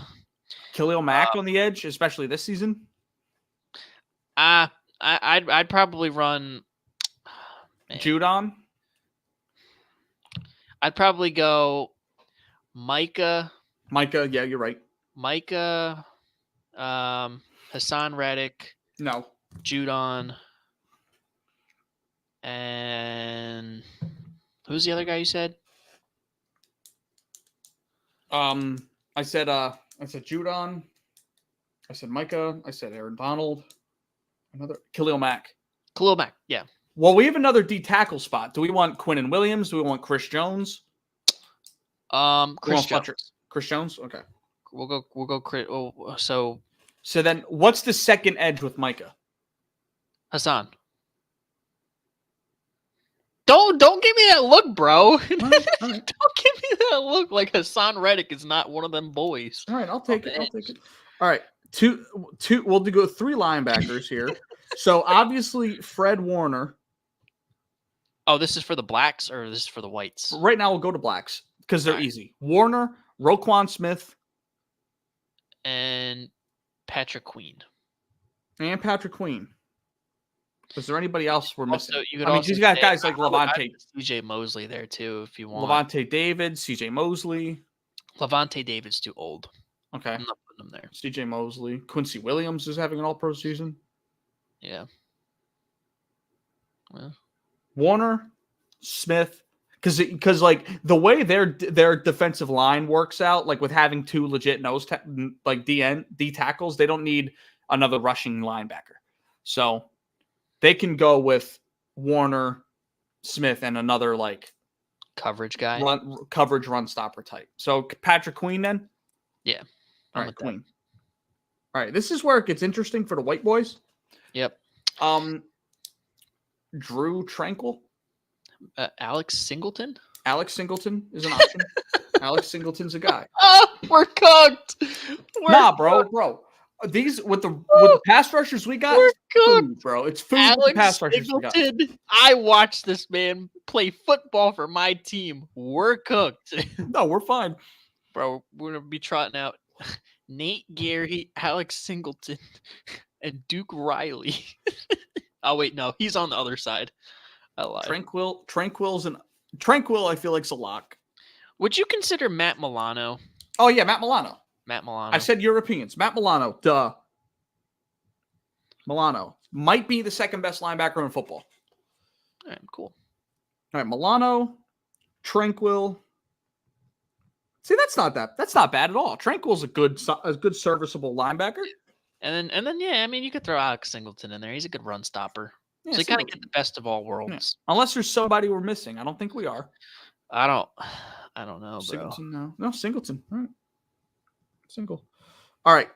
Khalil Mack on the edge, especially this season. I'd probably run Judon. I'd probably go Micah. Yeah, you're right. Micah, Hassan Reddick. No. Judon. And who's the other guy you said? I said Judon. I said Micah. I said Aaron Donald. Another Khalil Mack. Khalil Mack, yeah. Well, we have another D tackle spot. Do we want Quinnen Williams? Do we want Chris Jones? Chris Jones. Chris Jones? Okay. We'll go Chris. Oh, so then what's the second edge with Micah? Hassan. Don't give me that look, bro. All right. Don't give me that look like Hassan Reddick is not one of them boys. All right, I'll take it. All right. Two we'll go 3 linebackers here. So obviously Fred Warner. Oh, this is for the blacks or this is for the whites? Right now we'll go to blacks because they're easy. Warner, Roquan Smith, and Patrick Queen. Is there anybody else we're missing? He's got guys like Levante. CJ Mosley there too, if you want. Levante David, CJ Mosley. Levante David's too old. Okay. I'm not putting him there. CJ Mosley. Quincy Williams is having an all-pro season. Yeah. Well. Warner, Smith, because like the way their defensive line works out, like with having 2 legit D tackles, they don't need another rushing linebacker. So they can go with Warner, Smith, and another like coverage guy, run stopper type. So Patrick Queen then. Yeah. All right, Queen. All right, this is where it gets interesting for the white boys. Yep. Drew Tranquil. Alex Singleton. Alex Singleton is an option. Alex Singleton's a guy. Oh, we're cooked. Bro. These with the pass rushers we got, we're food, bro. It's food. Alex with the pass rushers Singleton, we got. I watched this man play football for my team. We're cooked. No, we're fine, bro. We're gonna be trotting out Nate Gary, Alex Singleton, and Duke Riley. Oh wait, no, he's on the other side. I lied. Tranquil. I feel like's a lock. Would you consider Matt Milano? Oh yeah, Matt Milano. I said Europeans. Matt Milano. Duh. Milano might be the second best linebacker in football. All right, cool. All right, Milano, Tranquil. See, that's not bad at all. Tranquil's a good serviceable linebacker. And then yeah, I mean you could throw Alex Singleton in there. He's a good run stopper. Yeah, so you kind of get the best of all worlds. Yeah. Unless there's somebody we're missing. I don't think we are. I don't know, bro. Singleton, no, Singleton. All right. Single. All right.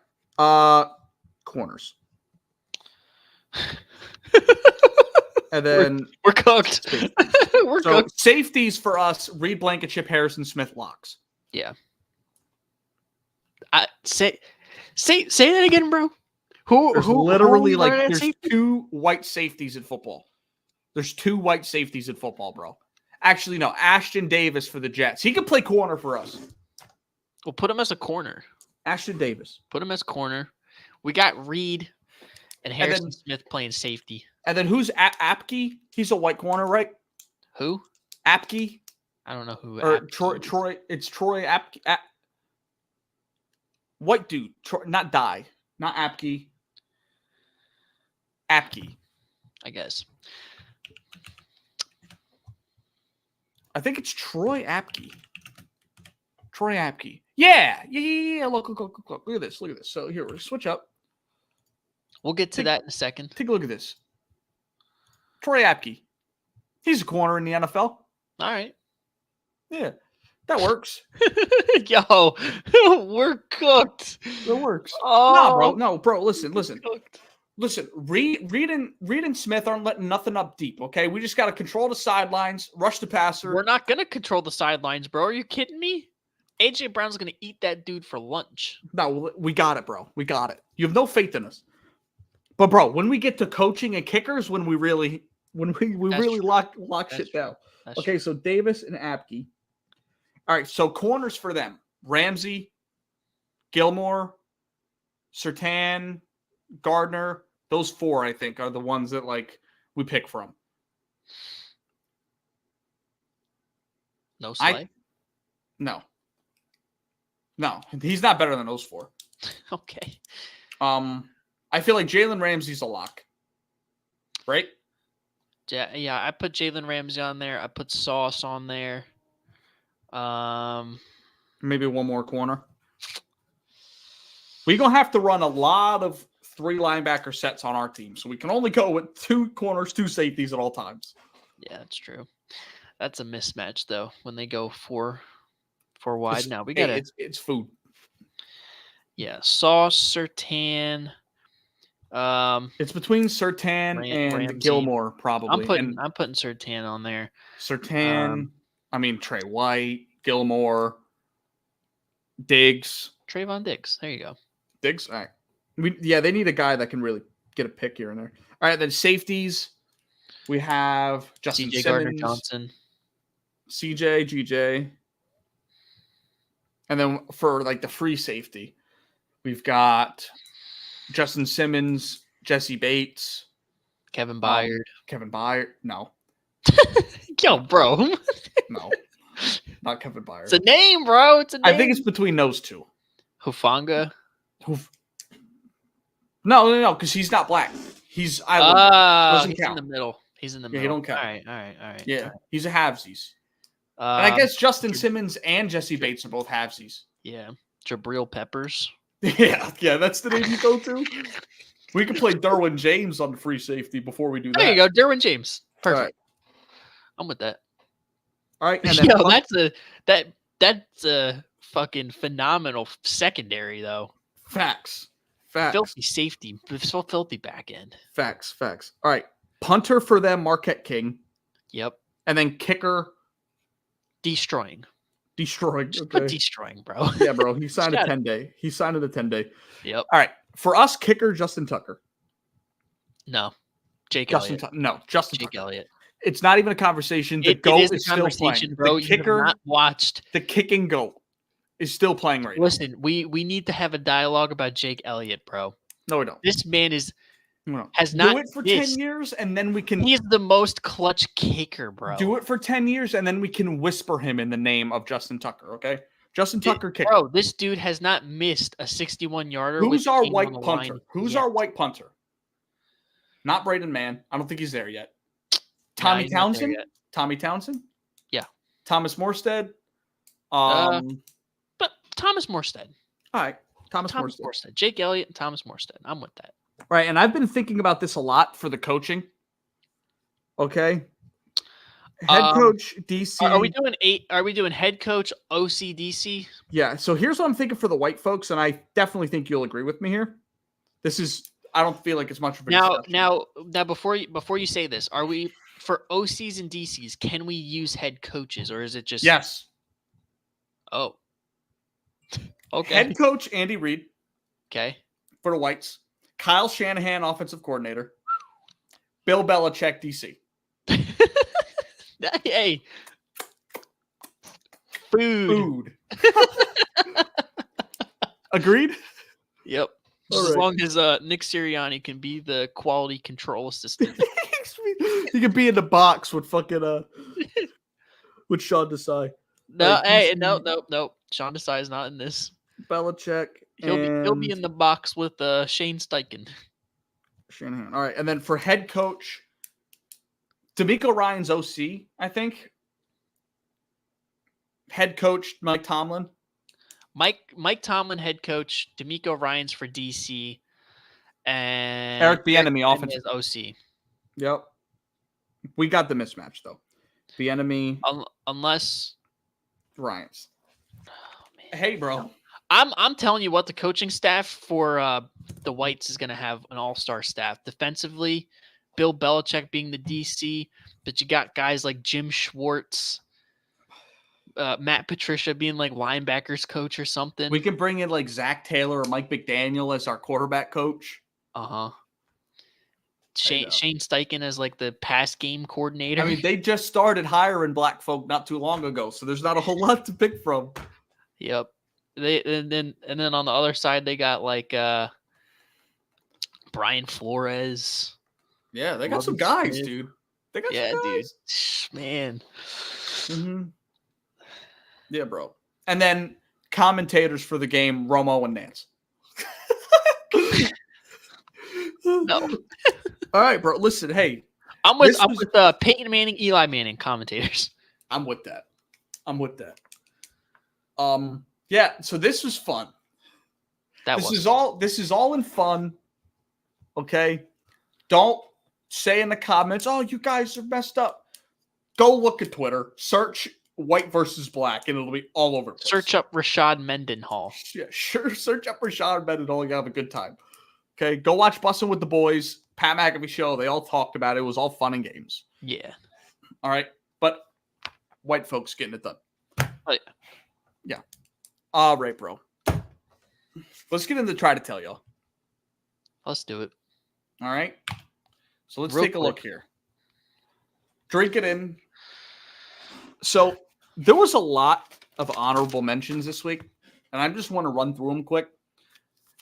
Corners. And then we're cooked. We're cooked. Safeties for us, Reed Blankenship, Harrison Smith, locks. Yeah. Say that again, bro. There's 2 white safeties in football. There's 2 white safeties in football, bro. Actually, no. Ashton Davis for the Jets. He could play corner for us. We'll put him as a corner. Ashton Davis. Put him as corner. We got Reed and Harrison Smith playing safety. And then who's Apke? He's a white corner, right? Who? Apke. I don't know who. Or Troy. It's Troy Apke. White dude. Not Dye. Not Apke. Apke. I guess. I think it's Troy Apke. Troy Apke. Yeah. Look at this. So here, we'll switch up. We'll get to that in a second. Take a look at this. Troy Apke. He's a corner in the NFL. All right. Yeah. That works. Yo, we're cooked. That works. Oh. No, bro. Listen. Listen, Reed and Smith aren't letting nothing up deep, okay? We just got to control the sidelines, rush the passer. We're not going to control the sidelines, bro. Are you kidding me? AJ Brown's going to eat that dude for lunch. No, we got it, bro. We got it. You have no faith in us. But, bro, when we get to coaching and kickers, when we really lock shit down. Okay, so Davis and Apke. All right, so corners for them. Ramsey, Gilmore, Surtain, Gardner, those 4, I think, are the ones that we pick from. No Slay? No, he's not better than those 4. Okay. I feel like Jalen Ramsey's a lock. Right? Yeah, I put Jalen Ramsey on there. I put Sauce on there. Maybe one more corner. We're going to have to run a lot of 3 linebacker sets on our team. So we can only go with 2 corners, 2 safeties at all times. Yeah, that's true. That's a mismatch, though, when they go 4 wide. Now we got to... It's food. Yeah, Sauce, Surtain. It's between Surtain and Ramsey. Gilmore, probably. I'm putting Surtain on there. Surtain, Trey White, Gilmore, Diggs. Trayvon Diggs. There you go. Diggs? All right. They need a guy that can really get a pick here and there. All right, then safeties. We have Justin CJ Simmons, Gardner-Johnson. CJ, GJ. And then for like the free safety, we've got Justin Simmons, Jesse Bates, Kevin Byard. Kevin Byard. No. Yo, bro. No. Not Kevin Byard. It's a name, bro. It's a name. I think it's between those 2. Hufanga. No, because he's not black. He's He's in the middle. He's in the middle. He don't count. All right. Yeah, all right. he's a halvesies. And I guess Justin Simmons and Jesse Bates are both halvesies. Yeah. Jabril Peppers. Yeah, that's the name you go to. We can play Derwin James on the free safety before we do that. There you go, Derwin James. Perfect. Right. I'm with that. All right, and then that's a fucking phenomenal secondary though. Facts. Filthy safety, so filthy back end. Facts. All right, punter for them, Marquette King. Yep. And then kicker, destroying. Okay. But destroying, bro. Yeah, bro. He signed a 10-day. He signed a 10-day. Yep. All right, for us, kicker Justin Tucker. No, Justin Jake Elliott. It's not even a conversation. The GOAT is still playing. Bro. The kicker, you have not watched. The kicking GOAT is still playing right now. Listen, we need to have a dialogue about Jake Elliott, bro. No, we don't. This man has do not it for 10 years, and then we can. He's the most clutch kicker, bro. Do it for 10 years, and then we can whisper him in the name of Justin Tucker. Okay, Justin Tucker kicker. Bro, this dude has not missed a 61-yarder. Who's our white punter? Who's our white punter? Not Braden Mann. I don't think he's there yet. Tommy Townsend? Tommy Townsend? Yeah. Thomas Morstead? But Thomas Morstead. All right. Thomas Morstead. Jake Elliott and Thomas Morstead. I'm with that. Right. And I've been thinking about this a lot for the coaching. Okay. Head coach, DC. Are we doing head coach, OC, DC? Yeah. So here's what I'm thinking for the white folks, and I definitely think you'll agree with me here. I don't feel like it's much of a discussion. Now, before you say this, are we for OCs and DCs? Can we use head coaches, or is it just yes? Oh, okay. Head coach Andy Reid. Okay. For the whites, Kyle Shanahan, offensive coordinator. Bill Belichick, DC. Hey, food. Agreed. Yep. All as right. long as Nick Sirianni can be the quality control assistant. He could be in the box with fucking with Sean Desai. No, hey, no. Sean Desai is not in this. Belichick. He'll be in the box with Shane Steichen. Shanahan. All right, and then for head coach, D'Amico Ryan's OC, I think. Head coach Mike Tomlin. Mike Tomlin, head coach. D'Amico Ryans for DC, and Eric Bieniemy, offensive OC. Yep, we got the mismatch though. Bieniemy, unless Ryans. Oh, hey, bro. I'm telling you what, the coaching staff for the Whites is going to have an all-star staff. Defensively, Bill Belichick being the DC, but you got guys like Jim Schwartz. Matt Patricia being like linebackers coach or something. We can bring in like Zach Taylor or Mike McDaniel as our quarterback coach. Shane Steichen as like the pass game coordinator. I mean, they just started hiring black folk not too long ago, so there's not a whole lot to pick from. Yep. And then on the other side they got like Brian Flores. Yeah, they got some guys, dude. They got some guys. Dude. Man. Mm-hmm. Yeah, bro. And then commentators for the game, Romo and Nance. No. All right, bro. Listen, hey. I'm with Peyton Manning, Eli Manning commentators. I'm with that. Yeah, so this was fun. This is all in fun. Okay? Don't say in the comments, "Oh, you guys are messed up." Go look at Twitter, search white versus black, and it'll be all over the place. Search up Rashad Mendenhall. Yeah, sure. Search up Rashad Mendenhall. You have a good time. Okay, go watch Bussin' with the Boys, Pat McAfee show. They all talked about it. It was all fun and games. Yeah. All right, but white folks getting it done. Oh, yeah. All right, bro. Let's get into try to tell y'all. Let's do it. All right. So let's Real take a quick. look here. Drink it in. So there was a lot of honorable mentions this week, and I just want to run through them quick.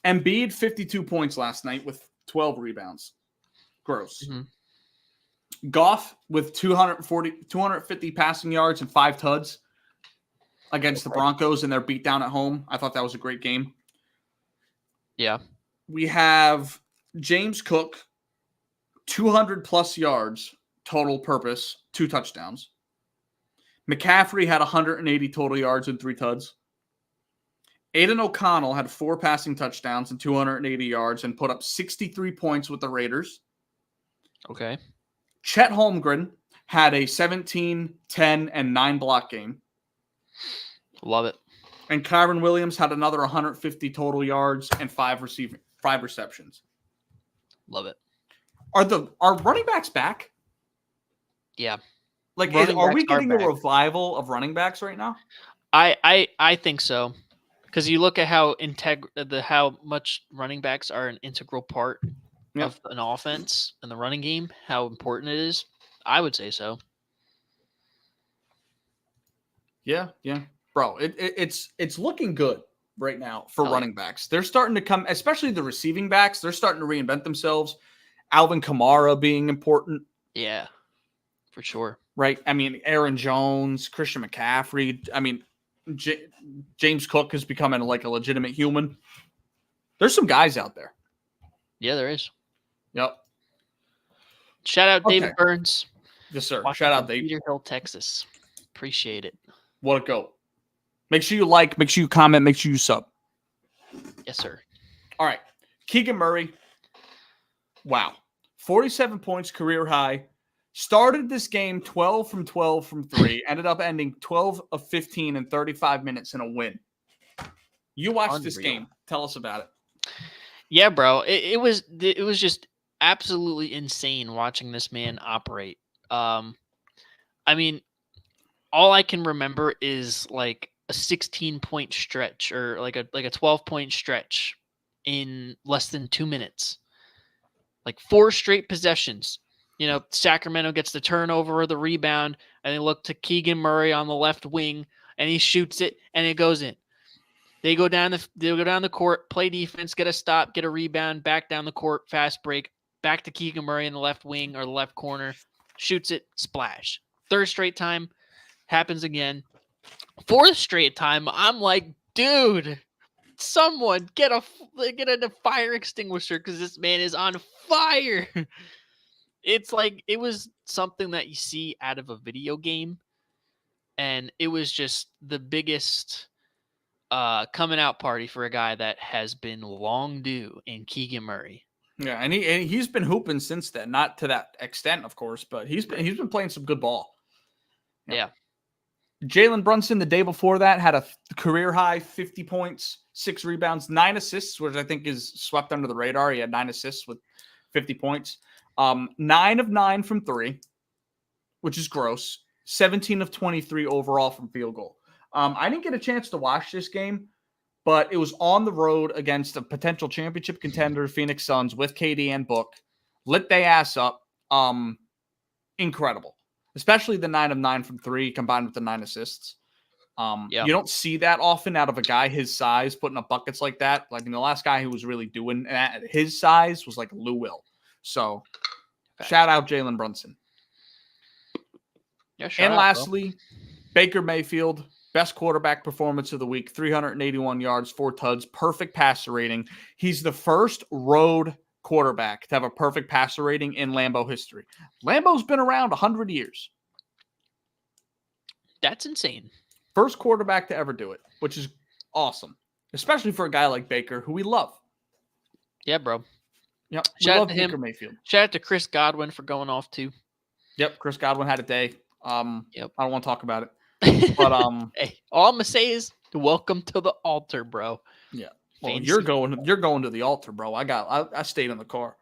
Embiid, 52 points last night with 12 rebounds. Gross. Mm-hmm. Goff with 250 passing yards and 5 tuds against the Broncos in their beatdown at home. I thought that was a great game. Yeah. We have James Cook, 200 plus yards total purpose, 2 touchdowns. McCaffrey had 180 total yards and 3 tuds. Aiden O'Connell had 4 passing touchdowns and 280 yards and put up 63 points with the Raiders. Okay. Chet Holmgren had a 17, 10, and 9 block game. Love it. And Kyron Williams had another 150 total yards and 5 receptions. Love it. Are running backs back? Yeah. Like, Running are we backs are getting a back. revival of running backs right now? I think so. Because you look at how how much running backs are an integral part of an offense and the running game, how important it is. I would say so. Yeah. Bro, it's looking good right now for Oh, running backs. They're starting to come, especially the receiving backs, they're starting to reinvent themselves. Alvin Kamara being important. Yeah, for sure. Right? I mean, Aaron Jones, Christian McCaffrey. I mean, James Cook is becoming like a legitimate human. There's some guys out there. Yeah, there is. Yep. Shout out Okay. David Burns. Yes, sir. Watching Shout out, from Dave. Cedar Hill, Texas. Appreciate it. What a go. Make sure you like, make sure you comment, make sure you sub. Yes, sir. All right. Keegan Murray. Wow. 47 points, career high. Started this game 12 from 12 from 3. Ended up ending 12 of 15 in 35 minutes in a win. You watched this Unreal. game. Tell us about it. Yeah, bro. It was just absolutely insane watching this man operate. I mean, all I can remember is like a 16-point stretch or like a 12-point stretch in less than 2 minutes. Like 4 straight possessions. You know, Sacramento gets the turnover or the rebound, and they look to Keegan Murray on the left wing, and he shoots it, and it goes in. They go down the court, play defense, get a stop, get a rebound, back down the court, fast break, back to Keegan Murray in the left wing or the left corner, shoots it, splash. 3rd straight time, happens again. 4th straight time, I'm like, dude, someone get a fire extinguisher because this man is on fire. It's like it was something that you see out of a video game, and it was just the biggest coming out party for a guy that has been long due in Keegan Murray. Yeah, and he's been hooping since then. Not to that extent, of course, but he's been playing some good ball. Yeah. Jalen Brunson the day before that had a career high 50 points, 6 rebounds, 9 assists, which I think is swept under the radar. He had 9 assists with 50 points. 9 of 9 from 3, which is gross. 17 of 23 overall from field goal. I didn't get a chance to watch this game, but it was on the road against a potential championship contender, Phoenix Suns, with KD and Book. Lit they ass up. Incredible. Especially the 9 of 9 from 3 combined with the 9 assists. You don't see that often out of a guy his size putting up buckets like that. Like, the last guy who was really doing that at his size was like Lou Will. So, shout out Jalen Brunson. Yeah, and lastly, Baker Mayfield, best quarterback performance of the week, 381 yards, 4 tuds, perfect passer rating. He's the first road quarterback to have a perfect passer rating in Lambeau history. Lambeau's been around 100 years. That's insane. First quarterback to ever do it, which is awesome, especially for a guy like Baker, who we love. Yeah, bro. Yep, we Shout out love to Baker him. Mayfield. Shout out to Chris Godwin for going off too. Yep, Chris Godwin had a day. Yep. I don't want to talk about it, but Hey, all I'm gonna say is welcome to the altar, bro. yeah. Well, Fancy. you're going to the altar, bro. I stayed in the car.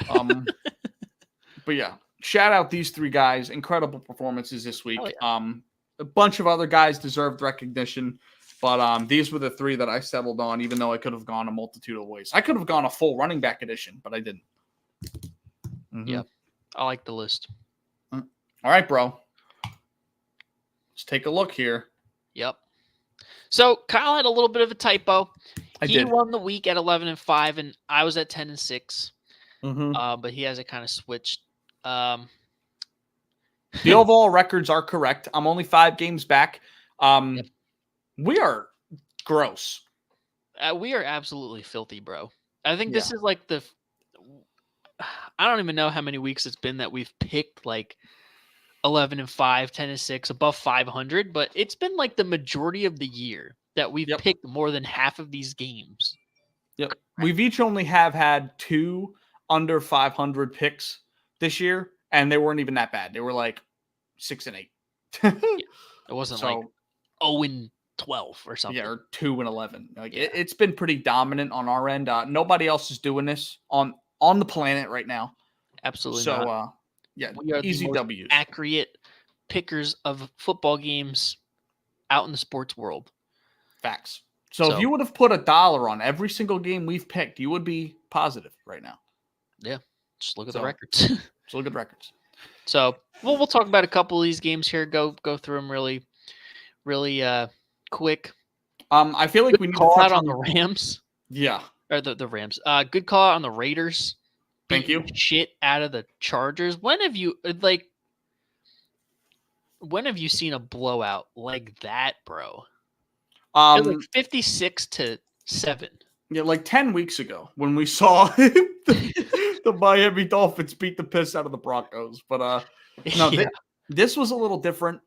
But yeah, shout out these three guys. Incredible performances this week. Yeah. A bunch of other guys deserved recognition, but these were the three that I settled on, even though I could have gone a multitude of ways. I could have gone a full running back edition, but I didn't. Yeah, I like the list. All right, bro. Let's take a look here. Yep. So Kyle had a little bit of a typo. He did. won the week at 11-5, and I was at 10-6. Mm-hmm. But he has it kind of switched. The overall records are correct. I'm only 5 games back. Yep. We are gross. We are absolutely filthy, bro. I think this is like I don't even know how many weeks it's been that we've picked like 11-5, 10-6, above 500, but it's been like the majority of the year that we've picked more than half of these games. Yep. We've each only have had 2 under 500 picks this year, and they weren't even that bad. They were like 6 and 8. It wasn't like 0-12 or something. Yeah, or 2 and 11. Like it's been pretty dominant on our end. Nobody else is doing this on the planet right now. Absolutely so, not. Yeah, we are easy the most W's. accurate pickers of football games out in the sports world. Facts. So if you would have put $1 on every single game we've picked, you would be positive right now. Yeah, just look at the records. Just look at the records. So we'll talk about a couple of these games here. Go through them really quick. I feel like we need to call touch out on the Rams. Yeah, or the Rams. Good call out on the Raiders. Thank you. Shit out of the Chargers. When have you seen a blowout like that, bro? It was like 56-7. Yeah, like 10 weeks ago when we saw the Miami Dolphins beat the piss out of the Broncos. But no, this was a little different.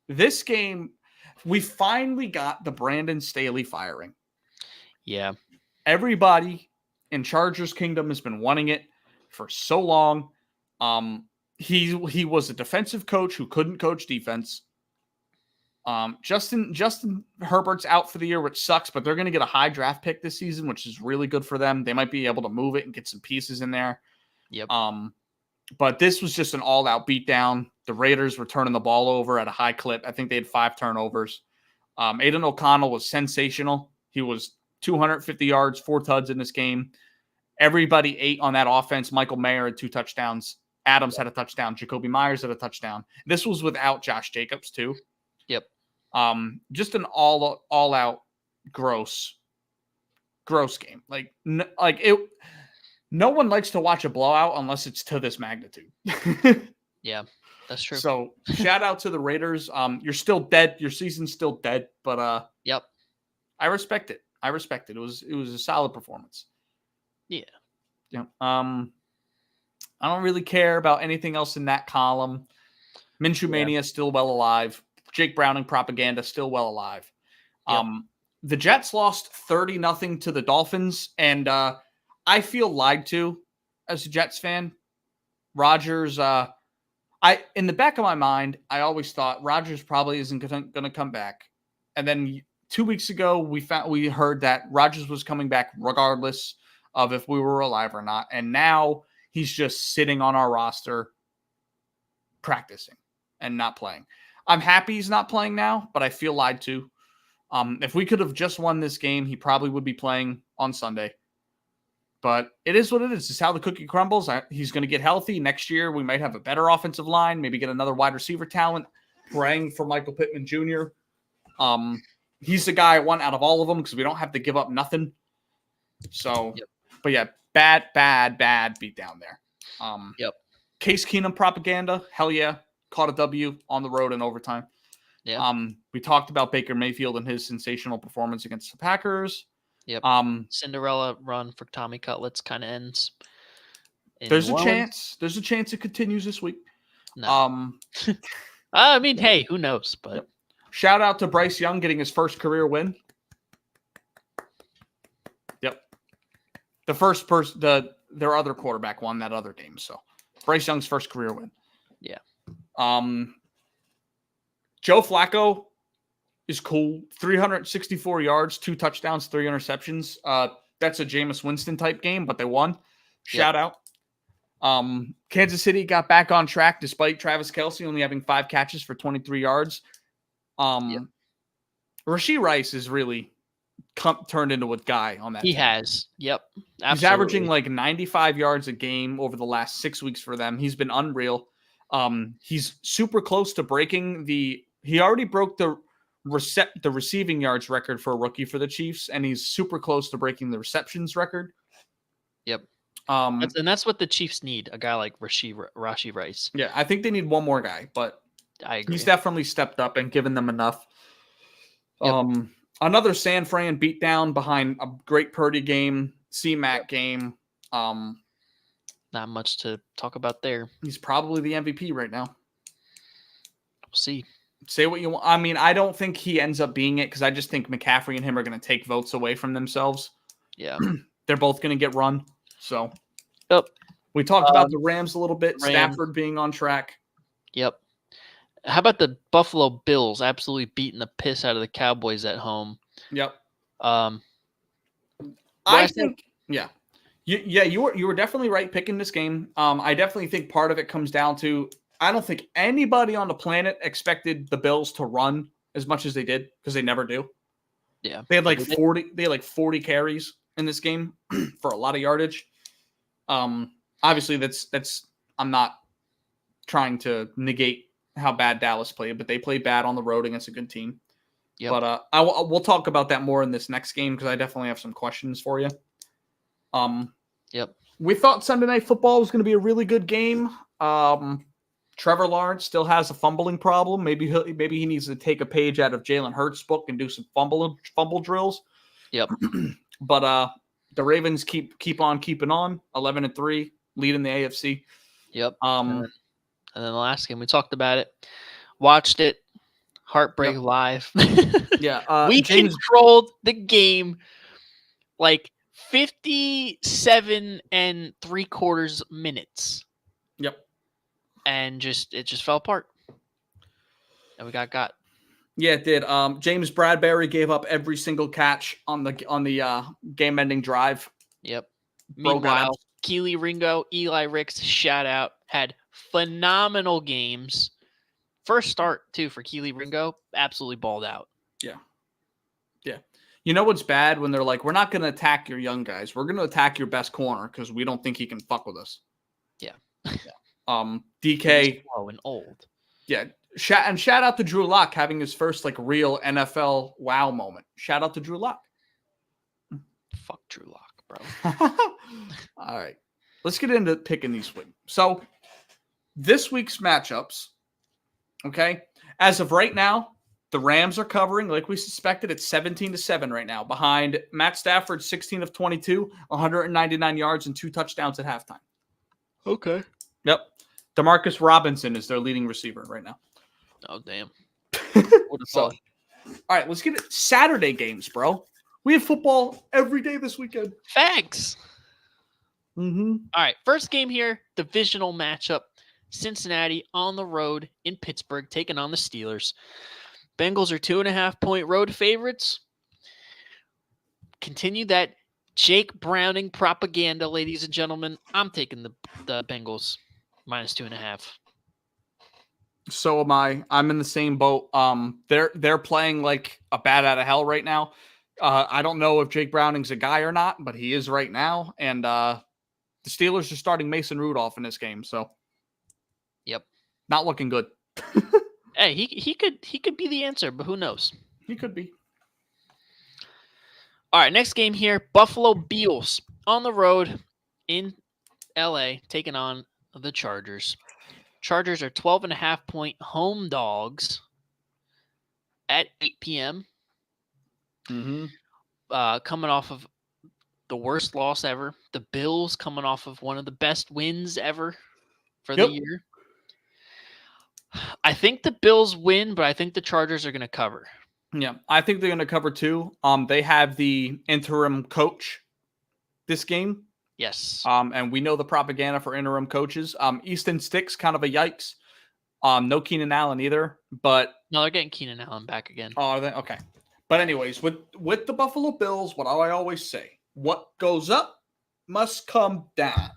This game, we finally got the Brandon Staley firing. Yeah. Everybody in Chargers Kingdom has been wanting it for so long. He was a defensive coach who couldn't coach defense. Justin Herbert's out for the year, which sucks, but they're going to get a high draft pick this season, which is really good for them. They might be able to move it and get some pieces in there. Yep. But this was just an all-out beatdown. The Raiders were turning the ball over at a high clip. I think they had 5 turnovers. Aiden O'Connell was sensational. He was 250 yards, 4 tuds in this game. Everybody ate on that offense. Michael Mayer had 2 touchdowns. Adams had a touchdown. Jacoby Myers had a touchdown. This was without Josh Jacobs too. Yep. Just an all-out gross game. No one likes to watch a blowout unless it's to this magnitude. Yeah, that's true. So shout out to the Raiders. You're still dead. Your season's still dead, but yep. I respect it. It was a solid performance. Yeah. Yeah. I don't really care about anything else in that column. Minshew Mania still well alive. Jake Browning propaganda still well alive. Yep. The Jets lost 30-0 to the Dolphins, and I feel lied to as a Jets fan. Rodgers, in the back of my mind, I always thought Rodgers probably isn't going to come back. And then 2 weeks ago, we heard that Rodgers was coming back regardless of if we were alive or not. And now he's just sitting on our roster practicing and not playing. I'm happy he's not playing now, but I feel lied to. If we could have just won this game, he probably would be playing on Sunday. But it is what it is. It's how the cookie crumbles. He's going to get healthy. Next year, we might have a better offensive line, maybe get another wide receiver talent. Praying for Michael Pittman Jr. He's the guy I want out of all of them because we don't have to give up nothing. So, But yeah, bad beat down there. Case Keenum propaganda, hell yeah. Caught a W on the road in overtime. Yeah. We talked about Baker Mayfield and his sensational performance against the Packers. Yep. Cinderella run for Tommy Cutlets kind of ends. There's a chance it continues this week. No. I mean, hey, who knows? But Shout out to Bryce Young getting his first career win. Yep. The first person, their other quarterback won that other game. So Bryce Young's first career win. Yeah. Joe Flacco is cool. 364 yards, 2 touchdowns, 3 interceptions. That's a Jameis Winston type game, but they won. Shout out. Kansas City got back on track despite Travis Kelce only having 5 catches for 23 yards. Rashee Rice is really turned into a guy on that He team. has. Yep. Absolutely. He's averaging like 95 yards a game over the last 6 weeks for them. He's been unreal. He's super close to breaking he already broke the receiving yards record for a rookie for the Chiefs, and he's super close to breaking the receptions record. Yep. And that's what the Chiefs need, a guy like Rashee Rice. Yeah, I think they need one more guy, but I agree. he's definitely stepped up and given them enough. Yep. Another San Fran beatdown behind a great Purdy game, C-Mac game. Not much to talk about there. He's probably the MVP right now. We'll see. Say what you want. I mean, I don't think he ends up being it because I just think McCaffrey and him are going to take votes away from themselves. Yeah. They're both going to get run. So, yep. We talked about the Rams a little bit. Rams. Stafford being on track. Yep. How about the Buffalo Bills absolutely beating the piss out of the Cowboys at home? Yep. I think, yeah. You were definitely right picking this game. I definitely think part of it comes down to I don't think anybody on the planet expected the Bills to run as much as they did because they never do. Yeah. They had like 40 carries in this game for a lot of yardage. Obviously that's I'm not trying to negate how bad Dallas played, but they played bad on the road against a good team. Yep. But we'll talk about that more in this next game because I definitely have some questions for you. Yep. We thought Sunday Night Football was going to be a really good game. Trevor Lawrence still has a fumbling problem. Maybe he needs to take a page out of Jalen Hurts' book and do some fumble drills. Yep. But the Ravens keep on keeping on, 11-3, leading the AFC. Yep. And then the last game we talked about it, watched it, Heartbreak Live. Yeah, we controlled the game like 57 3/4 minutes. Yep. And it just fell apart. And we got. Yeah, it did. James Bradbury gave up every single catch on the game-ending drive. Yep. Meanwhile, Keely Ringo, Eli Ricks, shout out, had phenomenal games. First start too for Keely Ringo, absolutely balled out. Yeah. Yeah. You know what's bad when they're like, we're not going to attack your young guys. We're going to attack your best corner because we don't think he can fuck with us. Yeah. DK. Slow and old. Yeah. Shout out to Drew Lock having his first like real NFL wow moment. Shout out to Drew Lock. Fuck Drew Lock, bro. All right. Let's get into picking these wins. So this week's matchups, okay, as of right now, the Rams are covering, like we suspected, it's 17-7 right now, behind Matt Stafford, 16 of 22, 199 yards and 2 touchdowns at halftime. Okay. Yep. Demarcus Robinson is their leading receiver right now. Oh, damn. All right, let's get it. Saturday games, bro. We have football every day this weekend. Facts. Mm-hmm. All right, first game here, divisional matchup. Cincinnati on the road in Pittsburgh, taking on the Steelers. Bengals are 2.5-point road favorites. Continue that Jake Browning propaganda, ladies and gentlemen. I'm taking the Bengals -2.5. So am I. I'm in the same boat. They're playing like a bat out of hell right now. I don't know if Jake Browning's a guy or not, but he is right now. And the Steelers are starting Mason Rudolph in this game, so yep, not looking good. Hey, he could be the answer, but who knows? He could be. All right, next game here, Buffalo Bills on the road in LA, taking on the Chargers. Chargers are 12.5-point home dogs at 8 p.m. Mm-hmm. Coming off of the worst loss ever. The Bills coming off of one of the best wins ever for the year. I think the Bills win, but I think the Chargers are going to cover. Yeah, I think they're going to cover too. They have the interim coach this game. Yes. And we know the propaganda for interim coaches. Easton Stick's kind of a yikes. No Keenan Allen either, but No, they're getting Keenan Allen back again. oh, are they? Okay. But anyways, with the Buffalo Bills, what I always say, what goes up must come down.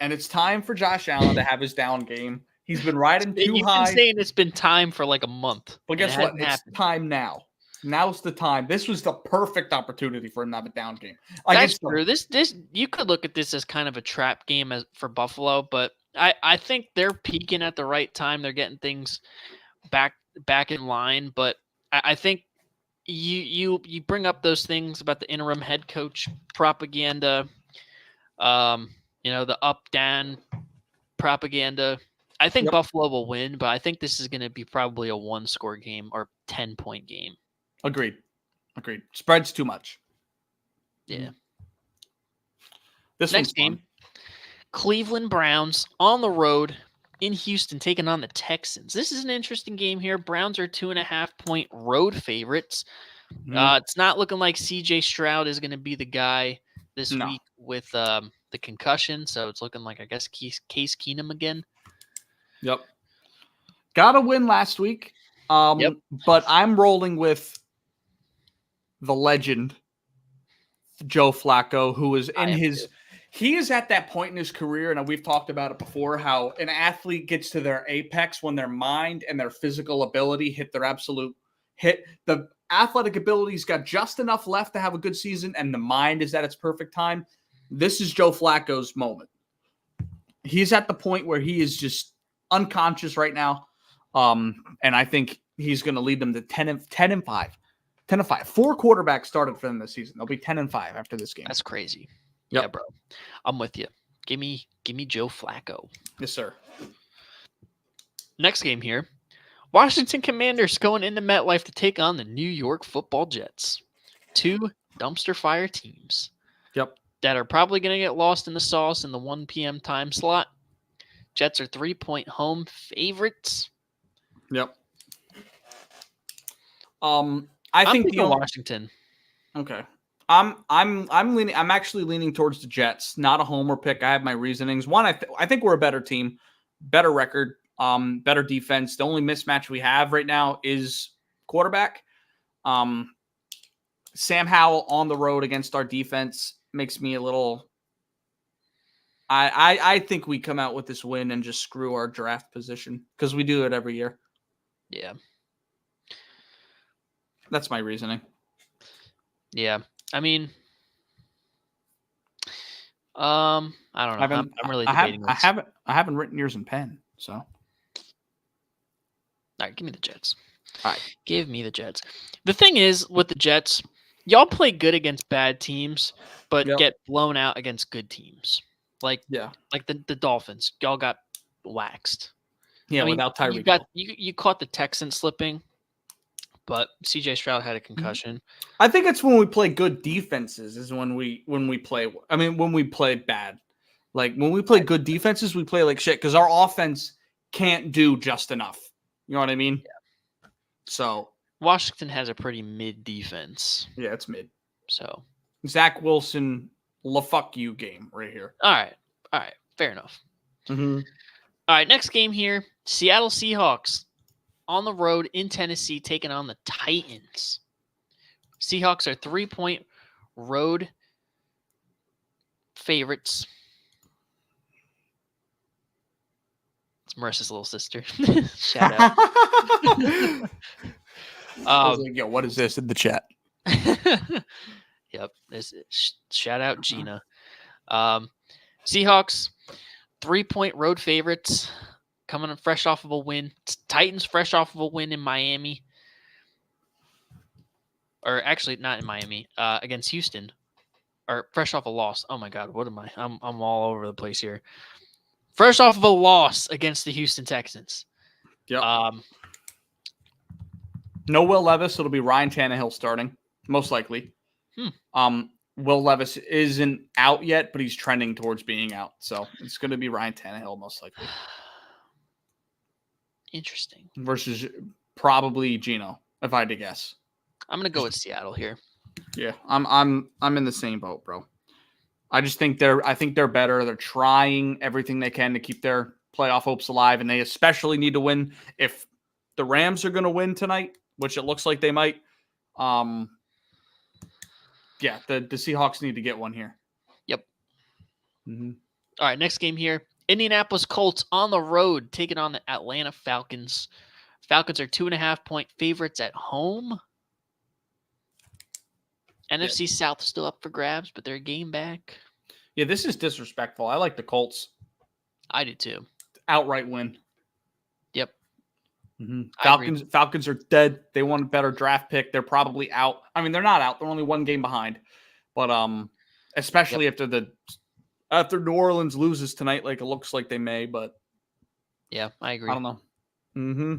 And it's time for Josh Allen to have his down game. He's been riding too high. You've been saying it's been time for like a month. But guess what? It's time now. Now's the time. This was the perfect opportunity for him to have a down game. That's true. This you could look at this as kind of a trap game for Buffalo, but I think they're peaking at the right time. They're getting things back in line. But I think you bring up those things about the interim head coach propaganda, the up down propaganda. I think Buffalo will win, but I think this is going to be probably a 1-score game or 10-point game. Agreed. Spread's too much. Yeah. This next game, Cleveland Browns on the road in Houston taking on the Texans. This is an interesting game here. Browns are 2.5-point road favorites. It's not looking like CJ Stroud is going to be the guy this week with the concussion, so it's looking like, I guess, Case Keenum again. Yep. Got a win last week. But I'm rolling with the legend, Joe Flacco, who is he is at that point in his career, and we've talked about it before, how an athlete gets to their apex when their mind and their physical ability hit their absolute hit. The athletic ability's got just enough left to have a good season, and the mind is at its perfect time. This is Joe Flacco's moment. He's at the point where he is just unconscious right now. And I think he's going to lead them to 10-5. 10-5. 4 quarterbacks started for them this season. They'll be 10-5 after this game. That's crazy. Yep. Yeah, bro. I'm with you. Give me Joe Flacco. Yes, sir. Next game here. Washington Commanders going into MetLife to take on the New York Football Jets. 2 dumpster fire teams. Yep. That are probably going to get lost in the sauce in the 1 p.m. time slot. Jets are 3-point home favorites. Yep. I think Washington. Okay. I'm actually leaning towards the Jets. Not a homer pick. I have my reasonings. One, I think we're a better team, better record, better defense. The only mismatch we have right now is quarterback. Sam Howell on the road against our defense makes me a little. I think we come out with this win and just screw our draft position because we do it every year. Yeah. That's my reasoning. Yeah. I mean, I don't know. I'm really debating this. I haven't written yours in pen, so. All right, give me the Jets. All right. Give me the Jets. The thing is, with the Jets, y'all play good against bad teams, but get blown out against good teams. Like the Dolphins. Y'all got waxed. Yeah, without Tyreek. You caught the Texans slipping, but CJ Stroud had a concussion. I think it's when we play good defenses is when we play. I mean, when we play bad. Like when we play good defenses, we play like shit because our offense can't do just enough. You know what I mean? Yeah. So Washington has a pretty mid defense. Yeah, it's mid. So Zach Wilson, fuck you game right here. All right, fair enough. Mm-hmm. All right, next game here: Seattle Seahawks on the road in Tennessee taking on the Titans. Seahawks are 3-point road favorites. It's Marissa's little sister. Shout out. I was like, yo, what is this in the chat? Yep. Shout out Gina. Seahawks, 3-point road favorites, coming fresh off of a win. Titans fresh off of a win in Miami. Or actually, not in Miami, against Houston. Or fresh off a loss. Oh my God, what am I? I'm all over the place here. Fresh off of a loss against the Houston Texans. Yep. No Will Levis. It'll be Ryan Tannehill starting, most likely. Will Levis isn't out yet, but he's trending towards being out. So it's going to be Ryan Tannehill, most likely. Interesting. versus probably Geno, if I had to guess. I'm gonna go with Seattle here. Yeah, I'm in the same boat, bro. I think they're better. They're trying everything they can to keep their playoff hopes alive, and they especially need to win. If the Rams are going to win tonight, which it looks like they might, the Seahawks need to get one here. Yep. Mm-hmm. All right, next game here. Indianapolis Colts on the road taking on the Atlanta Falcons. Falcons are 2.5-point favorites at home. NFC South still up for grabs, but they're a game back. Yeah, this is disrespectful. I like the Colts. I do too. Outright win. Yep. Mm-hmm. Falcons are dead. They want a better draft pick. They're probably out. I mean, they're not out. They're only one game behind. But especially after New Orleans loses tonight, like it looks like they may. But yeah, I agree. I don't know. Mm-hmm.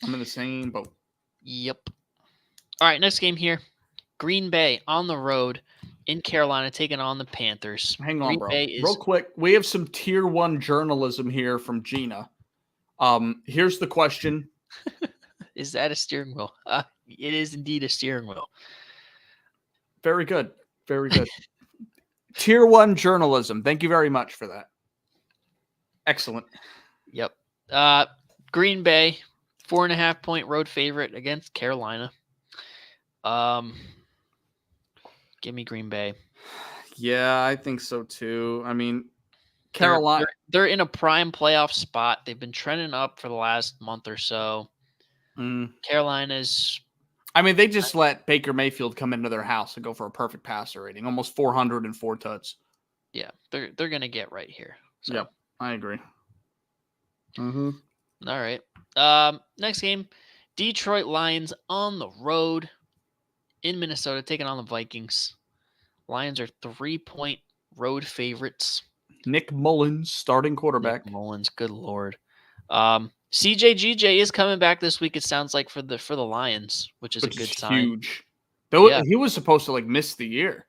I'm in the same boat. Yep. All right, next game here. Green Bay on the road in Carolina taking on the Panthers. Hang on, Green bro. Bay is... Real quick, we have some tier 1 journalism here from Gina. Here's the question. Is that a steering wheel? It is indeed a steering wheel. Very good. Very good. Tier 1 journalism. Thank you very much for that. Excellent. Yep. Green Bay, 4.5-point road favorite against Carolina. Give me Green Bay. Yeah, I think so too. I mean, Carolina. They're in a prime playoff spot. They've been trending up for the last month or so. Carolina's... I mean, they just let Baker Mayfield come into their house and go for a perfect passer rating, almost 404 touchdowns. Yeah, they're going to get right here. So. Yep, I agree. Mm-hmm. All right. Next game, Detroit Lions on the road in Minnesota taking on the Vikings. Lions are 3-point road favorites. Nick Mullins, starting quarterback. Nick Mullins, good Lord. CJGJ is coming back this week, it sounds like, for the Lions, which is a good sign. Huge. Though he was supposed to miss the year.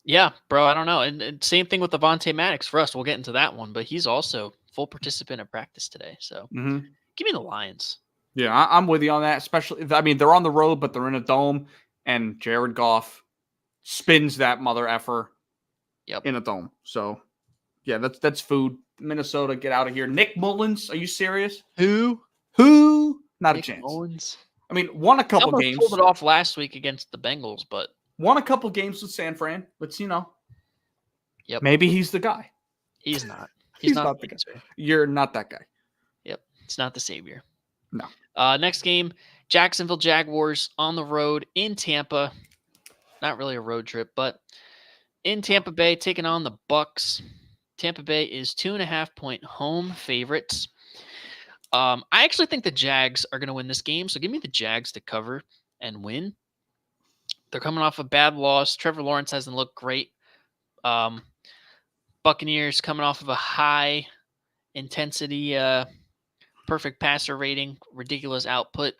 Yeah, bro, I don't know. And same thing with Devontae Maddox for us. We'll get into that one, but he's also full participant at practice today. So give me the Lions. Yeah, I'm with you on that. Especially, I mean, they're on the road, but they're in a dome, and Jared Goff spins that mother effer in a dome. So, yeah, that's food. Minnesota, get out of here. Nick Mullins, are you serious? Who? Not Nick a chance. Mullins. I mean, won a couple games. Pulled it off last week against the Bengals, but won a couple games with San Fran. But yep, maybe he's the guy. He's not. He's not the guy. You're not that guy. Yep, it's not the savior. No. Next game, Jacksonville Jaguars on the road in Tampa. Not really a road trip, but in Tampa Bay, taking on the Bucks. Tampa Bay is 2.5-point home favorites. I actually think the Jags are going to win this game, so give me the Jags to cover and win. They're coming off a bad loss. Trevor Lawrence hasn't looked great. Buccaneers coming off of a high intensity, perfect passer rating, ridiculous output.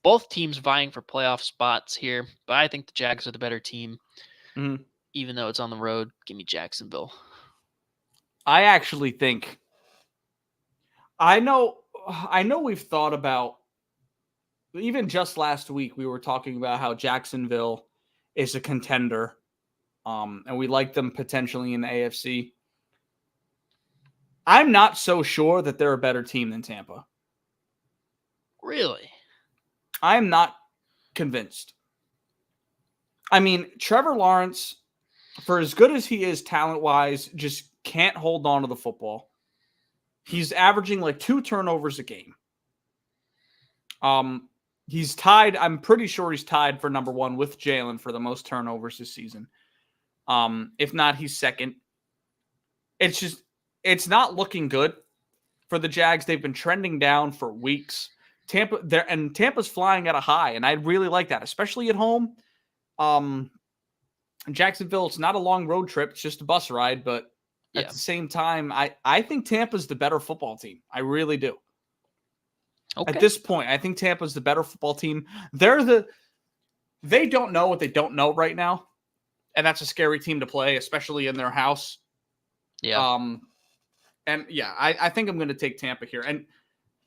Both teams vying for playoff spots here, but I think the Jags are the better team. Even though it's on the road, give me Jacksonville. I actually think I know we've thought about, even just last week we were talking about how Jacksonville is a contender, and we like them potentially in the AFC. I'm not so sure that they're a better team than Tampa. Really? I'm not convinced. I mean, Trevor Lawrence, for as good as he is talent-wise, just can't hold on to the football. He's averaging 2 turnovers a game. He's tied. I'm pretty sure he's tied for number 1 with Jalen for the most turnovers this season. If not, he's second. It's not looking good for the Jags. They've been trending down for weeks. Tampa's flying at a high, and I really like that, especially at home. Jacksonville, it's not a long road trip. It's just a bus ride, but at the same time, I think Tampa's the better football team. I really do. Okay. At this point, I think Tampa's the better football team. They don't know what they don't know right now, and that's a scary team to play, especially in their house. Yeah. I think I'm going to take Tampa here. And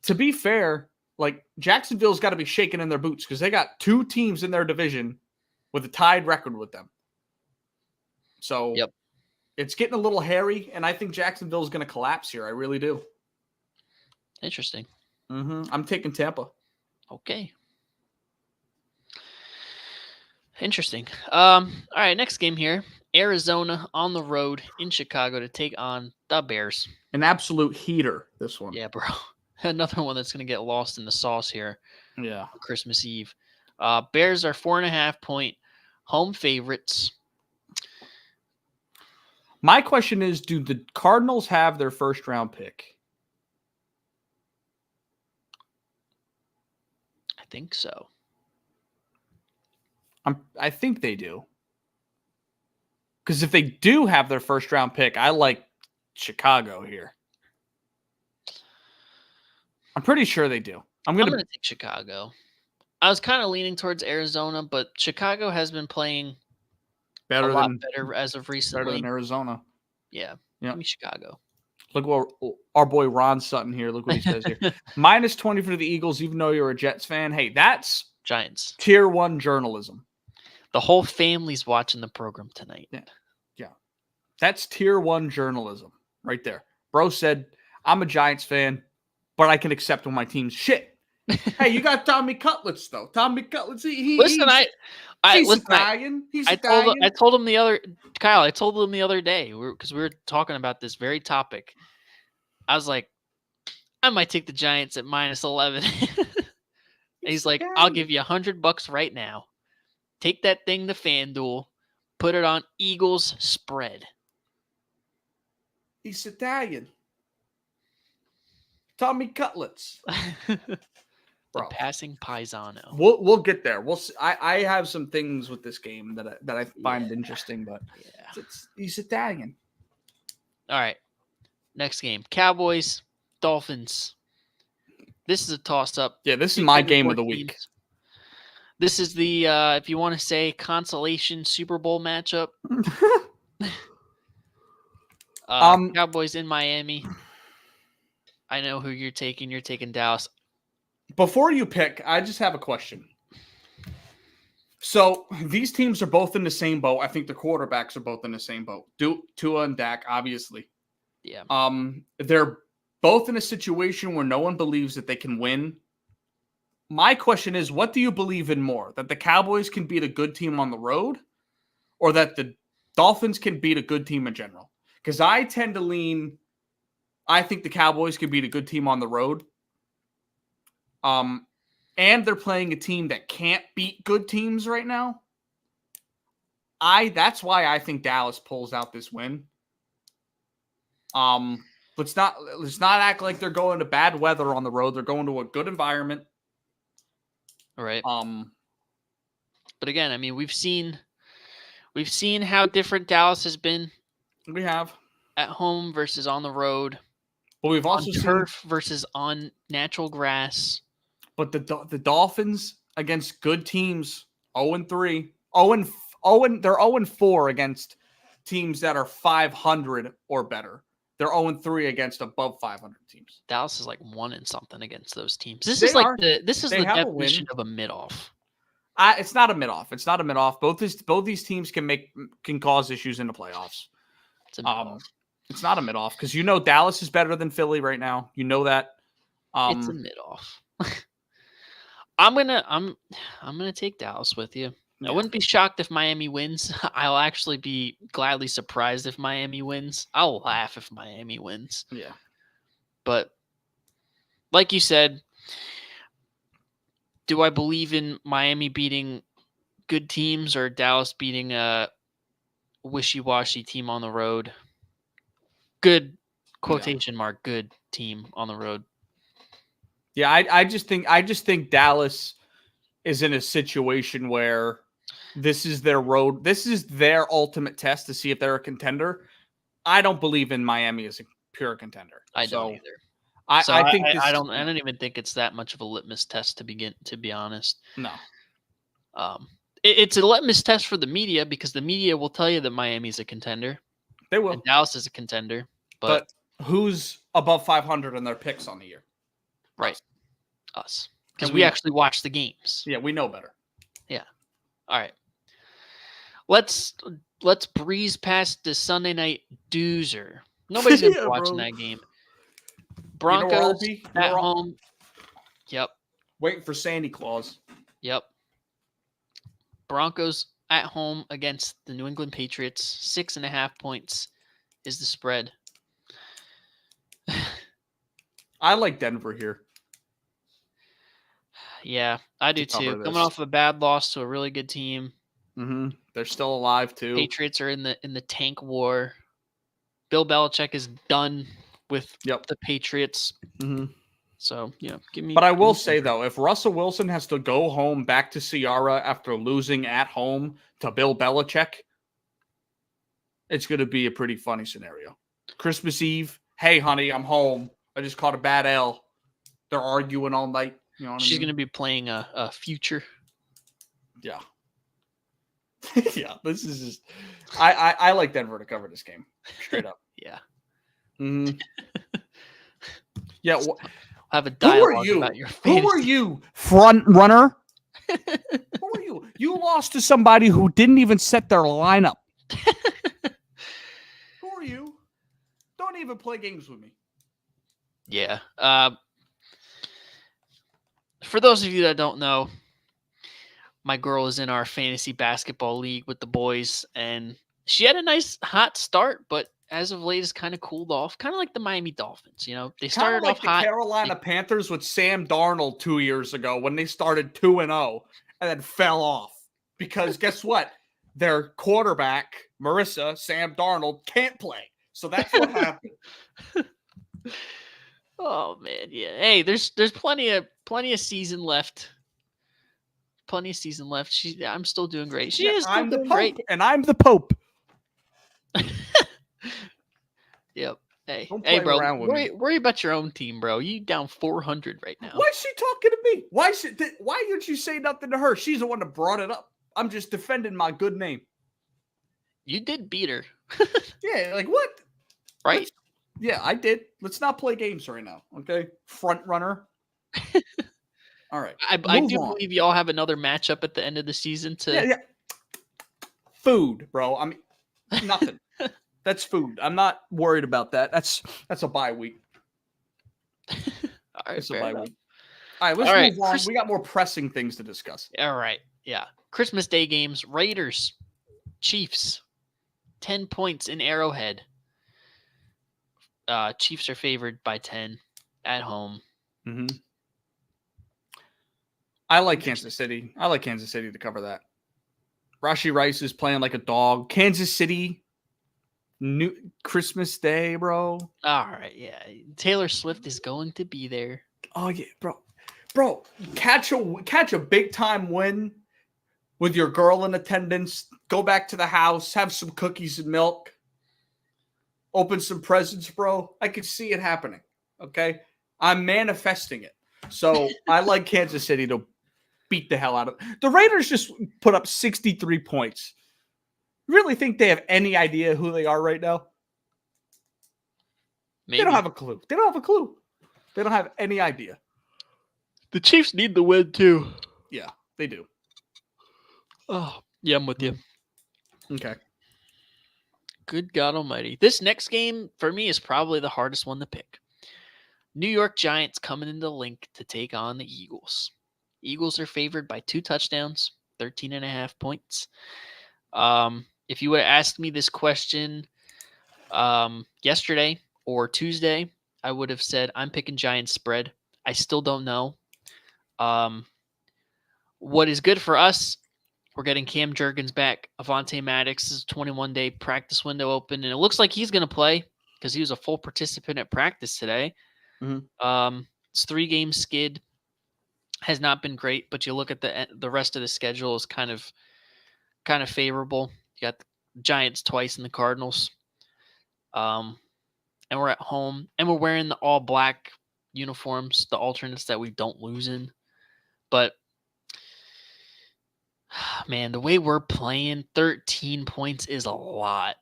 to be fair, like Jacksonville's got to be shaking in their boots because they got 2 teams in their division with a tied record with them. So Yep. It's getting a little hairy, and I think Jacksonville's going to collapse here. I really do. Interesting. I'm taking Tampa. Okay. Interesting. All right, next game here. Arizona on the road in Chicago to take on the Bears. An absolute heater, this one. Yeah, bro. Another one that's going to get lost in the sauce here Yeah. on Christmas Eve. Bears are 4.5-point home favorites. My question is, do the Cardinals have their first round pick? I think so. I think they do. Because if they do have their first round pick, I like Chicago here. I'm pretty sure they do. I'm gonna take Chicago. I was kind of leaning towards Arizona, but Chicago has been playing a lot better as of recently. Better than Arizona. Yeah. Yep. Give me Chicago. Look what our boy Ron Sutton here. Look what he says here. -20 for the Eagles, even though you're a Jets fan. Hey, that's Giants. Tier 1 journalism. The whole family's watching the program tonight. Yeah. That's Tier 1 journalism right there. Bro said, I'm a Giants fan, but I can accept when my team's shit. Hey, you got Tommy Cutlets, though. Tommy Cutlets, he's Italian. He's Italian. I told him the other day, because we were talking about this very topic. I was like, I might take the Giants at -11. He's like, I'll give you $100 right now. Take that thing to FanDuel, put it on Eagles spread. He's Italian. Tommy Cutlets. The passing Paisano. We'll get there. We'll see. I have some things with this game that I find interesting, but he's Italian. All right. Next game. Cowboys, Dolphins. This is a toss-up. Yeah, this is my game of the week. This is the, if you want to say, consolation Super Bowl matchup. Cowboys in Miami. I know who you're taking. You're taking Dallas. Before you pick, I just have a question. So these teams are both in the same boat. I think the quarterbacks are both in the same boat. Tua and Dak, obviously. Yeah. They're both in a situation where no one believes that they can win. My question is, what do you believe in more? That the Cowboys can beat a good team on the road, or that the Dolphins can beat a good team in general? Because I tend to lean, I think the Cowboys can beat a good team on the road. And they're playing a team that can't beat good teams right now. That's why I think Dallas pulls out this win. Let's not act like they're going to bad weather on the road. They're going to a good environment. Right. But again, I mean, we've seen how different Dallas has been. We have at home versus on the road. But we've also seen turf versus on natural grass. But the Dolphins against good teams, 0-3, 0-4 they're 0-4 against teams that are 500 or better. They're 0-3 against above 500 teams. Dallas is like 1-something against those teams. This is the definition of a mid-off. It's not a mid-off. It's not a mid-off. Both these teams can cause issues in the playoffs. It's a mid-off. It's not a mid-off because Dallas is better than Philly right now. You know that. It's a mid-off. I'm gonna take Dallas with you. Yeah. I wouldn't be shocked if Miami wins. I'll actually be gladly surprised if Miami wins. I'll laugh if Miami wins. Yeah. But like you said, do I believe in Miami beating good teams or Dallas beating a wishy-washy team on the road? Good quotation mark, good team on the road. Yeah, I just think Dallas is in a situation where this is their road. This is their ultimate test to see if they're a contender. I don't believe in Miami as a pure contender. I don't either. I think I don't even think it's that much of a litmus test to be honest. No. It's a litmus test for the media because the media will tell you that Miami's a contender. They will. And Dallas is a contender. But who's above 500 in their picks on the year? Right. Us. Because And we we know. actually watch the games. Yeah, we know better. All right. Let's breeze past the Sunday night doozer. Nobody's gonna be Yeah, watching bro. that game. You know where I'll Broncos be? at home. Yep. Waiting for Santa Claus. Yep. Broncos at home against the New England Patriots. 6.5 points is the spread. I like Denver here. Yeah, I do To cover too. Coming this. off a bad loss to a really good team. Mm-hmm. They're still alive too. Patriots are in the tank war. Bill Belichick is done with the Patriots. Mm-hmm. So yeah, give me. But I will give me say Denver. though, if Russell Wilson has to go home back to Ciara after losing at home to Bill Belichick, it's going to be a pretty funny scenario. Christmas Eve, hey honey, I'm home. I just caught a bad L. They're arguing all night. You know what She's I mean? going to be playing a future. Yeah. Yeah, this is just. I like Denver to cover this game straight up. Yeah. Mm-hmm. Yeah. Have a Who dialogue are you? about your Who are fantasy. you, front runner? Who are you? You lost to somebody who didn't even set their lineup. Who are you? Don't even play games with me. Yeah. For those of you that don't know, my girl is in our fantasy basketball league with the boys, and she had a nice hot start, but as of late has kind of cooled off, kind of like the Miami Dolphins. You know, they Kind started of like off the hot. Carolina Panthers with Sam Darnold 2 years ago when they started 2-0 and then fell off. Because guess what? Their quarterback, Marissa, Sam Darnold, can't play. So that's what happened. Oh man, yeah. Hey, there's plenty of season left. Plenty of season left. I'm still doing great. She is still I'm the doing Pope, great. and I'm the Pope. Yep. Hey, Don't play bro. around with me. Worry about your own team, bro. You down 400 right now. Why is she talking to me? Why didn't you say nothing to her? She's the one that brought it up. I'm just defending my good name. You did beat her. Yeah, like what? Right? Yeah, I did. Let's not play games right now, okay? Front runner. All right. I move do on. believe y'all have another matchup at the end of the season to Yeah. Food, bro. I mean, nothing. That's food. I'm not worried about that. That's a bye week. All right, It's a fair bye enough. week. All right, let's move on. We got more pressing things to discuss. All right. Yeah. Christmas Day games. Raiders. Chiefs. 10 points in Arrowhead. Chiefs are favored by 10 at home. Mm-hmm. I like Kansas City. I like Kansas City to cover that. Rashee Rice is playing like a dog. Kansas City, new Christmas Day, bro. All right, yeah. Taylor Swift is going to be there. Oh yeah, bro. Catch a big time win with your girl in attendance. Go back to the house, have some cookies and milk, open some presents, bro. I can see it happening. Okay, I'm manifesting it. So I like Kansas City to beat the hell out of the Raiders. Just put up 63 points. You really think they have any idea who they are right now? Maybe. They don't have a clue. They don't have any idea. The Chiefs need the win too. Yeah, they do. Oh, yeah, I'm with you. Okay. Good God Almighty. This next game for me is probably the hardest one to pick. New York Giants coming into Link to take on the Eagles. Eagles are favored by 2 touchdowns, 13.5 points. If you would have asked me this question yesterday or Tuesday, I would have said I'm picking Giants spread. I still don't know. What is good for us, we're getting Cam Jurgens back. Avonte Maddox's 21-day practice window open, and it looks like he's going to play because he was a full participant at practice today. Mm-hmm. It's 3-game skid. Has not been great, but you look at the rest of the schedule is kind of favorable. You got the Giants twice and the Cardinals. And we're at home, and we're wearing the all black uniforms, the alternates that we don't lose in. But man, the way we're playing, 13 points is a lot.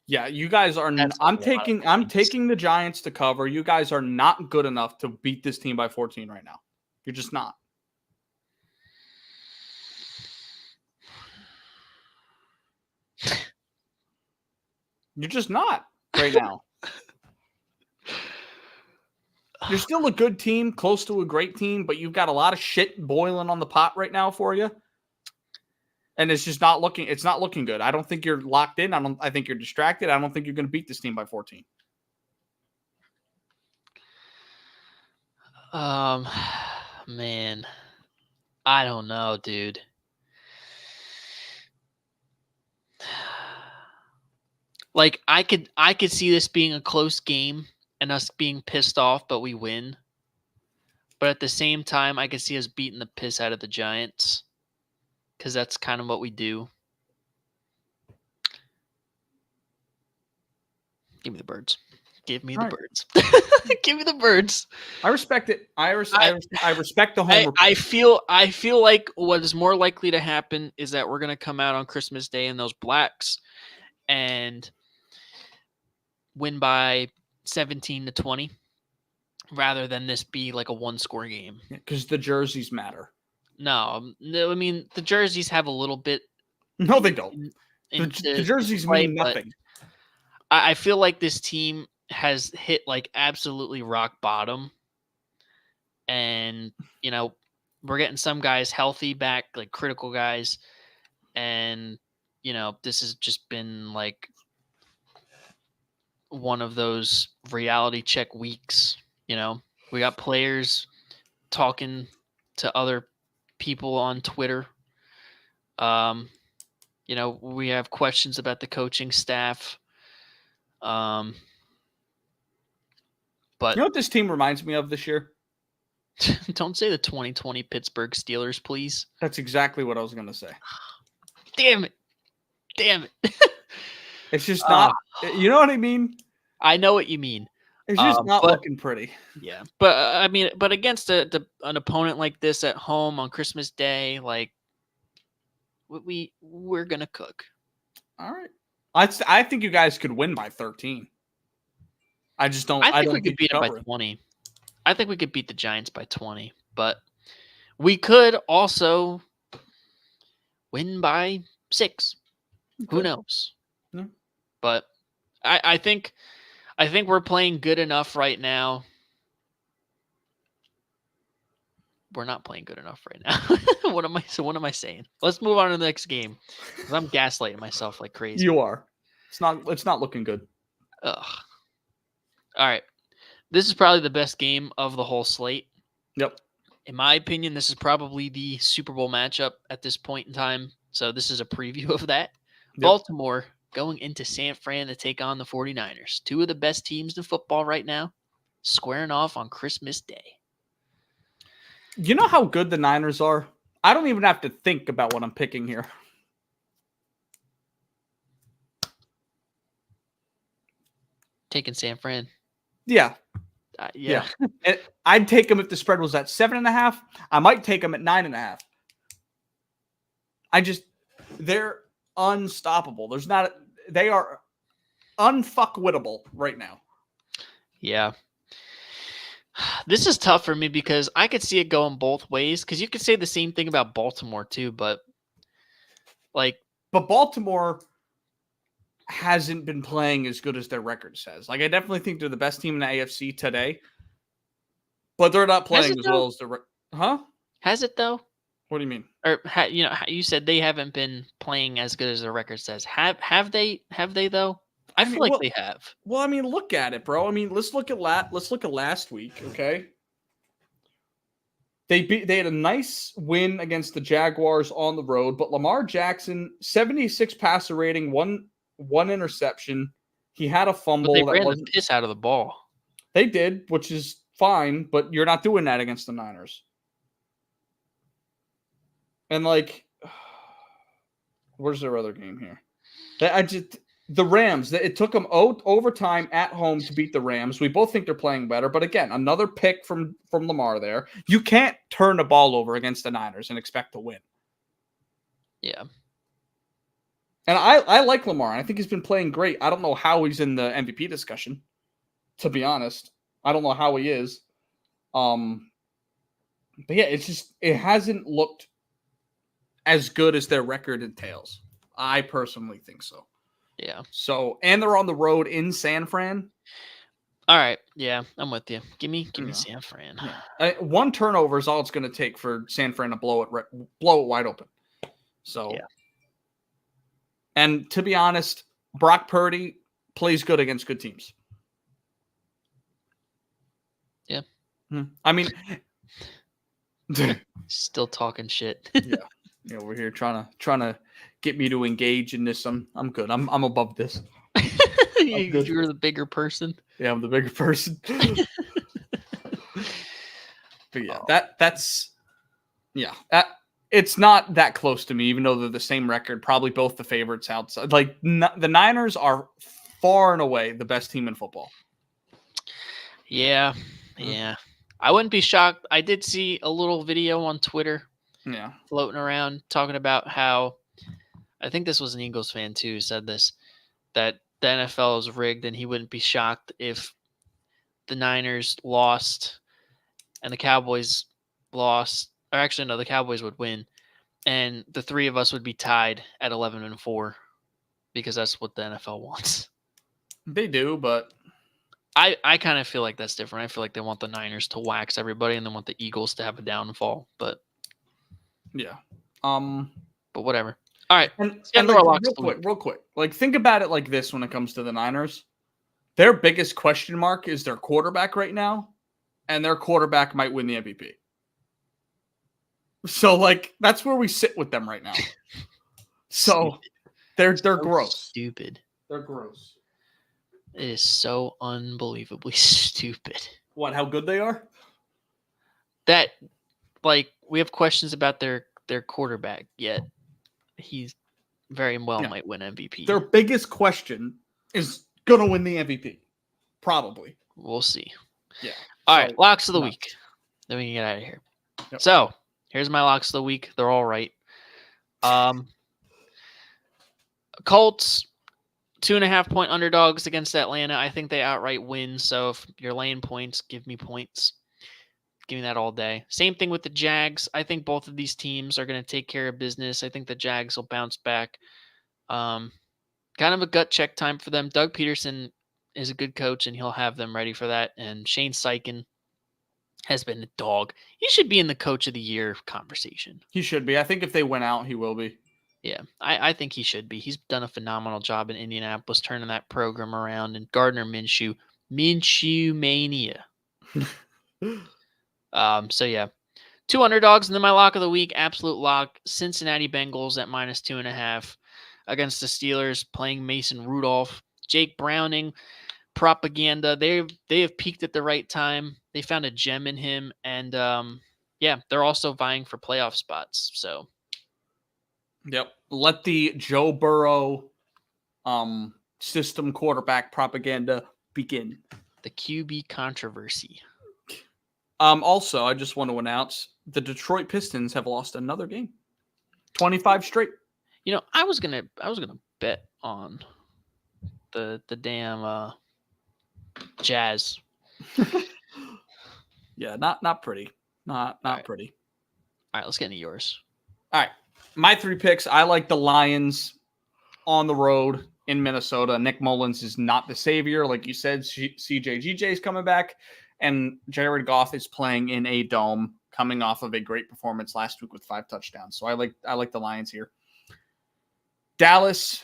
Yeah, you guys are. That's a I'm lot of points. taking the Giants to cover. You guys are not good enough to beat this team by 14 right now. You're just not. You're just not right now. You're still a good team, close to a great team, but you've got a lot of shit boiling on the pot right now for you. And it's just not looking. It's not looking good. I don't think you're locked in. I think you're distracted. I don't think you're going to beat this team by 14. Man, I don't know, dude. Like I could see this being a close game and us being pissed off, but we win. But at the same time, I could see us beating the piss out of the Giants because that's kind of what we do. Give me the birds. Give me the birds. Give me the birds. I respect it. I respect the home. I feel like what is more likely to happen is that we're gonna come out on Christmas Day in those blacks and win by 17-20, rather than this be like a one-score game. Because the jerseys matter. No, I mean the jerseys have a little bit. No, they don't. The jerseys mean nothing. I feel like this team has hit like absolutely rock bottom, and we're getting some guys healthy back, like critical guys, and this has just been like one of those reality check weeks. We got players talking to other people on Twitter. We have questions about the coaching staff. But you know what this team reminds me of this year? Don't say the 2020 Pittsburgh Steelers, please. That's exactly what I was going to say. Damn it. It's just not, you know what I mean? I know what you mean. It's just not looking pretty. Yeah. But I mean, but against an opponent like this at home on Christmas Day, like we're going to cook. All right. I think you guys could win by 13. I just don't. I think we could beat them by 20. I think we could beat the Giants by 20, but we could also win by 6. Who knows? Yeah. But I think we're playing good enough right now. We're not playing good enough right now. What am I saying? Let's move on to the next game. I'm gaslighting myself like crazy. You are. It's not looking good. Ugh. All right. This is probably the best game of the whole slate. Yep. In my opinion, this is probably the Super Bowl matchup at this point in time. So this is a preview of that. Yep. Baltimore going into San Fran to take on the 49ers. Two of the best teams in football right now, squaring off on Christmas Day. You know how good the Niners are? I don't even have to think about what I'm picking here. Taking San Fran. Yeah. Yeah. I'd take them if the spread was at 7.5. I might take them at 9.5. They're unstoppable. They are unfuckwittable right now. Yeah. This is tough for me because I could see it going both ways, because you could say the same thing about Baltimore too, but Baltimore hasn't been playing as good as their record says. Like, I definitely think they're the best team in the AFC today, but they're not playing as well as the Has it though? What do you mean? Or you said they haven't been playing as good as their record says. Have they though? I feel like they have. Well, I mean, look at it, bro. I mean, let's look at last week, okay? They had a nice win against the Jaguars on the road, but Lamar Jackson, 76 passer rating, one interception. He had a fumble. But they ran the piss out of the ball. They did, which is fine, but you're not doing that against the Niners. And where's their other game here? The Rams. It took them overtime at home to beat the Rams. We both think they're playing better, but again, another pick from Lamar there. You can't turn the ball over against the Niners and expect to win. Yeah. And I like Lamar. I think he's been playing great. I don't know how he's in the MVP discussion, to be honest. I don't know how he is. But yeah, it hasn't looked as good as their record entails. I personally think so. Yeah. So, and they're on the road in San Fran. All right. Yeah, I'm with you. Give me Yeah. San Fran. Yeah. One turnover is all it's going to take for San Fran to blow it wide open. So, Yeah. And to be honest, Brock Purdy plays good against good teams. Yeah. I mean, Still talking shit. Yeah, we're here trying to get me to engage in this. I'm good. I'm above this. You're the bigger person. Yeah, I'm the bigger person. But yeah, that's it's not that close to me, even though they're the same record. Probably both the favorites outside. Like the Niners are far and away the best team in football. Yeah. I wouldn't be shocked. I did see a little video on Twitter. Yeah. Floating around talking about how, I think this was an Eagles fan too who said this, that the NFL is rigged and he wouldn't be shocked if the Niners lost and the Cowboys lost, or actually no, the Cowboys would win and the three of us would be tied at 11-4 because that's what the NFL wants. They do, but I kind of feel like that's different. I feel like they want the Niners to wax everybody and they want the Eagles to have a downfall, but yeah. But whatever. All right. And like, real quick. Like, think about it like this when it comes to the Niners. Their biggest question mark is their quarterback right now, and their quarterback might win the MVP. So, like, that's where we sit with them right now. So, they're gross. Stupid. They're gross. It is so unbelievably stupid. What, how good they are? That, like, we have questions about their quarterback, yet he's very well might win MVP. Their biggest question is going to win the MVP. Probably. We'll see. Yeah. All right, locks of the week. Then we can get out of here. Yep. So, here's my locks of the week. They're all right. Colts, 2.5-point underdogs against Atlanta. I think they outright win. So, if you're laying points, give me points. Give me that all day. Same thing with the Jags. I think both of these teams are going to take care of business. I think the Jags will bounce back. Kind of a gut check time for them. Doug Peterson is a good coach, and he'll have them ready for that. And Shane Steichen has been a dog. He should be in the Coach of the Year conversation. He should be. I think if they win out, he will be. Yeah, I think he should be. He's done a phenomenal job in Indianapolis, turning that program around. And Gardner Minshew mania. So yeah, 2 underdogs, and then my lock of the week, absolute lock, Cincinnati Bengals at -2.5 against the Steelers, playing Mason Rudolph, Jake Browning, propaganda. They have peaked at the right time. They found a gem in him, and yeah, they're also vying for playoff spots. So, yep, let the Joe Burrow system quarterback propaganda begin. The QB controversy. Also, I just want to announce the Detroit Pistons have lost another game. 25 straight. You know, I was gonna bet on the damn Jazz. Yeah, not pretty. Not right. pretty. All right, let's get into yours. All right. My 3 picks. I like the Lions on the road in Minnesota. Nick Mullins is not the savior. Like you said, CJ is coming back. And Jared Goff is playing in a dome, coming off of a great performance last week with 5 touchdowns. So I like the Lions here. Dallas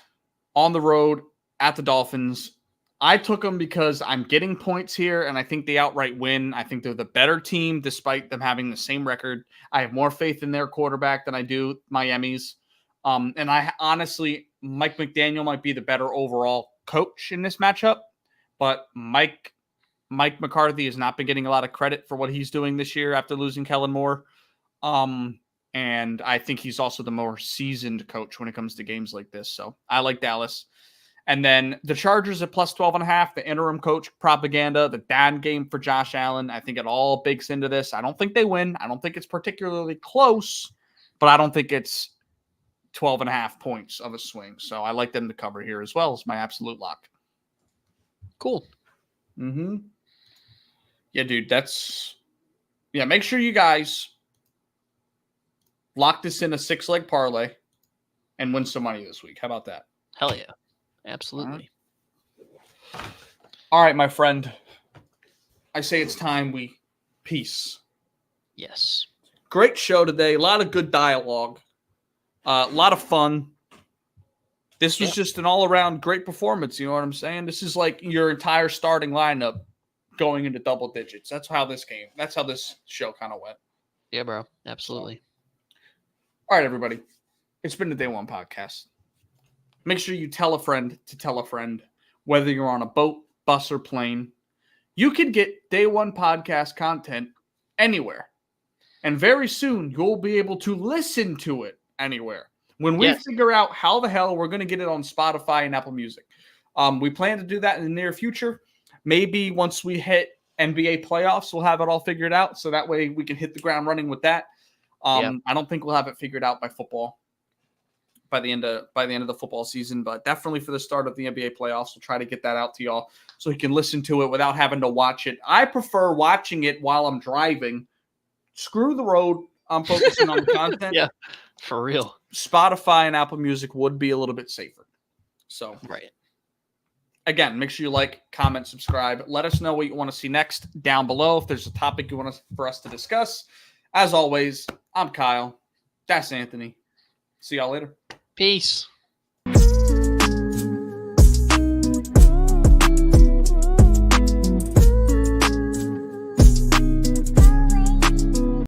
on the road at the Dolphins. I took them because I'm getting points here, and I think they outright win. I think they're the better team, despite them having the same record. I have more faith in their quarterback than I do Miami's. And I honestly, Mike McDaniel might be the better overall coach in this matchup, but Mike McCarthy has not been getting a lot of credit for what he's doing this year after losing Kellen Moore. And I think he's also the more seasoned coach when it comes to games like this. So I like Dallas. And then the Chargers at +12.5, the interim coach propaganda, the dad game for Josh Allen. I think it all bakes into this. I don't think they win. I don't think it's particularly close, but I don't think it's 12.5 points of a swing. So I like them to cover here as well as my absolute lock. Cool. Mm-hmm. Yeah, dude, make sure you guys lock this in a 6-leg parlay and win some money this week. How about that? Hell yeah. Absolutely. All right, my friend. I say it's time we peace. Yes. Great show today. A lot of good dialogue. A lot of fun. This was just an all-around great performance. You know what I'm saying? This is like your entire starting lineup going into double digits. That's how this show kind of went. Yeah, bro. Absolutely. All right, everybody. It's been the Day One Podcast. Make sure you tell a friend to tell a friend, whether you're on a boat, bus, or plane. You can get Day One Podcast content anywhere. And very soon, you'll be able to listen to it anywhere. When we figure out how the hell we're going to get it on Spotify and Apple Music. We plan to do that in the near future. Maybe once we hit NBA playoffs, we'll have it all figured out. So that way we can hit the ground running with that. I don't think we'll have it figured out by the end of the football season, but definitely for the start of the NBA playoffs, we'll try to get that out to y'all so you can listen to it without having to watch it. I prefer watching it while I'm driving. Screw the road. I'm focusing on the content. Yeah, for real. Spotify and Apple Music would be a little bit safer. So, right. Again, make sure you like, comment, subscribe. Let us know what you want to see next down below. If there's a topic you want for us to discuss. As always, I'm Kyle. That's Anthony. See y'all later. Peace.